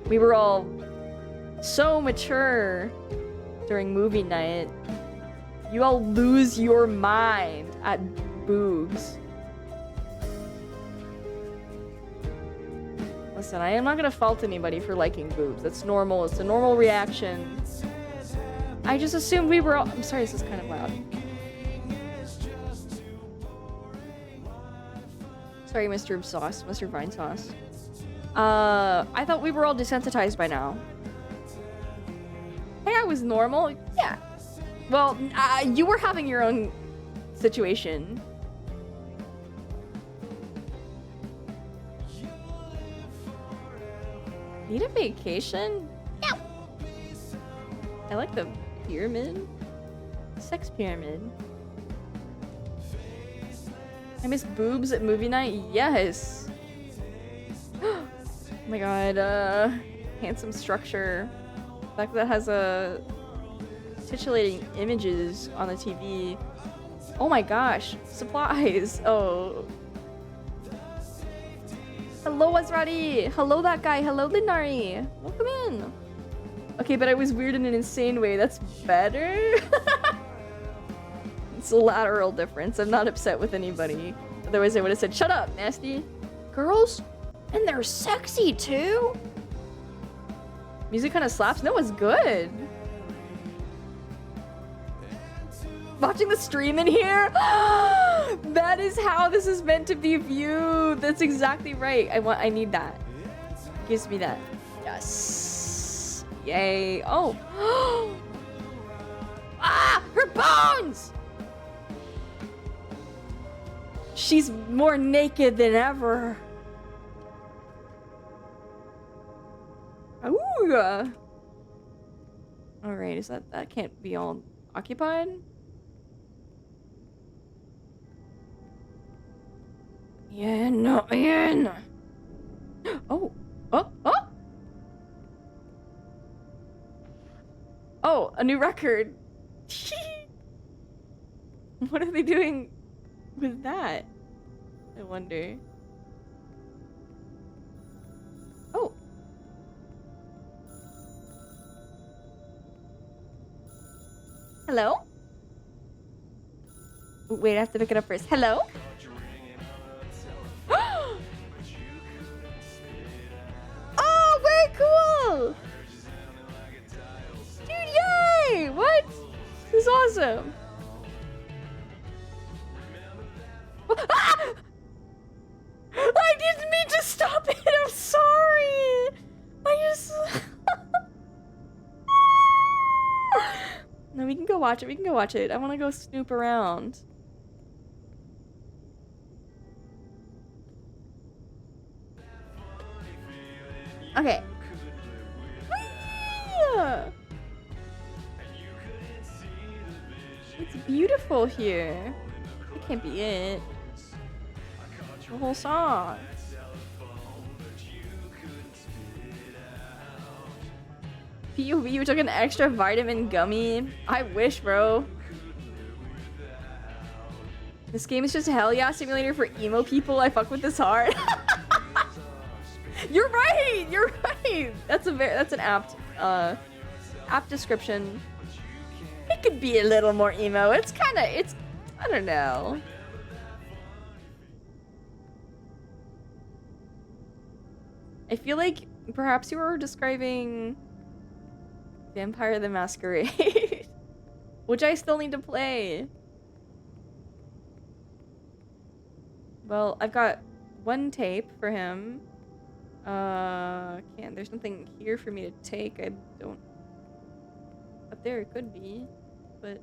We were all so mature during movie night. You all lose your mind at boobs. Listen, I am not gonna fault anybody for liking boobs. That's normal. It's a normal reaction. I just assumed we were all— I'm sorry, this is kind of loud. Sorry, Mr. Sauce, Mr. Vine Sauce. I thought we were all desensitized by now. Hey, I was normal. Yeah. Well, you were having your own situation. Need a vacation? Yeah. I like the pyramid. Sex pyramid. I miss boobs at movie night? Yes. Oh my god, handsome structure. The fact that has titillating images on the TV. Oh my gosh, supplies. Oh. Hello, Azrati. Hello, that guy. Hello, Linari. Welcome in. Okay, but I was weird in an insane way. That's better. It's a lateral difference. I'm not upset with anybody. Otherwise, I would have said, shut up, nasty. Girls? And they're sexy, too? Music kind of slaps. No, it's good. Watching the stream in here? That is how this is meant to be viewed. That's exactly right. I need that. Gives me that. Yes. Yay. Oh. Ah! Her bones! She's more naked than ever. Ooh. Alright, is that can't be all occupied? Yeah, no, yeah. Oh. Oh, oh! Oh, a new record. What are they doing with that? I wonder. Oh. Hello? Wait, I have to pick it up first. Hello? Oh, very cool! Dude, yay! What? This is awesome. Ah! I didn't mean to stop it. I'm sorry. I just. No, we can go watch it. We can go watch it. I want to go snoop around. Okay. It's beautiful here. It can't be it. The whole song. POV, you took an extra vitamin gummy. I wish, bro. This game is just a hell yeah simulator for emo people. I fuck with this hard. You're right. You're right. That's an apt description. It could be a little more emo. I don't know. I feel like perhaps you were describing Vampire the Masquerade, which I still need to play. Well, I've got one tape for him. There's nothing here for me to take. I don't. Up there it could be, but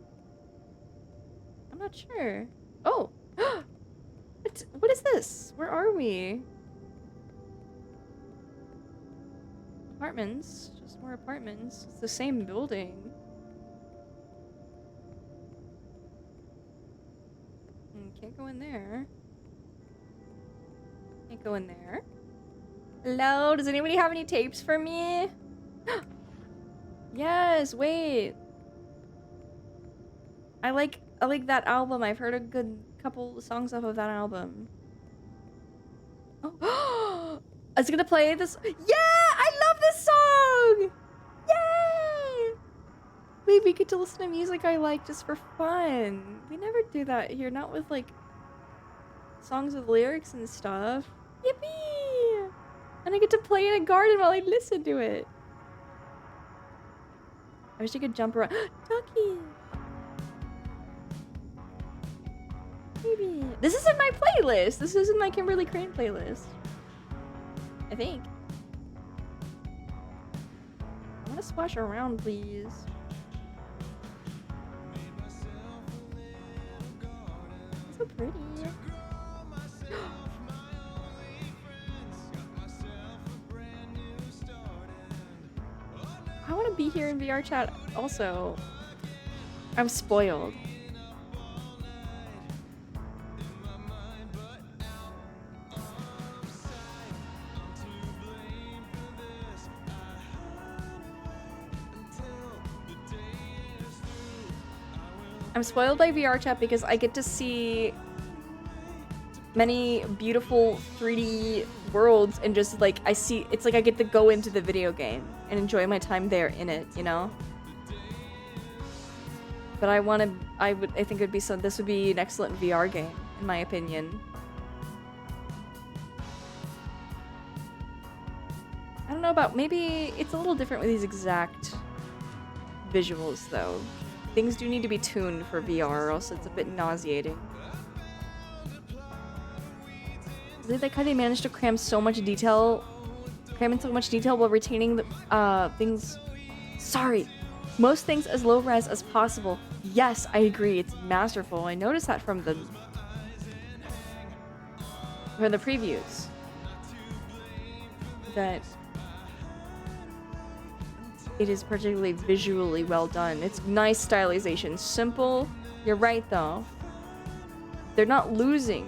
I'm not sure. Oh, what is this? Where are we? Apartments. Just more apartments. It's the same building. Can't go in there. Can't go in there. Hello? Does anybody have any tapes for me? Yes, wait. I like that album. I've heard a good couple songs off of that album. Oh, it's gonna play this. Yeah, I love this song. Yay! We get to listen to music I like just for fun. We never do that here, not with like songs with lyrics and stuff. Yippee! And I get to play in a garden while I listen to it. I wish I could jump around. Ducky! Baby. This is in my playlist. This is in my Kimberly Crane playlist. I think. I want to splash around, please. It's so pretty. I want to be here in VR chat also. I'm spoiled. I'm spoiled by VR chat because I get to see many beautiful 3D worlds and just like it's like I get to go into the video game and enjoy my time there in it, you know? But I think it'd be this would be an excellent VR game, in my opinion. I don't know about, maybe it's a little different with these exact visuals though. Things do need to be tuned for VR or else it's a bit nauseating. I like how they managed to cram in so much detail while retaining the things. Sorry, most things as low res as possible. Yes, I agree. It's masterful. I noticed that from the previews. That it is particularly visually well done. It's nice stylization. Simple. You're right though. They're not losing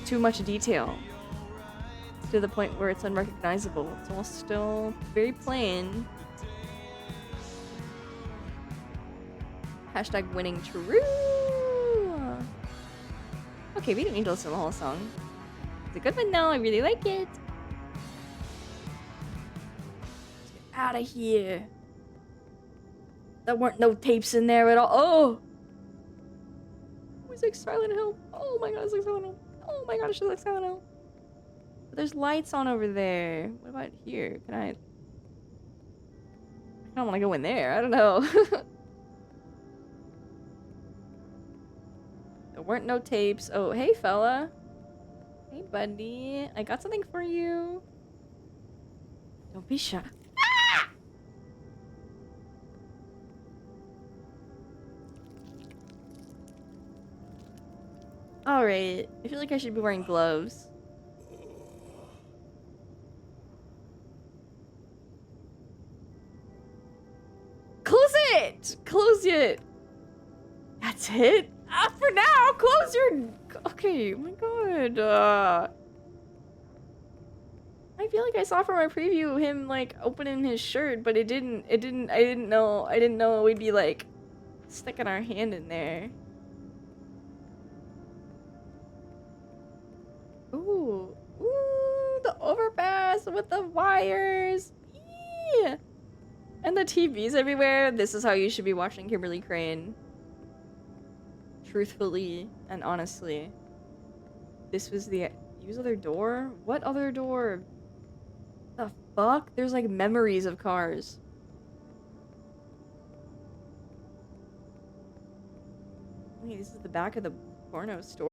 too much detail to the point where it's unrecognizable. It's all still very plain. Hashtag winning true. Okay, we didn't need to listen to the whole song. It's a good one though. I really like it. Let's get out of here. There weren't no tapes in there at all. Oh! It was like Silent Hill. Oh my god, it's like Silent Hill. Oh my god, it's just like Silent Hill. But there's lights on over there. What about here? I don't want to go in there. I don't know. There weren't no tapes. Oh, hey, fella. Hey, buddy. I got something for you. Don't be shy. Ah! Alright. I feel like I should be wearing gloves. Close it! Close it! That's it? For now! Close your... Okay, oh my god. I feel like I saw from our preview him, like, opening his shirt, but I didn't know we'd be, like, sticking our hand in there. Ooh. Ooh, the overpass with the wires. Yeah. And the TVs everywhere. This is how you should be watching Kimberly Crane. Truthfully and honestly. This was the... Use other door? What other door? The fuck? There's like memories of cars. Wait, this is the back of the porno store.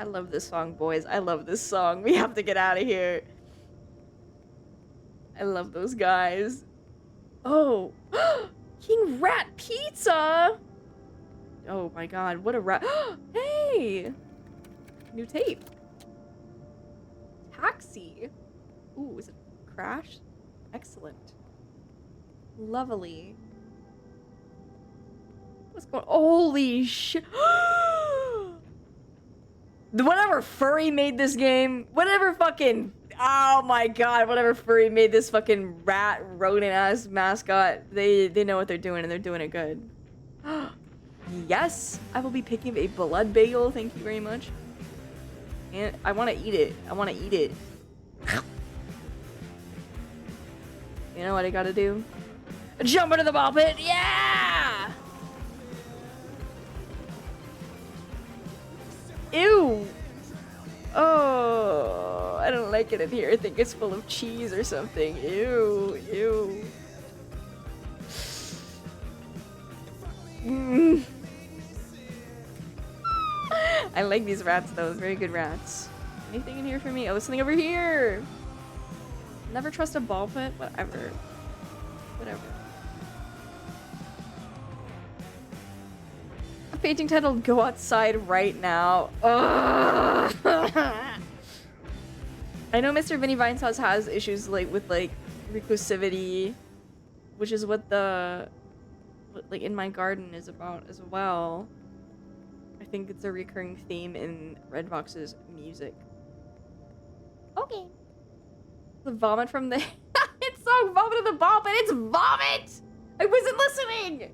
I love this song, boys. I love this song. We have to get out of here. I love those guys. Oh. King Rat Pizza! Oh my god, what a rat. Hey! New tape. Taxi. Ooh, is it Crash? Excellent. Lovely. What's going on? Holy shit. Whatever furry made this game, whatever fucking, oh my god, whatever furry made this fucking rat rodent ass mascot, they know what they're doing and they're doing it good. Yes, I will be picking up a blood bagel, thank you very much. And I want to eat it. I want to eat it. You know what I gotta do? Jump into the ball pit, yeah! Ew! Oh, I don't like it in here. I think it's full of cheese or something. Ew, ew. I like these rats though, very good rats. Anything in here for me? Oh, there's something over here! Never trust a ball pit? Whatever. Whatever. A painting titled Go Outside Right Now. Ugh. I know Mr. Vinny Vinesauce has issues with reclusivity, which is what like In My Garden is about as well. I think it's a recurring theme in Redbox's music. Okay. The vomit from the it's song Vomit of the Ball, but it's vomit! I wasn't listening!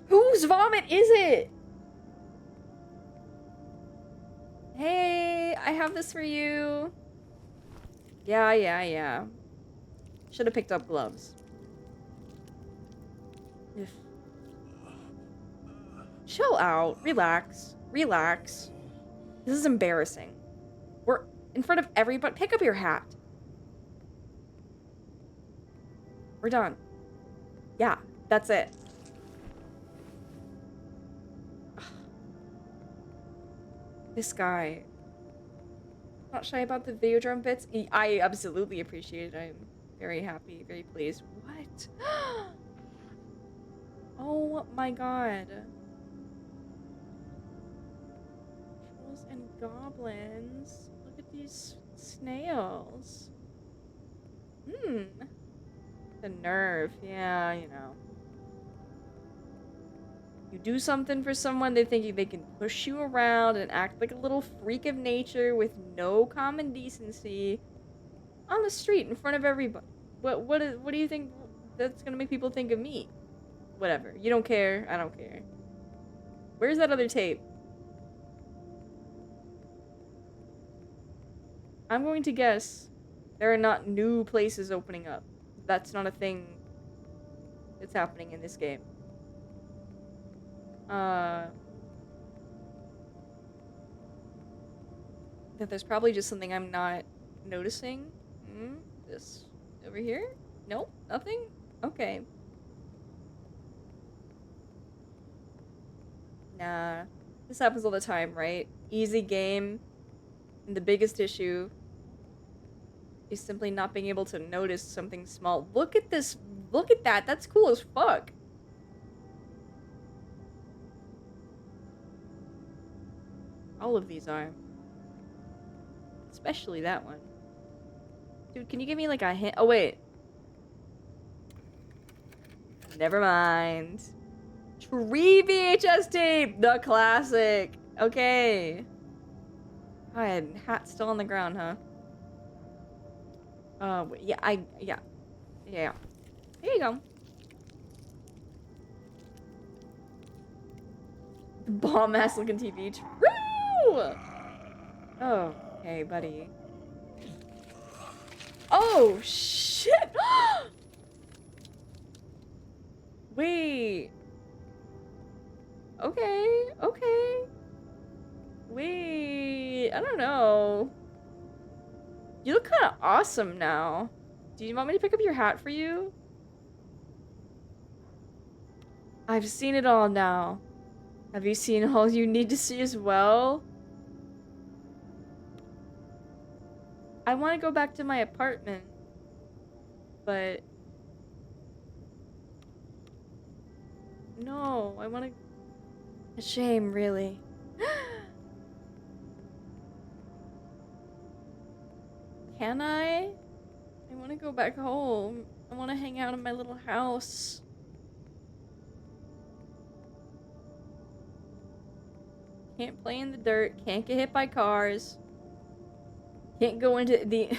Whose vomit is it? Hey, I have this for you. Yeah. Should have picked up gloves. Ugh. Chill out. Relax. Relax. This is embarrassing. We're in front of everybody. Pick up your hat. We're done. Yeah, that's it. Ugh. This guy. Not shy about the video drum bits. I absolutely appreciate it. I'm very happy, very pleased. What? Oh my god. Trolls and goblins. Look at these snails. The nerve. Yeah, you know. You do something for someone, they think they can push you around and act like a little freak of nature with no common decency on the street in front of everybody. What do you think that's gonna make people think of me? Whatever. You don't care. I don't care. Where's that other tape? I'm going to guess there are not new places opening up. That's not a thing that's happening in this game. That there's probably just something I'm not noticing. This over here? Nope, nothing? Okay. Nah. This happens all the time, right? Easy game. And the biggest issue is simply not being able to notice something small. Look at this. Look at that. That's cool as fuck. All of these are. Especially that one. Dude, can you give me like a hint? Oh, wait. Never mind. Tree VHS tape! The classic! Okay. God, hat's still on the ground, huh? Yeah. Yeah. Here you go. Bomb-ass looking TV. True! Oh, okay, buddy. Oh, shit! Wait. Okay. Wait, I don't know. You look kind of awesome now. Do you want me to pick up your hat for you? I've seen it all now. Have you seen all you need to see as well? I want to go back to my apartment, but no, I want to. A shame, really. Can I? I want to go back home. I want to hang out in my little house. Can't play in the dirt. Can't get hit by cars. Can't go into the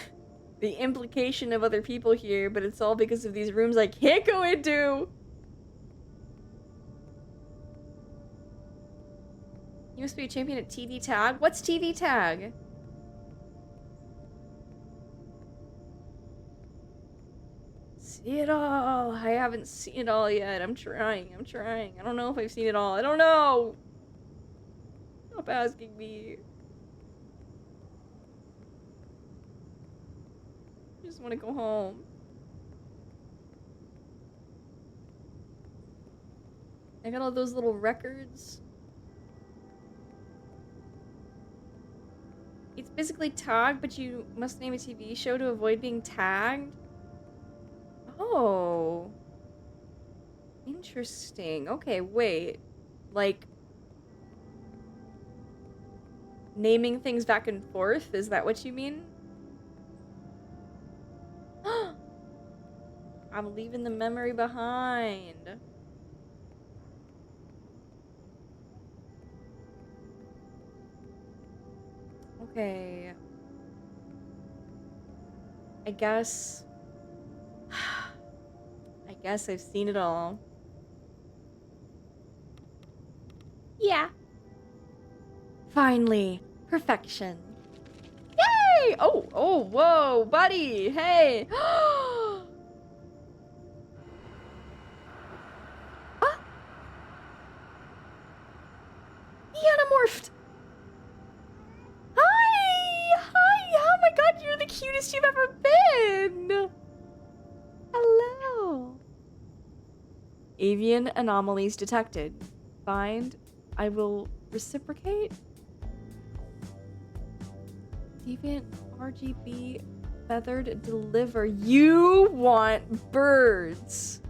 the implication of other people here, but it's all because of these rooms I can't go into. You must be a champion at TV tag. What's TV tag? See it all. I haven't seen it all yet. I'm trying. I don't know if I've seen it all. I don't know. Stop asking me. I just want to go home. I got all those little records. It's basically tag, but you must name a TV show to avoid being tagged. Oh. Interesting. Okay, wait. Like, naming things back and forth? Is that what you mean? I'm leaving the memory behind. Okay. I guess I've seen it all. Yeah. Finally. Perfection. Yay! Oh, whoa, buddy! Hey! Ah! He anamorphed! Hi! Oh my god, you're the cutest you've ever been! Hello! Avian anomalies detected. Find. I will reciprocate. Deviant RGB feathered deliver. You want birds.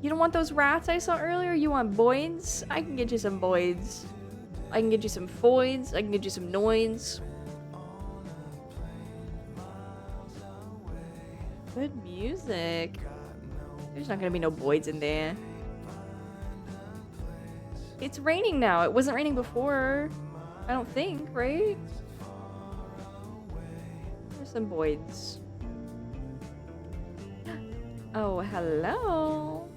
You don't want those rats I saw earlier? You want boids? I can get you some boids. I can get you some foids. I can get you some noins. Good music. There's not gonna be no boids in there. It's raining now. It wasn't raining before. I don't think, right? There's some boids. Oh, hello.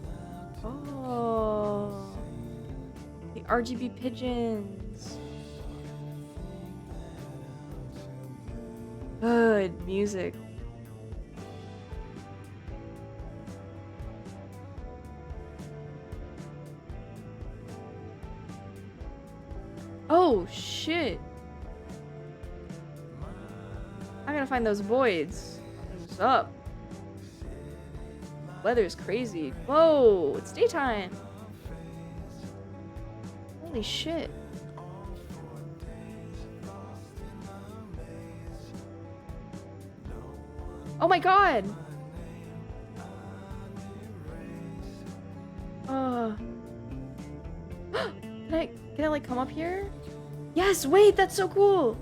Oh. The RGB pigeons. Good music. Oh, shit. I gotta find those voids. What's up? Weather's crazy. Whoa, it's daytime. Holy shit. Oh my god. Can I like come up here? Yes, wait, that's so cool.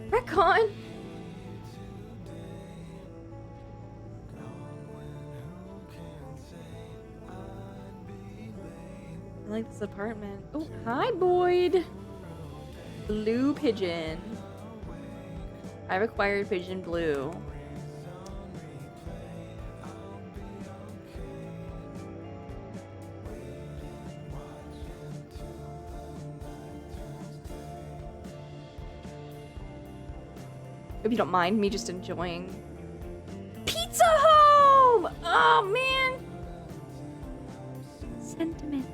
Retcon. I like this apartment. Oh, hi, Boyd. Blue pigeon. I've acquired pigeon blue. Hope you don't mind me just enjoying Pizza Home! Oh, man! Sentiment.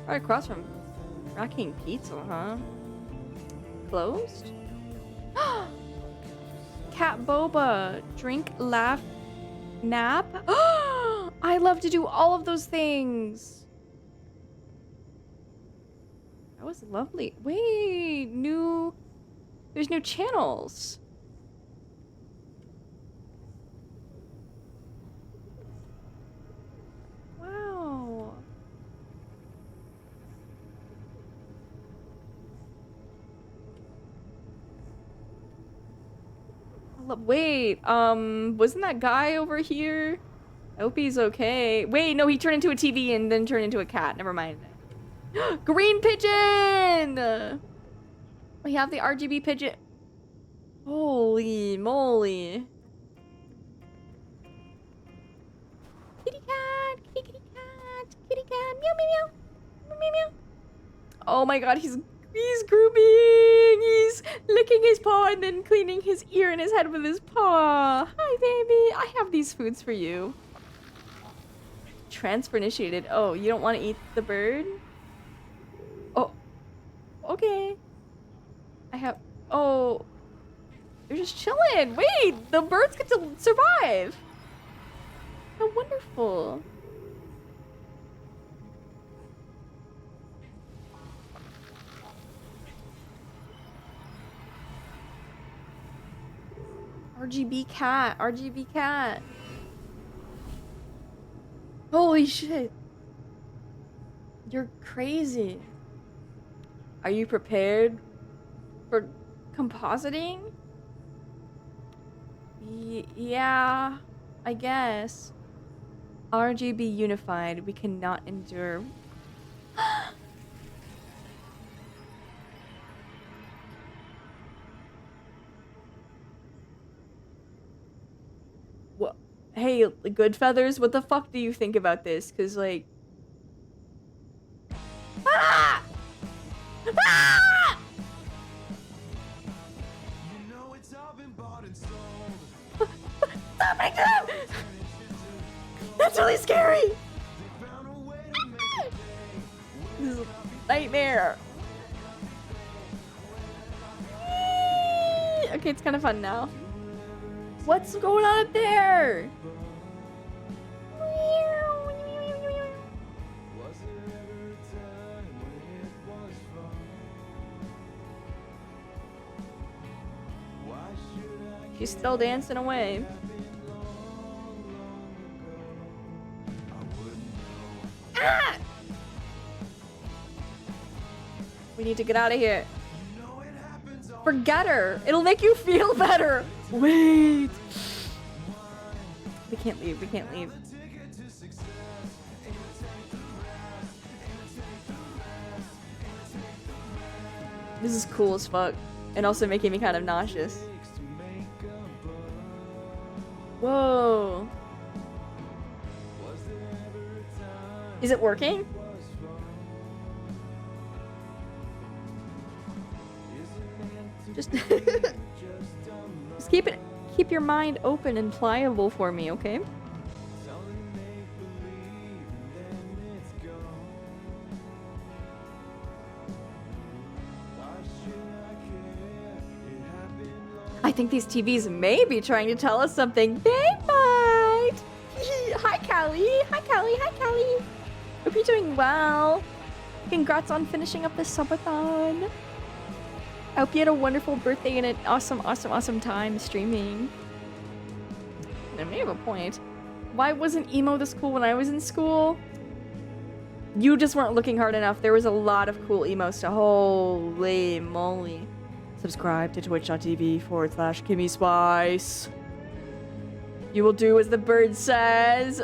Right across from Rocking Pizza, huh? Closed? cat boba. Drink, laugh, nap. I love to do all of those things. That was lovely. Wait, there's new channels. Wow. Wait, wasn't that guy over here? I hope he's okay. Wait, no, he turned into a TV and then turned into a cat. Never mind. Green pigeon! We have the RGB pigeon. Holy moly. Kitty cat, kitty cat, kitty cat, meow meow meow, meow meow. Oh my god, he's grooming. He's licking his paw and then cleaning his ear and his head with his paw. Hi, baby. I have these foods for you. Transfer initiated. Oh, you don't want to eat the bird? Oh, okay. Oh, you're just chilling. Wait, the birds get to survive. How wonderful. RGB cat, RGB cat. Holy shit. You're crazy. Are you prepared for compositing? Yeah, I guess. RGB unified, we cannot endure. What? Hey, good feathers, what the fuck do you think about this? Cause like, ah! Ah! You know it's all been bought and sold. Stop making them! That's really scary! This is a nightmare. Okay, it's kind of fun now. What's going on up there? She's still dancing away. Ah! We need to get out of here. Forget her. It'll make you feel better. Wait. We can't leave. We can't leave. This is cool as fuck. And also making me kind of nauseous. Whoa. Is it working? Just keep your mind open and pliable for me, okay? I think these TVs may be trying to tell us something. They might. Hi, Callie. Hi, Callie. Hi, Callie. Hope you're doing well. Congrats on finishing up the subathon. I hope you had a wonderful birthday and an awesome time streaming. And I may have a point. Why wasn't emo this cool when I was in school? You just weren't looking hard enough. There was a lot of cool emo stuff. Holy moly. Subscribe to twitch.tv/Kimmy Spice. You will do as the bird says.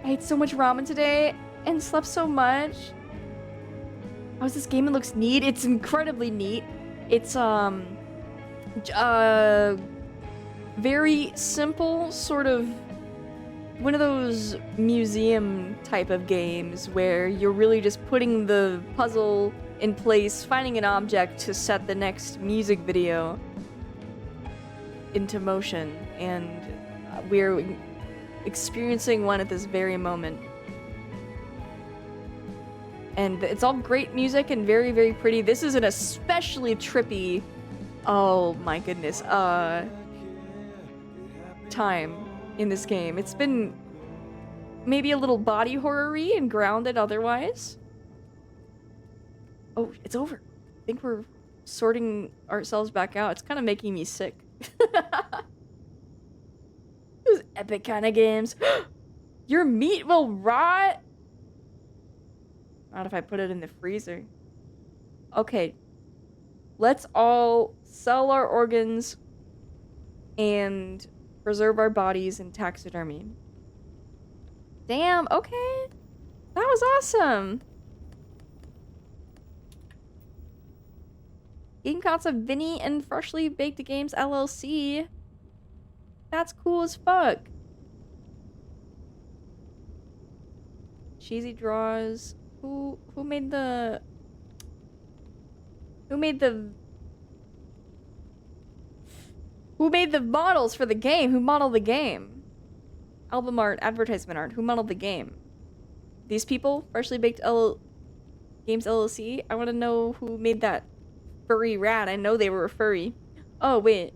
I ate so much ramen today and slept so much. How's this game? It looks neat. It's incredibly neat. It's very simple, sort of one of those museum type of games where you're really just putting the puzzle in place, finding an object to set the next music video into motion, and we're experiencing one at this very moment. And it's all great music and very, very pretty. This is an especially trippy, oh my goodness, time in this game. It's been maybe a little body horror-y and grounded otherwise. Oh, it's over. I think we're sorting ourselves back out. It's kind of making me sick. Those epic kind of games. Your meat will rot? Not if I put it in the freezer. Okay. Let's all sell our organs and preserve our bodies in taxidermy. Damn, okay. That was awesome. Game concept Vinny and Freshly Baked Games LLC. That's cool as fuck. Cheesy draws. Who made the models for the game? Who modeled the game? Album art, advertisement art. Who modeled the game? These people? Freshly Baked Games LLC? I want to know who made that furry rat. I know they were a furry. Oh, wait.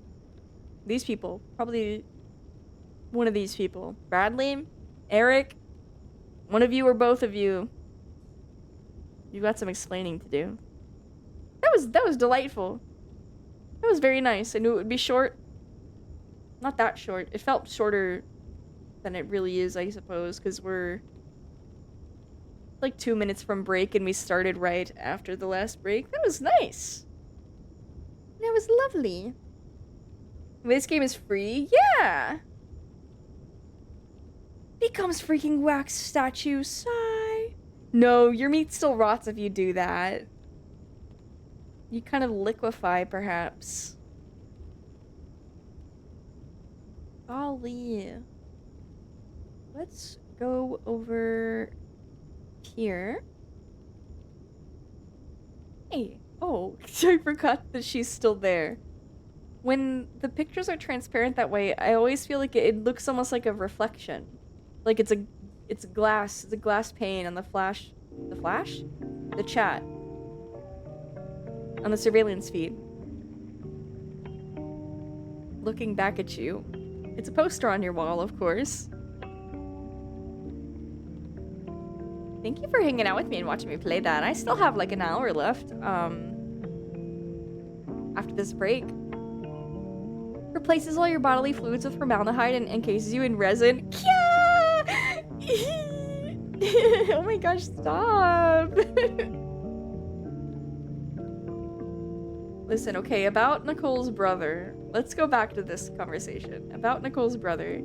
These people. Probably one of these people. Bradley? Eric? One of you or both of you. You got some explaining to do. That was delightful. That was very nice. I knew it would be short. Not that short. It felt shorter than it really is, I suppose, because we're like 2 minutes from break and we started right after the last break. That was nice. That was lovely. This game is free? Yeah! Becomes freaking wax statue. Sigh. No, your meat still rots if you do that. You kind of liquefy, perhaps. Golly. Let's go over here. Hey. Oh, I forgot that she's still there. When the pictures are transparent that way, I always feel like it looks almost like a reflection. Like it's a glass pane on the flash. The flash? The chat. On the surveillance feed. Looking back at you. It's a poster on your wall, of course. Thank you for hanging out with me and watching me play that. I still have like an hour left. After this break. Replaces all your bodily fluids with formaldehyde and encases you in resin. Yeah! Oh my gosh, stop. Listen, okay, about Nicole's brother. Let's go back to this conversation. About Nicole's brother.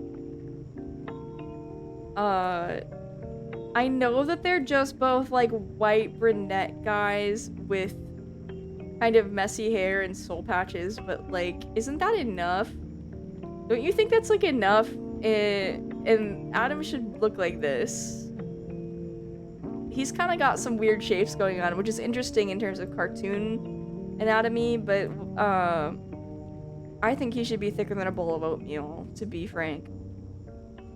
I know that they're just both like white brunette guys with kind of messy hair and soul patches, but like, isn't that enough? Don't you think that's like enough? And Adam should look like this. He's kind of got some weird shapes going on, which is interesting in terms of cartoon anatomy, but I think he should be thicker than a bowl of oatmeal, to be frank.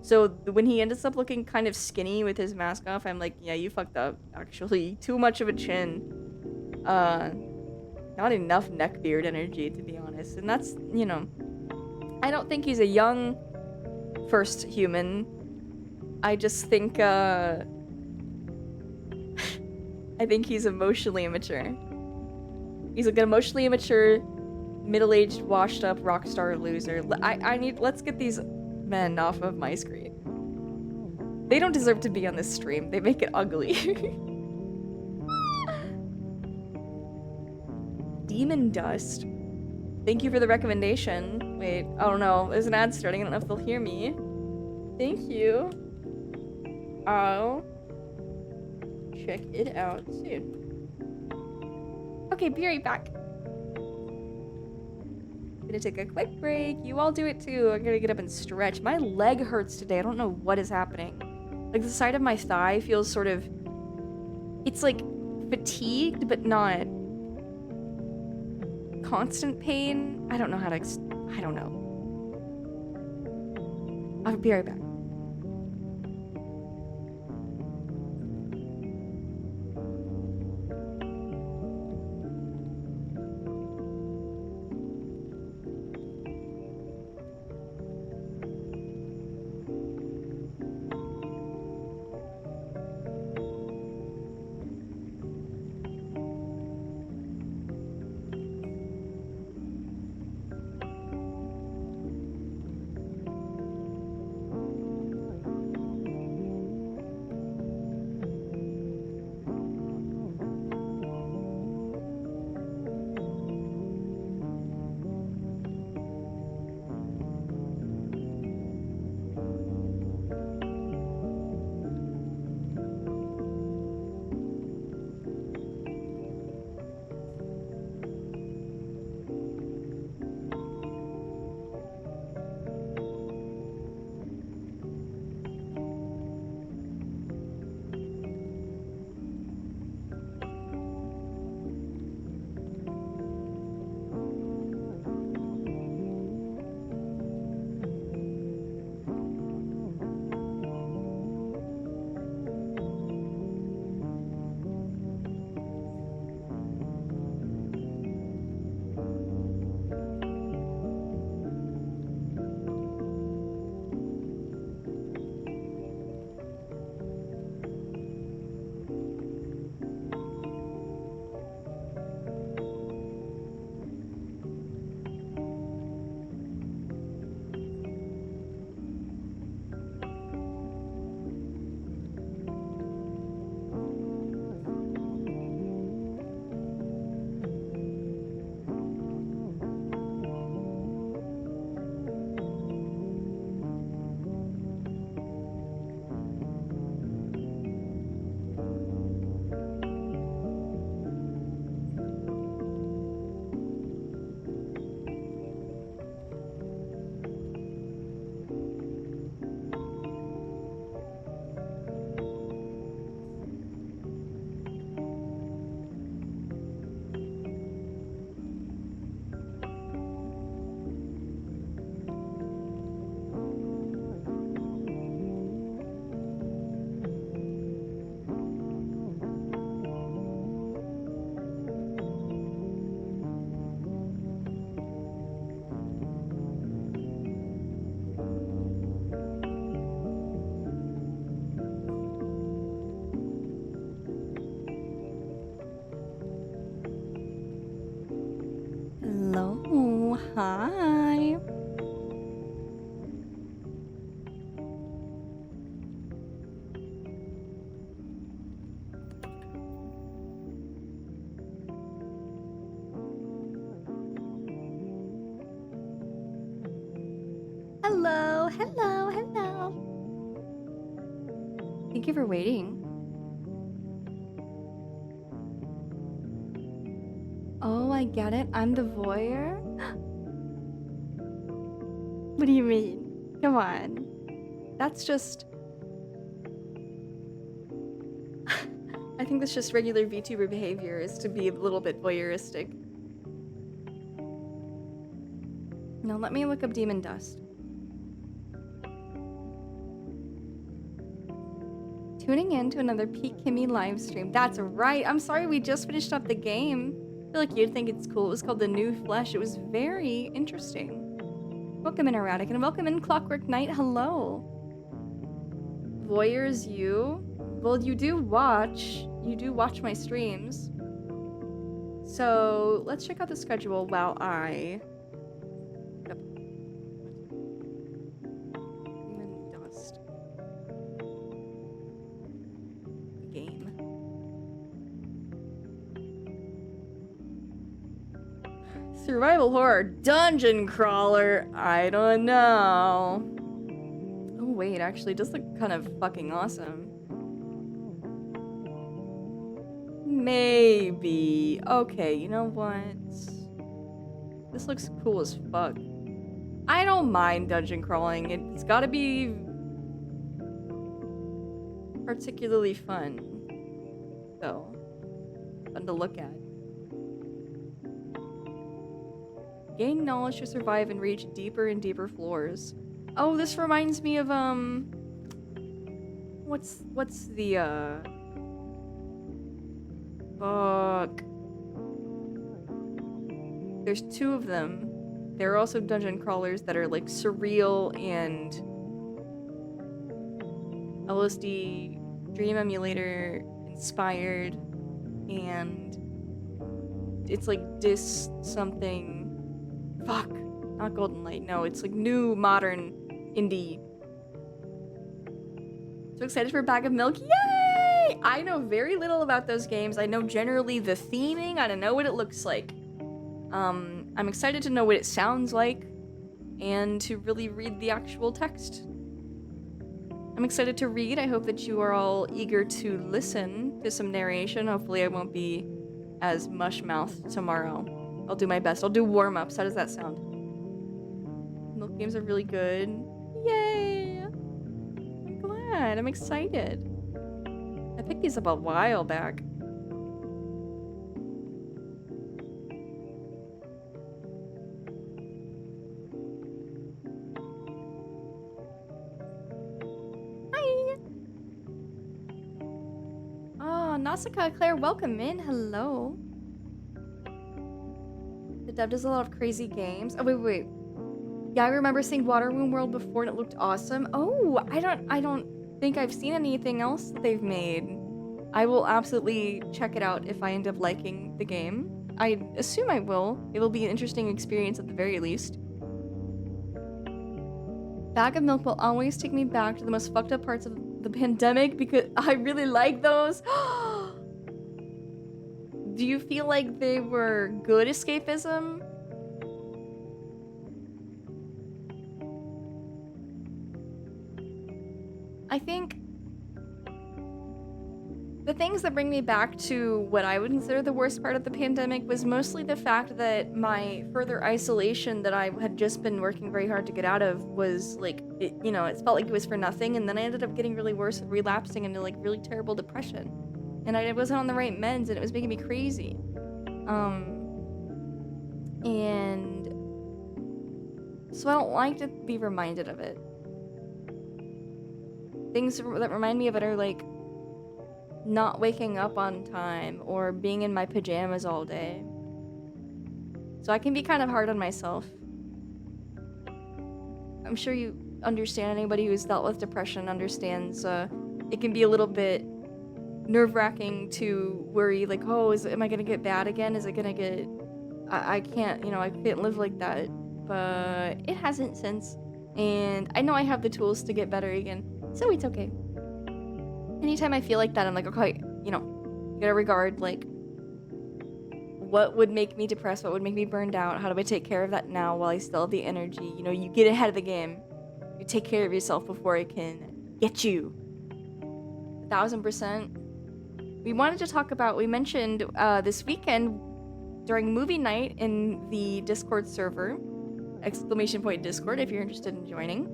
So when he ends up looking kind of skinny with his mask off, I'm like, yeah, you fucked up, actually. Too much of a chin. Not enough neckbeard energy, to be honest. And that's, you know, I don't think he's a young first human. I just think, I think he's emotionally immature. He's like an emotionally immature, middle-aged, washed-up rock star loser. Let's get these men off of my screen. They don't deserve to be on this stream. They make it ugly. Demon Dust. Thank you for the recommendation. Wait, oh no, there's an ad starting. I don't know if they'll hear me. Thank you. I'll check it out soon. Okay, be right back. Gonna take a quick break. You all do it too. I'm gonna get up and stretch. My leg hurts today. I don't know what is happening. Like the side of my thigh feels sort of... It's like fatigued, but not constant pain. I don't know how to... I don't know. I'll be right back. Hi. Hello, hello, hello. Thank you for waiting. Oh, I get it. I'm the voyeur? What do you mean? Come on. That's just... I think that's just regular VTuber behavior, is to be a little bit voyeuristic. Now let me look up Demon Dust. Tuning in to another Peak Kimmy live stream. That's right. I'm sorry we just finished up the game. I feel like you'd think it's cool. It was called The New Flesh. It was very interesting. Welcome in, Erratic, and welcome in, Clockwork Knight. Hello. Voyeurs, you? Well, you do watch my streams. So let's check out the schedule while I... Demon Dust. Game. Survival horror dungeon crawler. I don't know. Oh wait, actually, it does look kind of fucking awesome. Maybe. Okay, you know what? This looks cool as fuck. I don't mind dungeon crawling. It's gotta be particularly fun. So, fun to look at. Gain knowledge to survive and reach deeper and deeper floors. Oh, this reminds me of, what's the, fuck. There's two of them. There are also dungeon crawlers that are, like, surreal and LSD Dream Emulator inspired, and it's like something. Fuck, not Golden Light. No, it's like new modern indie. So excited for a bag of milk. Yay! I know very little about those games. I know generally the theming. I don't know what it looks like. I'm excited to know what it sounds like and to really read the actual text. I'm excited to read. I hope that you are all eager to listen to some narration. Hopefully I won't be as mush-mouthed tomorrow. I'll do my best. I'll do warm-ups. How does that sound? Milk games are really good. Yay! I'm glad. I'm excited. I picked these up a while back. Hi! Oh, Nausicaa Claire, welcome in. Hello. The dev does a lot of crazy games. Oh, wait. Yeah, I remember seeing Waterwomb World before and it looked awesome. Oh, I don't think I've seen anything else that they've made. I will absolutely check it out if I end up liking the game. I assume I will. It will be an interesting experience at the very least. Bag of Milk will always take me back to the most fucked up parts of the pandemic because I really like those. Do you feel like they were good escapism? I think the things that bring me back to what I would consider the worst part of the pandemic was mostly the fact that my further isolation that I had just been working very hard to get out of was like, it felt like it was for nothing, and then I ended up getting really worse, relapsing into like really terrible depression. And I wasn't on the right meds and it was making me crazy. And so I don't like to be reminded of it. Things that remind me of it are like not waking up on time or being in my pajamas all day. So I can be kind of hard on myself. I'm sure you understand. Anybody who's dealt with depression understands it can be a little bit nerve-wracking to worry like, oh, am I gonna get bad again? Is it gonna get... I can't live like that. but it hasn't since. And I know I have the tools to get better again, so it's okay. Anytime I feel like that, I'm like, okay, you gotta regard, like, what would make me depressed, what would make me burned out, how do I take care of that now while I still have the energy? You get ahead of the game. You take care of yourself before it can get you. 1000%. We wanted to talk about, we mentioned this weekend during movie night in the Discord server, !Discord if you're interested in joining.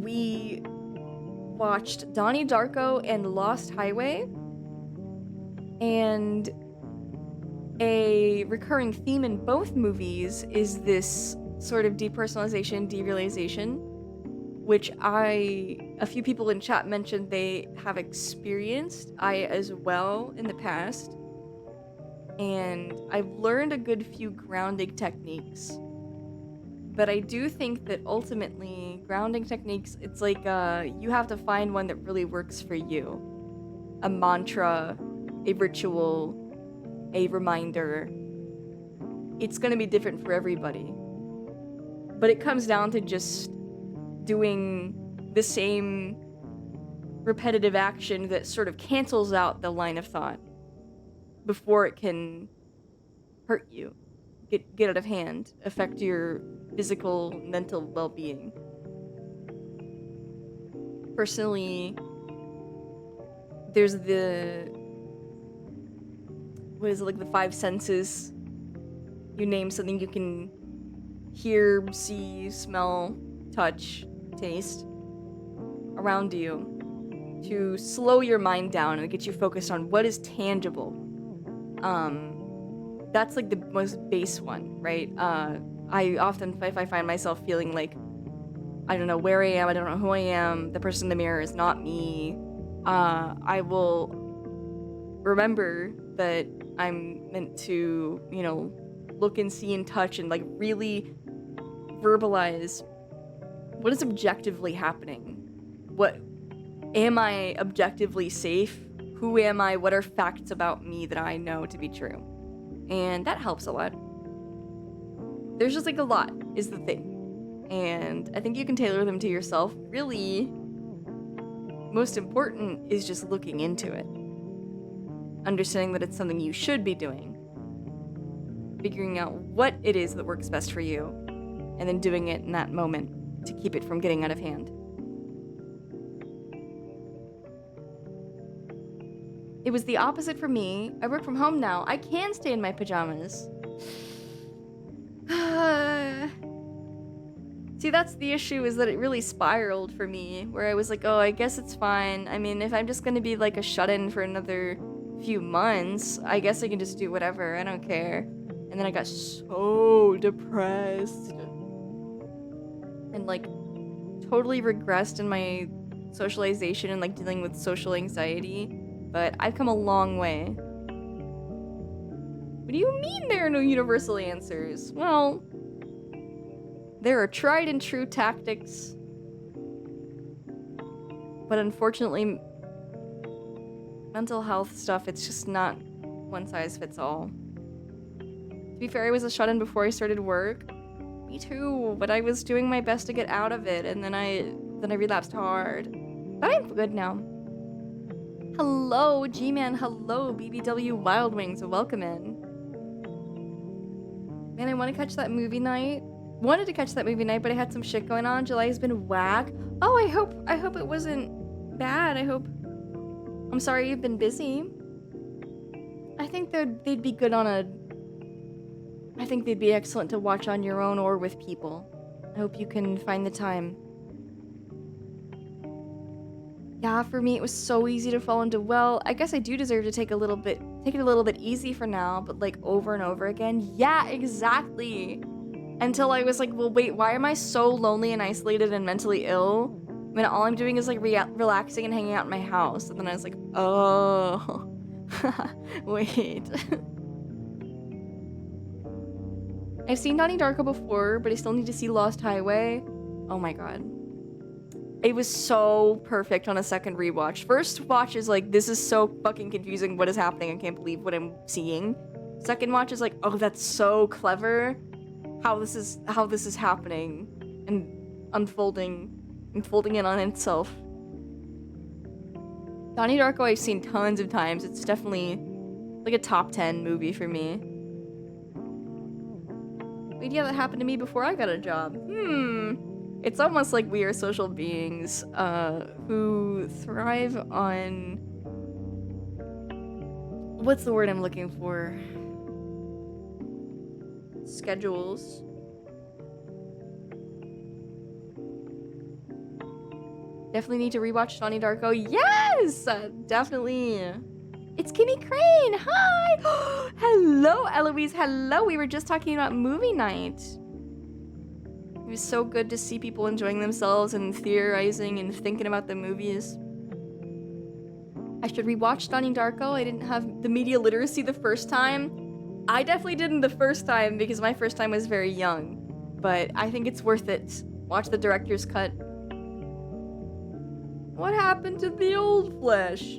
We watched Donnie Darko and Lost Highway, and a recurring theme in both movies is this sort of depersonalization, derealization, which a few people in chat mentioned they have experienced, I as well, in the past. And I've learned a good few grounding techniques. But I do think that ultimately, grounding techniques, it's like you have to find one that really works for you. A mantra, a ritual, a reminder. It's gonna be different for everybody. But it comes down to just doing the same repetitive action that sort of cancels out the line of thought before it can hurt you, get out of hand, affect your physical, mental well-being. Personally, there's the five senses. You name something you can hear, see, smell, touch, taste around you to slow your mind down and get you focused on what is tangible. That's like the most base one, right? I often, if I find myself feeling like I don't know where I am, I don't know who I am, the person in the mirror is not me, I will remember that I'm meant to, look and see and touch and like really verbalize what is objectively happening. What am I objectively safe? Who am I? What are facts about me that I know to be true? And that helps a lot. There's just like a lot is the thing. And I think you can tailor them to yourself. Really, most important is just looking into it. Understanding that it's something you should be doing. Figuring out what it is that works best for you. And then doing it in that moment to keep it from getting out of hand. It was the opposite for me. I work from home now. I can stay in my pajamas. See, that's the issue, is that it really spiraled for me, where I was like, oh, I guess it's fine. I mean, if I'm just gonna be like a shut-in for another few months, I guess I can just do whatever. I don't care. And then I got so depressed. And like totally regressed in my socialization and like dealing with social anxiety. But I've come a long way. What do you mean there are no universal answers? Well, there are tried and true tactics. But unfortunately, mental health stuff, it's just not one size fits all. To be fair, I was a shut-in before I started work. Me too, but I was doing my best to get out of it, and then I relapsed hard. But I'm good now. Hello, G-Man. Hello, BBW Wild Wings. Welcome in. Man, I want to catch that movie night. Wanted to catch that movie night, but I had some shit going on. July has been whack. Oh, I hope it wasn't bad. I'm sorry you've been busy. I think they'd be good I think they'd be excellent to watch on your own or with people. I hope you can find the time. Yeah, for me it was so easy to fall into, well, I guess I do deserve to take it a little bit easy for now, but like over and over again. Yeah, exactly. Until I was like, well, wait, why am I so lonely and isolated and mentally ill when all I'm doing is like relaxing and hanging out in my house? And then I was like, oh, wait. I've seen Donnie Darko before, but I still need to see Lost Highway. Oh my god. It was so perfect on a second rewatch. First watch is like, this is so fucking confusing. What is happening? I can't believe what I'm seeing. Second watch is like, oh, that's so clever. how this is happening and unfolding in on itself. Donnie Darko I've seen tons of times. It's definitely like a top 10 movie for me. Wait, yeah, that happened to me before I got a job. It's almost like we are social beings who thrive on... What's the word I'm looking for? Schedules. Definitely need to rewatch Donnie Darko. Yes! Definitely. It's Kimmy Crane! Hi! Hello, Eloise. Hello! We were just talking about movie night. It was so good to see people enjoying themselves and theorizing and thinking about the movies. I should rewatch Donnie Darko. I didn't have the media literacy the first time. I definitely didn't the first time because my first time was very young. But I think it's worth it. Watch the director's cut. What happened to the old flesh?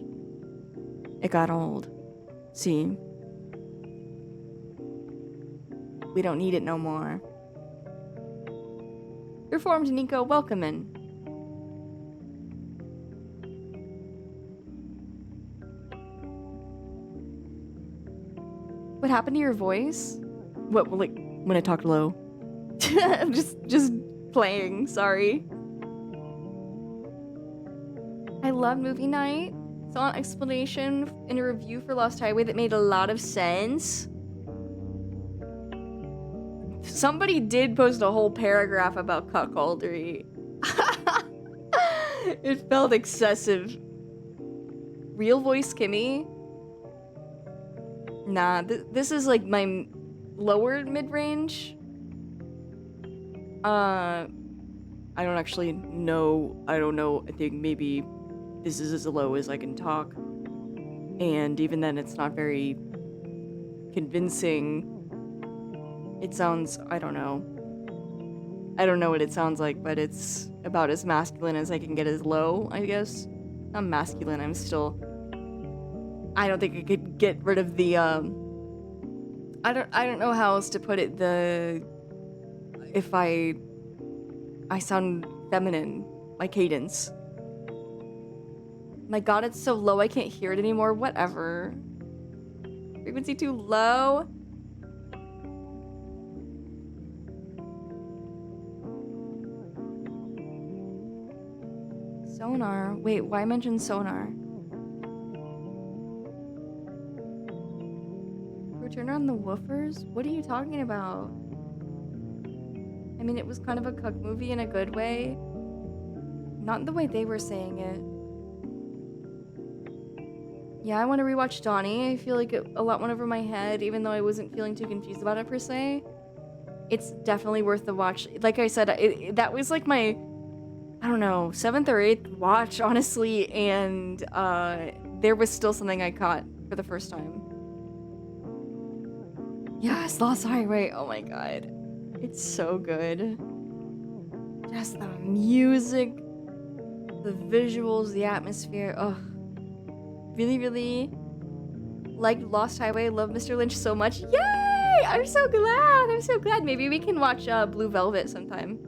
It got old. See? We don't need it no more. Reformed Nico, welcome in. What happened to your voice? What, like, when I talked low? just playing, sorry. I love movie night. Saw an explanation in a review for Lost Highway that made a lot of sense. Somebody did post a whole paragraph about cuckoldry. It felt excessive. Real voice Kimmy? Nah, this is like my lower mid-range. I don't actually know. I don't know. I think maybe this is as low as I can talk. And even then, it's not very convincing. It sounds, I don't know. I don't know what it sounds like, but it's about as masculine as I can get as low, I guess. I'm masculine, I'm still... I don't think I could get rid of the, I don't know how else to put it, if I sound feminine, my cadence. My god, it's so low I can't hear it anymore, whatever. Frequency too low? Sonar. Wait, why mention sonar? Turn on the woofers? What are you talking about? I mean, it was kind of a cuck movie in a good way. Not the way they were saying it. Yeah, I want to rewatch Donnie. I feel like a lot went over my head, even though I wasn't feeling too confused about it per se. It's definitely worth the watch. Like I said, that was like my, I don't know, 7th or 8th watch, honestly, and there was still something I caught for the first time. Yes, Lost Highway. Oh my god. It's so good. Just the music, the visuals, the atmosphere. Ugh. Really, really liked Lost Highway. Love Mr. Lynch so much. Yay! I'm so glad. I'm so glad. Maybe we can watch Blue Velvet sometime.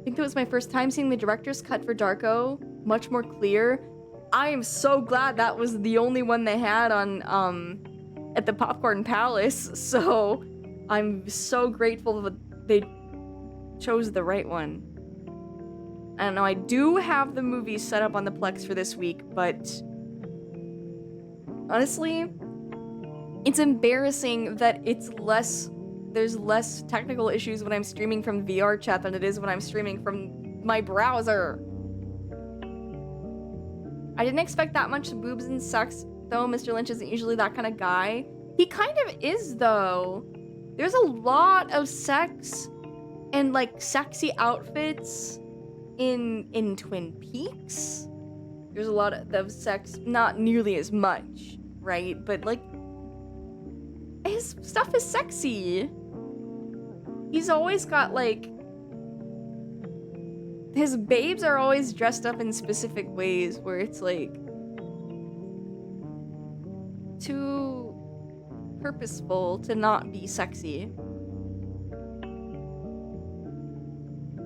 I think that was my first time seeing the director's cut for Darko. Much more clear. I am so glad that was the only one they had on, at the Popcorn Palace, so I'm so grateful that they chose the right one. I don't know, I do have the movies set up on the Plex for this week, but honestly, it's embarrassing that there's less technical issues when I'm streaming from VR chat than it is when I'm streaming from my browser. I didn't expect that much boobs and sex, though. Mr. Lynch isn't usually that kind of guy. He kind of is, though. There's a lot of sex and, like, sexy outfits in Twin Peaks. There's a lot of sex, not nearly as much, right? But, like, his stuff is sexy. He's always got, like... His babes are always dressed up in specific ways where it's, like... too purposeful to not be sexy.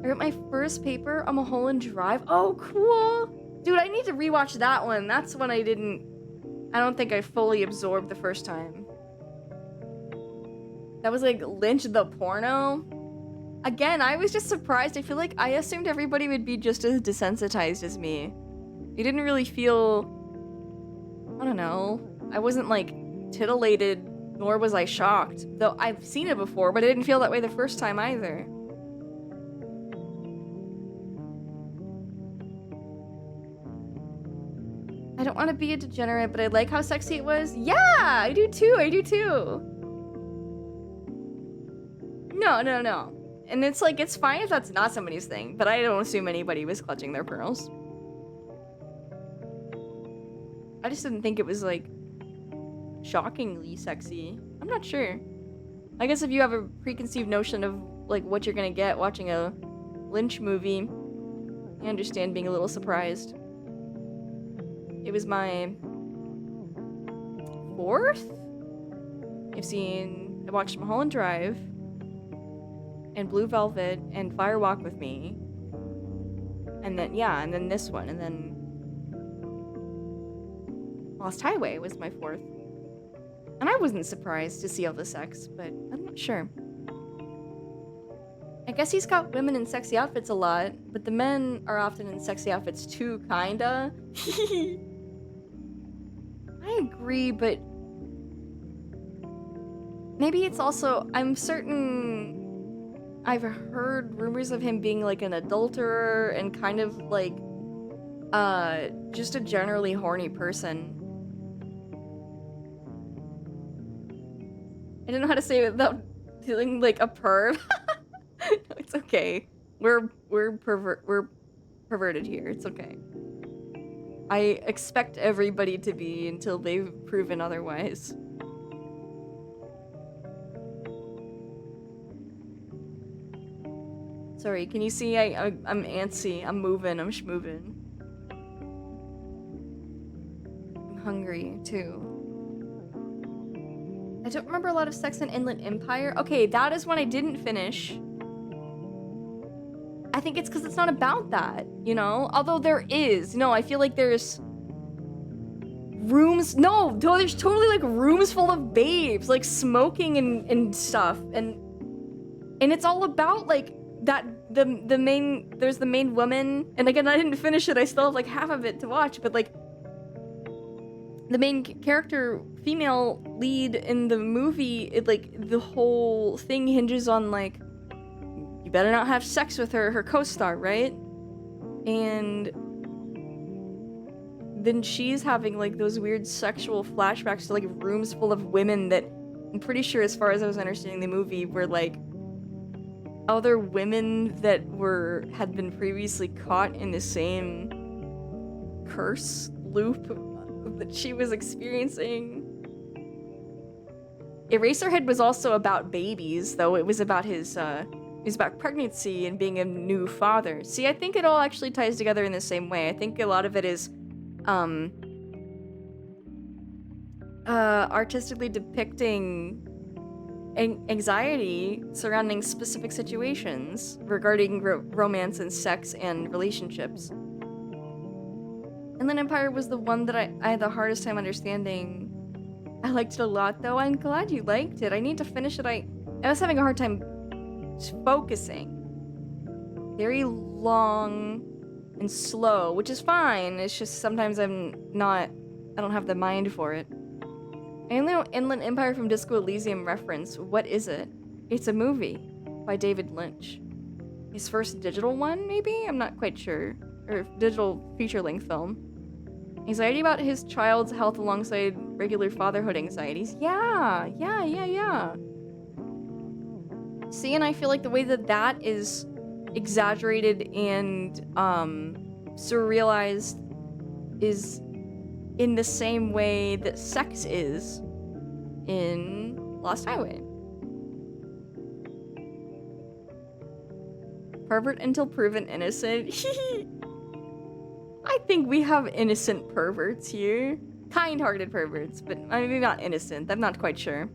I wrote my first paper on Mulholland Drive. Oh, cool! Dude, I need to rewatch that one. That's one I don't think I fully absorbed the first time. That was like Lynch the porno. Again, I was just surprised. I feel like I assumed everybody would be just as desensitized as me. It didn't really feel... I don't know. I wasn't like titillated, nor was I shocked. Though I've seen it before, but it didn't feel that way the first time either. I don't want to be a degenerate, but I like how sexy it was. Yeah, I do too. I do too. No. And it's like, it's fine if that's not somebody's thing, but I don't assume anybody was clutching their pearls. I just didn't think it was like shockingly sexy. I'm not sure. I guess if you have a preconceived notion of like what you're gonna get watching a Lynch movie, I understand being a little surprised. It was my 4th? I watched Mulholland Drive, and Blue Velvet, and Fire Walk with Me, and then this one, and then Lost Highway was my 4th. And I wasn't surprised to see all the sex, but I'm not sure. I guess he's got women in sexy outfits a lot, but the men are often in sexy outfits too, kinda. I agree, but maybe it's also, I'm certain I've heard rumors of him being like an adulterer and kind of like just a generally horny person. I don't know how to say it without feeling like a perv. No, it's okay. We're perverted here. It's okay. I expect everybody to be until they've proven otherwise. Sorry, can you see I'm antsy. I'm moving. I'm schmoving. I'm hungry too. I don't remember a lot of sex in Inland Empire. Okay, that is one I didn't finish. I think it's because it's not about that, you know? Although there is. No, I feel like there's rooms. No, there's totally like rooms full of babes, like smoking and stuff. And it's all about like that, there's the main woman. And again, I didn't finish it. I still have like half of it to watch, but like the main character, female lead in the movie, it like the whole thing hinges on like, you better not have sex with her co-star, right? And then she's having like those weird sexual flashbacks to like rooms full of women that I'm pretty sure, as far as I was understanding the movie, were like other women that had been previously caught in the same curse loop that she was experiencing. Eraserhead was also about babies, though it was about it was about pregnancy and being a new father. See, I think it all actually ties together in the same way. I think a lot of it is artistically depicting anxiety surrounding specific situations regarding romance and sex and relationships. Inland Empire was the one that I had the hardest time understanding. I liked it a lot, though. I'm glad you liked it. I need to finish it. I was having a hard time focusing. Very long and slow, which is fine. It's just sometimes I don't have the mind for it. I only know Inland Empire from Disco Elysium reference. What is it? It's a movie by David Lynch. His first digital one, maybe? I'm not quite sure. Or digital feature-length film. Anxiety about his child's health alongside regular fatherhood anxieties. Yeah. See, and I feel like the way that is exaggerated and surrealized is in the same way that sex is in Lost Highway. Pervert until proven innocent. I think we have innocent perverts here. kind-hearted perverts, but maybe not innocent. I'm not quite sure.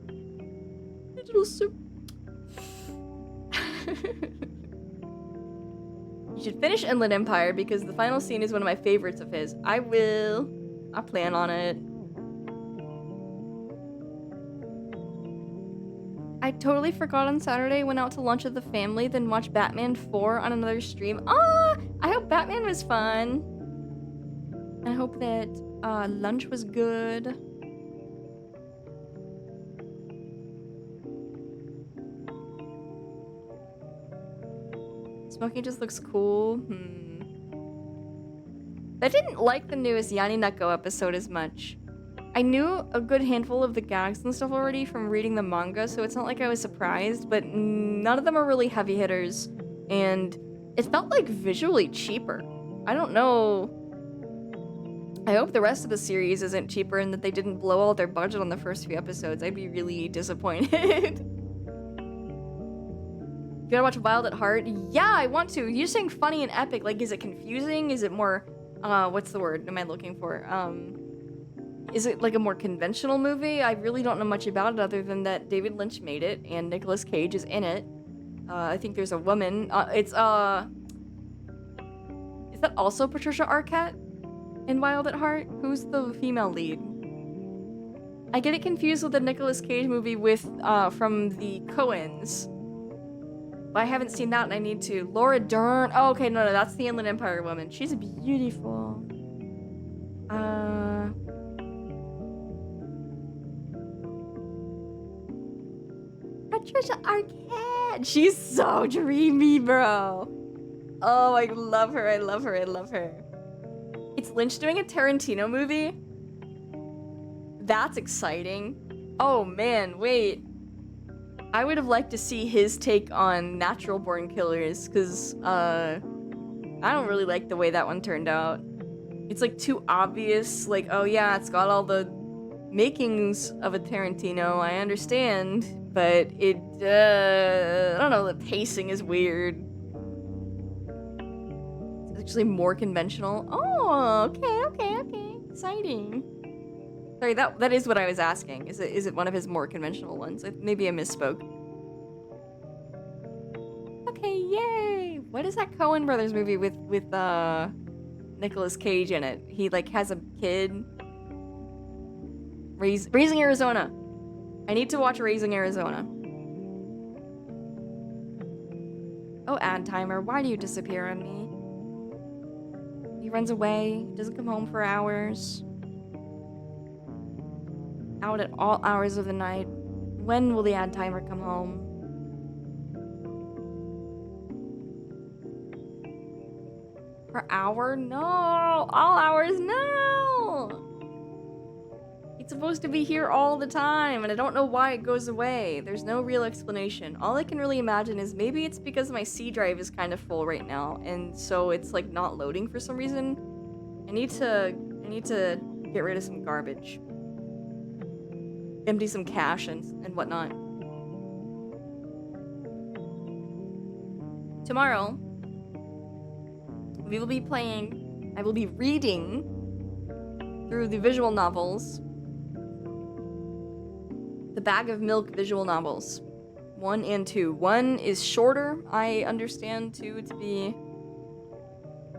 Digital soup. You should finish Inland Empire because the final scene is one of my favorites of his. I will. I plan on it. I totally forgot on Saturday, went out to lunch with the family, then watched Batman 4 on another stream. Ah, I hope Batman was fun. I hope that lunch was good. Smoking just looks cool. I didn't like the newest Yani Neko episode as much. I knew a good handful of the gags and stuff already from reading the manga, so it's not like I was surprised, but none of them are really heavy hitters, and it felt like visually cheaper. I don't know. I hope the rest of the series isn't cheaper and that they didn't blow all their budget on the first few episodes. I'd be really disappointed. You gotta watch Wild at Heart? Yeah, I want to. You're saying funny and epic. Like, is it confusing? Is it more, what's the word am I looking for? Is it like a more conventional movie? I really don't know much about it other than that David Lynch made it and Nicolas Cage is in it. I think there's a woman. Is that also Patricia Arquette in Wild at Heart? Who's the female lead? I get it confused with the Nicolas Cage movie with, from the Coens. But I haven't seen that and I need to. Laura Dern. Oh, okay, no, that's the Inland Empire woman. She's beautiful. Patricia Arquette. She's so dreamy, bro. Oh, I love her. I love her. I love her. It's Lynch doing a Tarantino movie? That's exciting. Oh, man, wait. I would have liked to see his take on Natural Born Killers, because, I don't really like the way that one turned out. It's, like, too obvious, like, oh yeah, it's got all the makings of a Tarantino, I understand, but it, I don't know, the pacing is weird. It's actually more conventional. Oh, okay, exciting. Sorry, that is what I was asking. Is it one of his more conventional ones? Maybe I misspoke. Okay, yay! What is that Coen Brothers movie with Nicolas Cage in it? He like has a kid. Raising Arizona. I need to watch Raising Arizona. Oh, ad timer, why do you disappear on me? He runs away, doesn't come home for hours. Out at all hours of the night. When will the ad timer come home? Per hour? No! All hours? No! It's supposed to be here all the time, and I don't know why it goes away. There's no real explanation. All I can really imagine is maybe it's because my C drive is kind of full right now, and so it's like not loading for some reason. I need to get rid of some garbage. Empty some cache and whatnot. Tomorrow, I will be reading through the visual novels. The Bag of Milk visual novels. 1 and 2. 1 is shorter, I understand 2 to be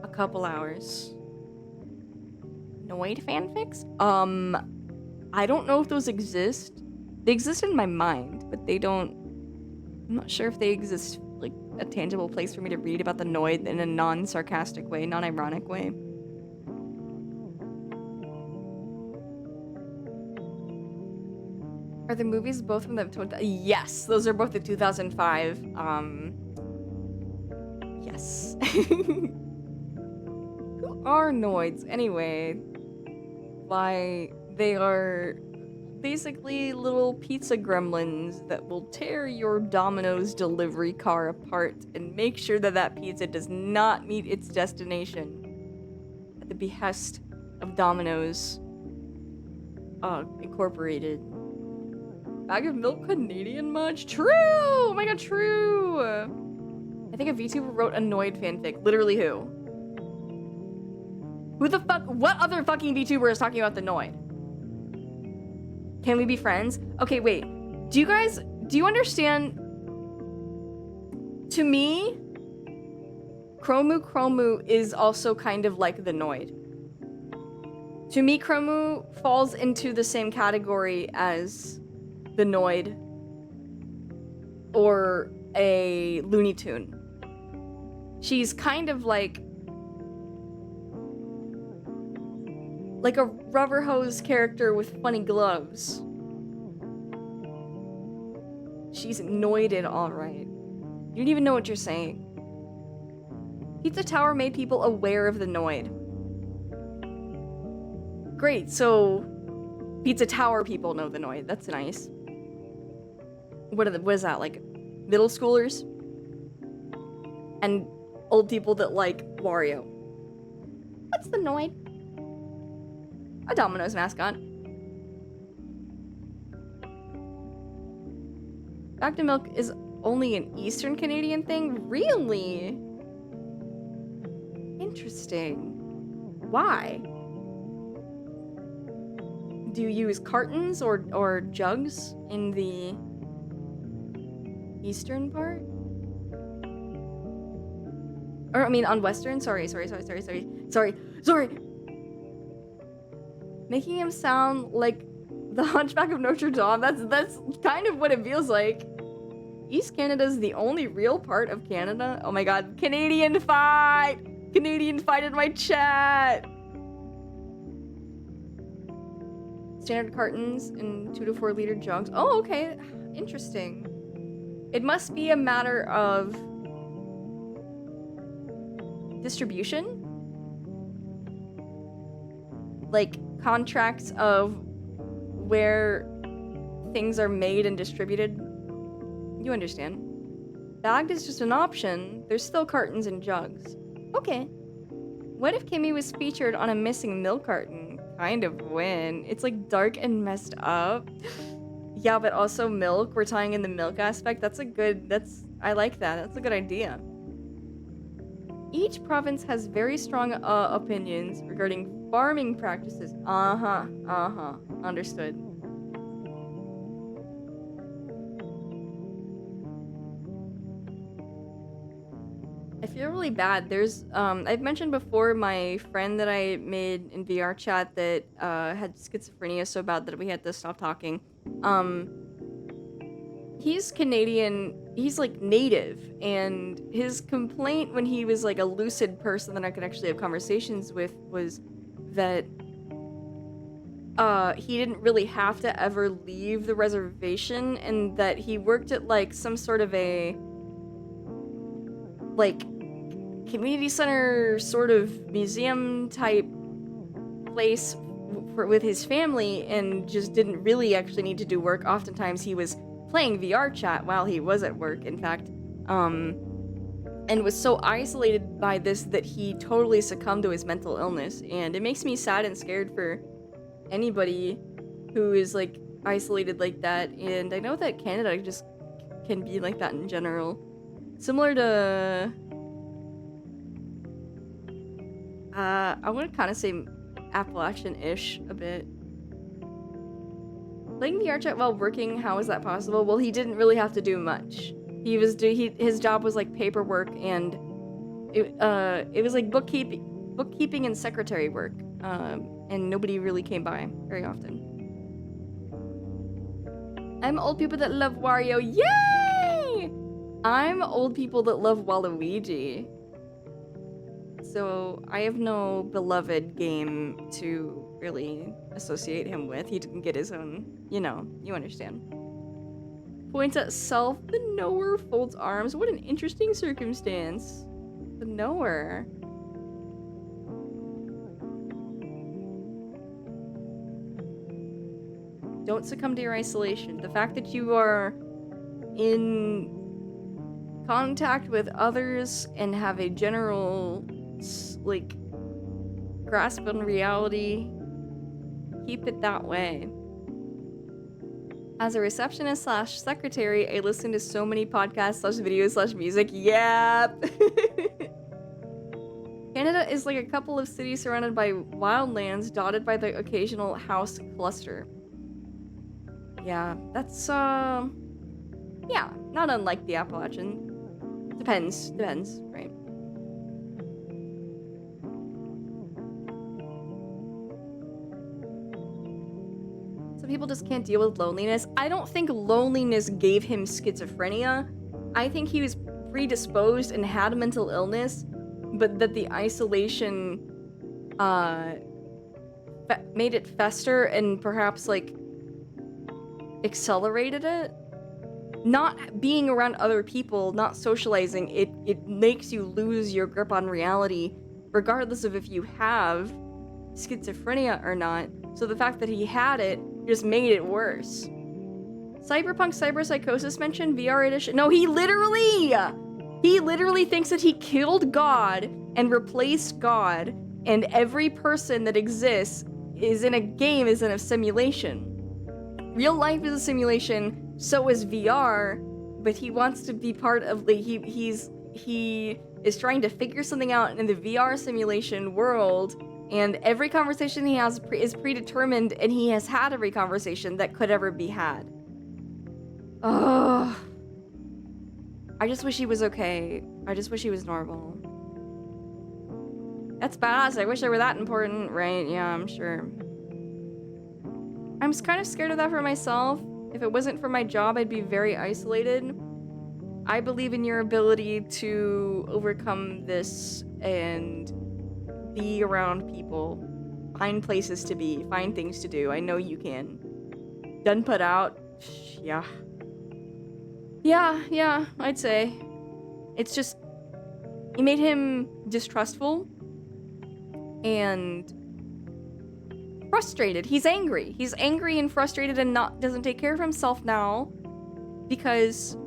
a couple hours. Noid fanfics? I don't know if those exist. They exist in my mind, but they don't... I'm not sure if they exist, like, a tangible place for me to read about the Noid in a non-sarcastic way, non-ironic way. Are the movies both from the... Yes, those are both the 2005, Yes. Who are Noids, anyway? Why... They are basically little pizza gremlins that will tear your Domino's delivery car apart and make sure that that pizza does not meet its destination at the behest of Domino's Incorporated. Bag of Milk Canadian much? True! Oh my god, true! I think a VTuber wrote a Noid fanfic. Literally who? Who the fuck? What other fucking VTuber is talking about the Noid? Can we be friends? Okay, wait. Do you understand? To me, Chromu is also kind of like the Noid. To me, Chromu falls into the same category as the Noid or a Looney Tune. She's kind of like a rubber hose character with funny gloves. She's Noided, alright. You don't even know what you're saying. Pizza Tower made people aware of the Noid. Great, so Pizza Tower people know the Noid. That's nice. What is that, like middle schoolers? And old people that like Wario. What's the Noid? A Domino's mascot. Back to Milk is only an Eastern Canadian thing? Really? Interesting. Why? Do you use cartons or jugs in the eastern part? Or, I mean, on western? Sorry. Making him sound like the Hunchback of Notre Dame. That's kind of what it feels like. East Canada's the only real part of Canada. Oh my god, Canadian fight! Canadian fight in my chat! Standard cartons in 2 to 4 liter jugs. Oh, okay. Interesting. It must be a matter of distribution? Like contracts of where things are made and distributed. You understand. Bagged is just an option. There's still cartons and jugs. Okay. What if Kimmy was featured on a missing milk carton? Kind of win. It's like dark and messed up. Yeah, but also milk. We're tying in the milk aspect. I like that. That's a good idea. Each province has very strong opinions regarding farming practices. Understood. I feel really bad. There's I've mentioned before my friend that I made in VR chat that had schizophrenia so bad that we had to stop talking. He's Canadian. He's like native, and his complaint when he was like a lucid person that I could actually have conversations with was that he didn't really have to ever leave the reservation, and that he worked at like some sort of a like community center sort of museum type place with his family, and just didn't really actually need to do work. Oftentimes he was playing VR chat while he was at work, in fact, and was so isolated by this that he totally succumbed to his mental illness. And it makes me sad and scared for anybody who is like isolated like that. And I know that Canada just can be like that in general, similar to I want to kind of say Appalachian-ish a bit. Playing VR chat while working, how is that possible? Well, he didn't really have to do much. His job was like paperwork, and it was like bookkeeping and secretary work, and nobody really came by very often. I'm old people that love Wario. Yay! I'm old people that love Waluigi. So I have no beloved game to really associate him with. He didn't get his own, you understand. Points at self. The knower folds arms. What an interesting circumstance. The knower. Don't succumb to your isolation. The fact that you are in contact with others and have a general like grasp on reality, keep it that way. As a receptionist / secretary, I listen to so many podcasts / videos / music. Yep. Canada is like a couple of cities surrounded by wildlands dotted by the occasional house cluster. Yeah, that's, yeah, not unlike the Appalachian. Depends, right? Some people just can't deal with loneliness. I don't think loneliness gave him schizophrenia. I think he was predisposed and had mental illness, but that the isolation, made it fester and perhaps, like, accelerated it. Not being around other people, not socializing, it makes you lose your grip on reality, regardless of if you have schizophrenia or not. So the fact that he had it just made it worse. Cyberpunk Cyberpsychosis mentioned VR edition. No, he literally thinks that he killed God and replaced God, and every person that exists is in a game, is in a simulation. Real life is a simulation, so is VR, but he wants to be part of the, he is trying to figure something out in the VR simulation world, and every conversation he has is predetermined, and he has had every conversation that could ever be had. Ugh. I just wish he was okay. I just wish he was normal. That's badass. I wish I were that important, right? Yeah, I'm sure. I'm kind of scared of that for myself. If it wasn't for my job, I'd be very isolated. I believe in your ability to overcome this and be around people, find places to be, find things to do. I know you can. Done put out? Yeah. Yeah, I'd say. It's just, it made him distrustful and frustrated. He's angry. He's angry and frustrated and doesn't take care of himself now because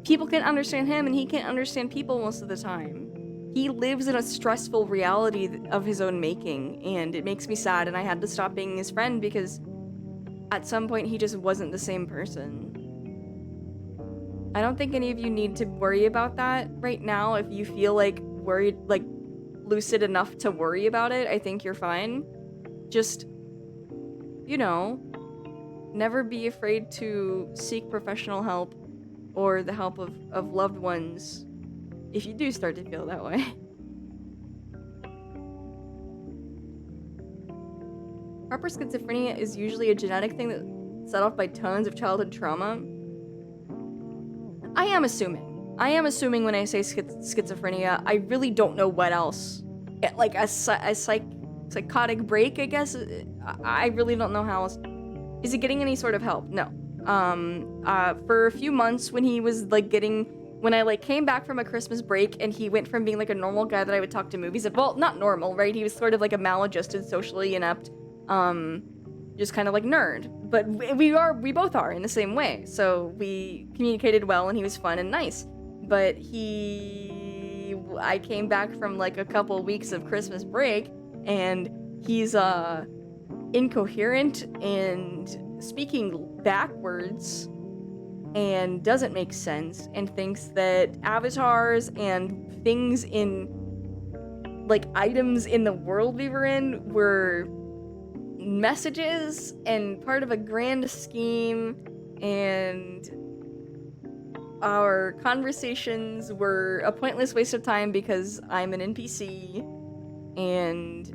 people can understand him and he can't understand people most of the time. He lives in a stressful reality of his own making, and it makes me sad, and I had to stop being his friend because at some point he just wasn't the same person. I don't think any of you need to worry about that right now. If you feel like worried, like lucid enough to worry about it, I think you're fine. Just, you know, never be afraid to seek professional help or the help of loved ones if you do start to feel that way. Proper schizophrenia is usually a genetic thing that's set off by tons of childhood trauma. I am assuming when I say schizophrenia, I really don't know what else. Like a psychotic break, I guess. I really don't know how else. Is he getting any sort of help? No. For a few months when he was like when I like came back from a Christmas break and he went from being like a normal guy that I would talk to movies at, well, not normal, right? He was sort of like a maladjusted, socially inept, just kind of like nerd. But we both are in the same way. So we communicated well and he was fun and nice. But I came back from like a couple weeks of Christmas break and he's incoherent and speaking backwards and doesn't make sense and thinks that avatars and things in like items in the world we were in were messages and part of a grand scheme, and our conversations were a pointless waste of time because I'm an NPC. And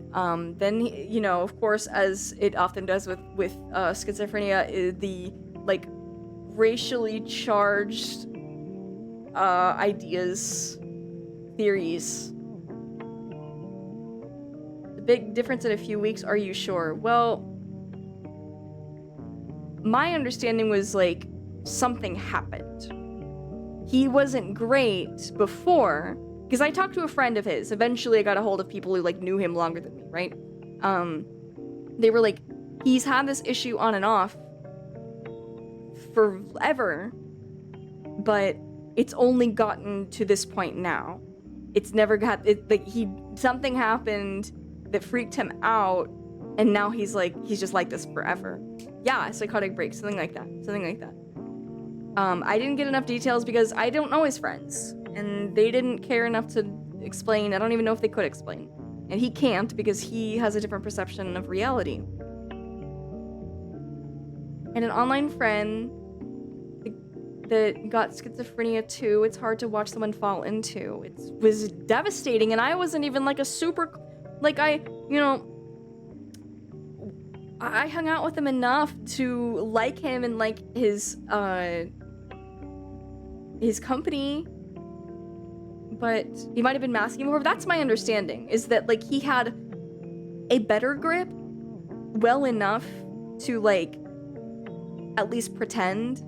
then, you know, of course, as it often does with schizophrenia, the like racially charged ideas, theories. The big difference in a few weeks, are you sure? Well, my understanding was like something happened. He wasn't great before, because I talked to a friend of his. Eventually I got a hold of people who like knew him longer than me, right? They were like, he's had this issue on and off forever, but it's only gotten to this point now. It's never got it, like something happened that freaked him out, and now he's just like this forever. Yeah, psychotic break, something like that. I didn't get enough details because I don't know his friends, and they didn't care enough to explain. I don't even know if they could explain. And he can't because he has a different perception of reality. and an online friend that got schizophrenia too. It's hard to watch someone fall into. It was devastating, and I wasn't even like a super, like I hung out with him enough to like him and like his company, but he might have been masking more. That's my understanding, is that like he had a better grip well enough to like at least pretend,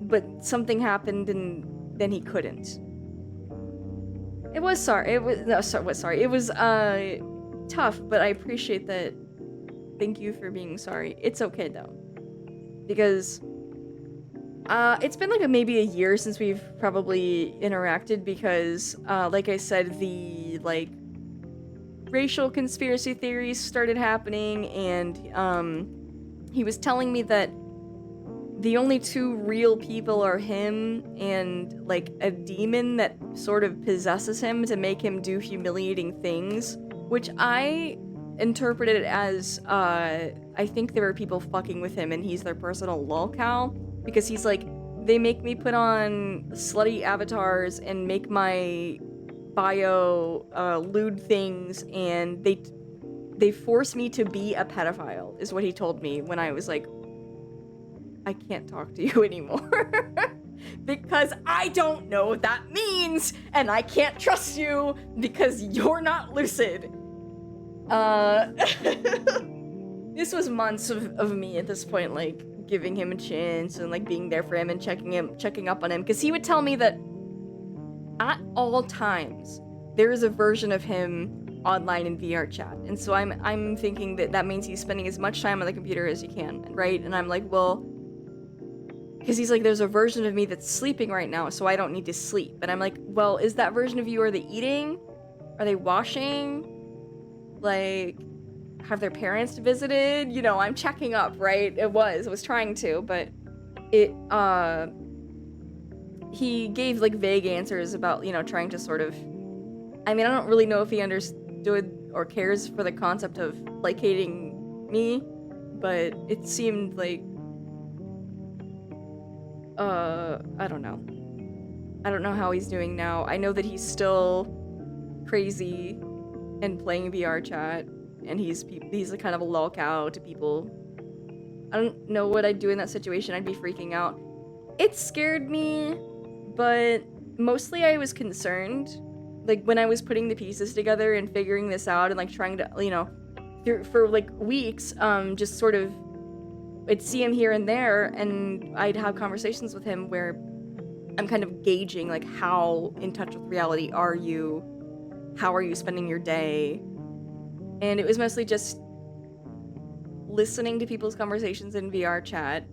but something happened and then he couldn't. It was tough, but I appreciate that. Thank you for being sorry. It's okay though, because it's been like maybe a year since we've probably interacted, because like I said, the like racial conspiracy theories started happening, and he was telling me that the only two real people are him and like a demon that sort of possesses him to make him do humiliating things, which I interpreted it as I think there are people fucking with him and he's their personal lolcow, because he's like, they make me put on slutty avatars and make my bio lewd things, and they force me to be a pedophile, is what he told me when I was like, I can't talk to you anymore. Because I don't know what that means, and I can't trust you because you're not lucid. This was months of me at this point, like giving him a chance and like being there for him and checking up on him, because he would tell me that at all times there is a version of him online in VR chat, and so I'm thinking that means he's spending as much time on the computer as he can, right? And I'm like, well, because he's like, there's a version of me that's sleeping right now, so I don't need to sleep. And I'm like, well, is that version of you, are they eating? Are they washing? Like, have their parents visited? You know, I'm checking up, right? I was trying to, but he gave like vague answers about, you know, trying to sort of, I mean, I don't really know if he understood or cares for the concept of placating me, but it seemed like, I don't know. I don't know how he's doing now. I know that he's still crazy and playing VR chat, and he's a kind of a lolcow to people. I don't know what I'd do in that situation. I'd be freaking out. It scared me, but mostly I was concerned. Like, when I was putting the pieces together and figuring this out and like trying to, you know, for like weeks, just sort of, I'd see him here and there, and I'd have conversations with him where I'm kind of gauging like, how in touch with reality are you? How are you spending your day? And it was mostly just listening to people's conversations in VR chat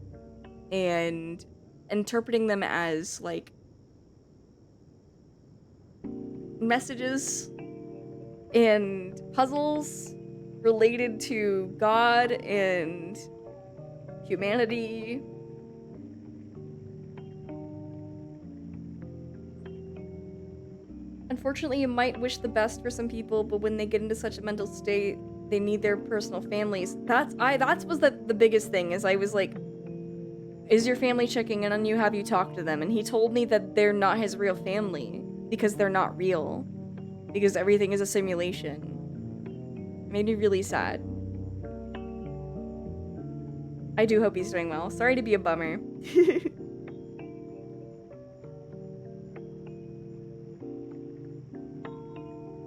and interpreting them as like messages and puzzles related to God and humanity. Unfortunately, you might wish the best for some people, but when they get into such a mental state, they need their personal families. That was the biggest thing, is I was like, is your family checking in on you? Have you talked to them? And he told me that they're not his real family because they're not real, because everything is a simulation. It made me really sad. I do hope he's doing well. Sorry to be a bummer.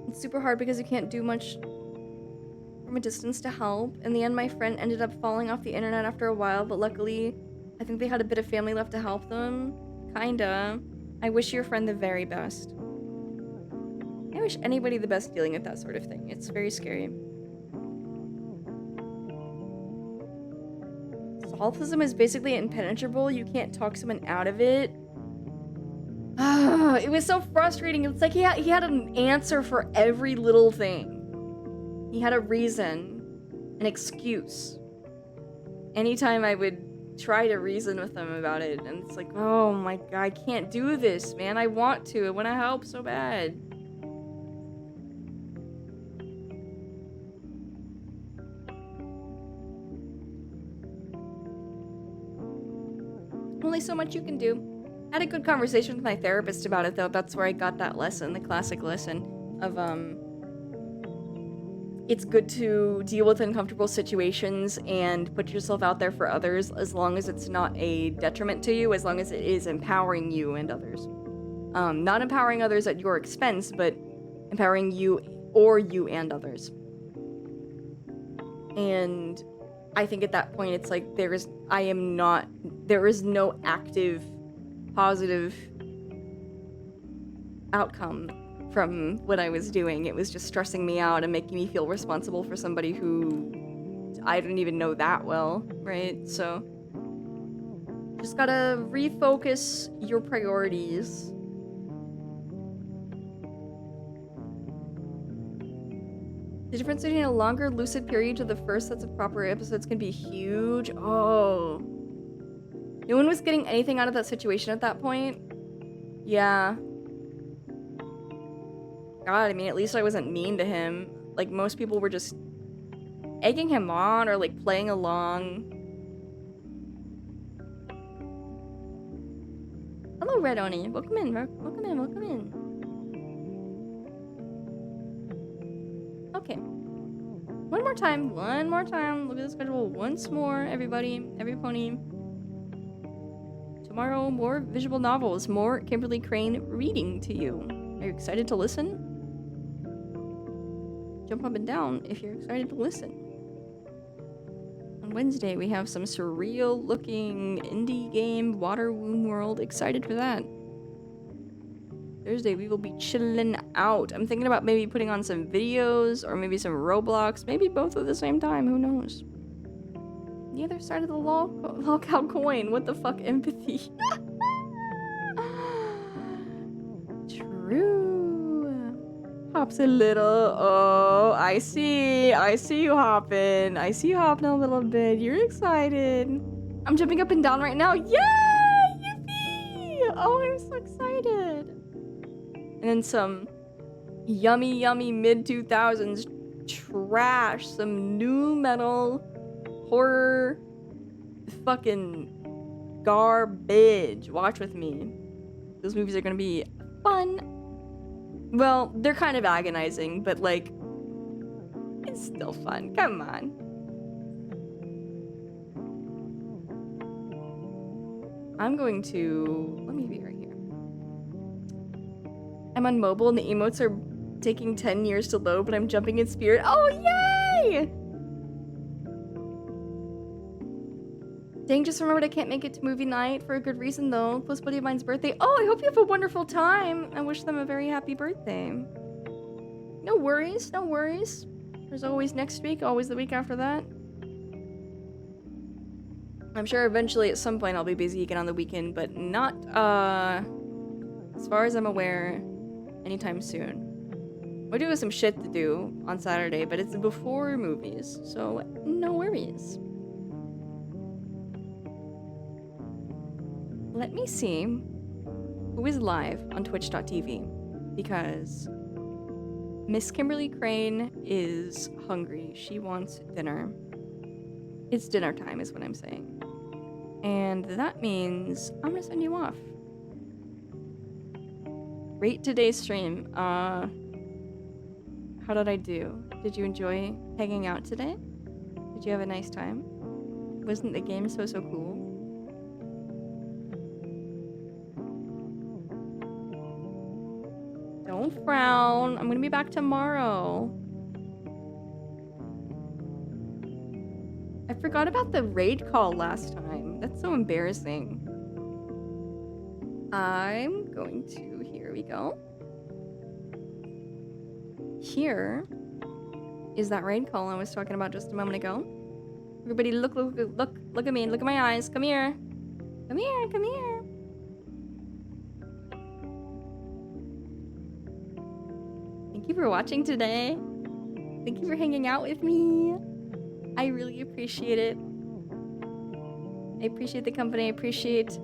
It's super hard because you can't do much from a distance to help. In the end, my friend ended up falling off the internet after a while, but luckily, I think they had a bit of family left to help them. Kinda. I wish your friend the very best. I wish anybody the best dealing with that sort of thing. It's very scary. Solipsism is basically impenetrable. You can't talk someone out of it. It was so frustrating. It's like he had an answer for every little thing. He had a reason, an excuse. Anytime I would try to reason with him about it, and it's like, oh my god, I can't do this, man. I want to. I want to help so bad. Only so much you can do. I had a good conversation with my therapist about it, though. That's where I got that lesson, the classic lesson of, it's good to deal with uncomfortable situations and put yourself out there for others as long as it's not a detriment to you, as long as it is empowering you and others. Not empowering others at your expense, but empowering you and others. And I think at that point it's like there is no active positive outcome from what I was doing. It was just stressing me out and making me feel responsible for somebody who I don't even know that well, right? So just gotta refocus your priorities. The difference between a longer lucid period to the first sets of proper episodes can be huge. Oh. No one was getting anything out of that situation at that point. Yeah. God, I mean, at least I wasn't mean to him. Like, most people were just egging him on or, like, playing along. Hello, Red Oni. Welcome in, welcome in, welcome in. Okay. One more time. Look at the schedule once more, everybody. Every pony. Tomorrow, more visual novels. More Kimberly Crane reading to you. Are you excited to listen? Jump up and down if you're excited to listen. On Wednesday, we have some surreal looking indie game, Water Womb World. Excited for that. Thursday, we will be chilling out. I'm thinking about maybe putting on some videos or maybe some Roblox. Maybe both at the same time. Who knows? The other side of the lolcow coin. What the fuck? Empathy. True. Hops a little. Oh, I see you hopping. I see you hopping a little bit. You're excited. I'm jumping up and down right now. Yay! Yippee! Oh, I'm so excited. And then some yummy mid-2000s trash. Some new metal horror fucking garbage. Watch with me. Those movies are gonna be fun. Well, they're kind of agonizing, but like, it's still fun. Come on. I'm going to... Let me be right here. I'm on mobile and the emotes are taking 10 years to load, but I'm jumping in spirit. Oh, yay! Dang, just remembered I can't make it to movie night for a good reason, though. Close buddy of mine's birthday. Oh, I hope you have a wonderful time. I wish them a very happy birthday. No worries, no worries. There's always next week, always the week after that. I'm sure eventually at some point I'll be busy again on the weekend, but not, as far as I'm aware, anytime soon. We do have some shit to do on Saturday, but it's before movies, so no worries. Let me see who is live on twitch.tv, because Miss Kimberly Crane is hungry. She wants dinner. It's dinner time is what I'm saying. And that means I'm gonna send you off. Rate today's stream. How did I do? Did you enjoy hanging out today? Did you have a nice time? Wasn't the game so cool? Don't frown. I'm gonna be back tomorrow. I forgot about the raid call last time. That's so embarrassing. I'm going to... Here we go. Here is that raid call I was talking about just a moment ago. Everybody look at me. Look at my eyes. Come here. Come here. Come here. Thank you for watching today. Thank you for hanging out with me. I really appreciate it. I appreciate the company. I appreciate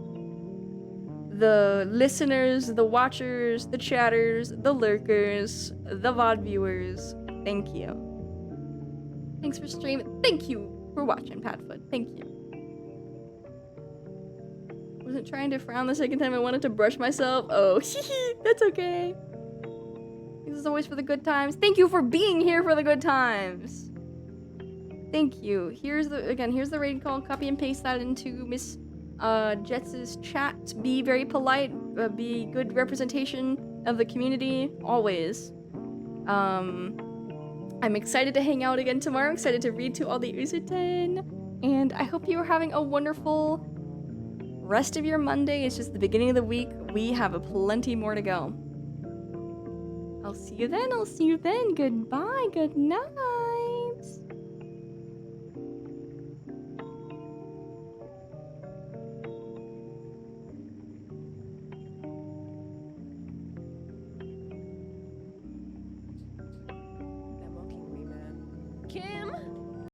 the listeners, the watchers, the chatters, the lurkers, the VOD viewers. Thank you. Thanks for streaming. Thank you for watching, Padfoot. Thank you. Wasn't trying to frown the second time I wanted to brush myself. Oh, that's okay. This is always for the good times. Thank you for being here for the good times. Thank you. Here's the raid call. Copy and paste that into Miss Jets's chat. Be very polite. Be good representation of the community. Always. I'm excited to hang out again tomorrow. Excited to read to all the Uzuten. And I hope you are having a wonderful rest of your Monday. It's just the beginning of the week. We have a plenty more to go. I'll see you then. Goodbye. Good night.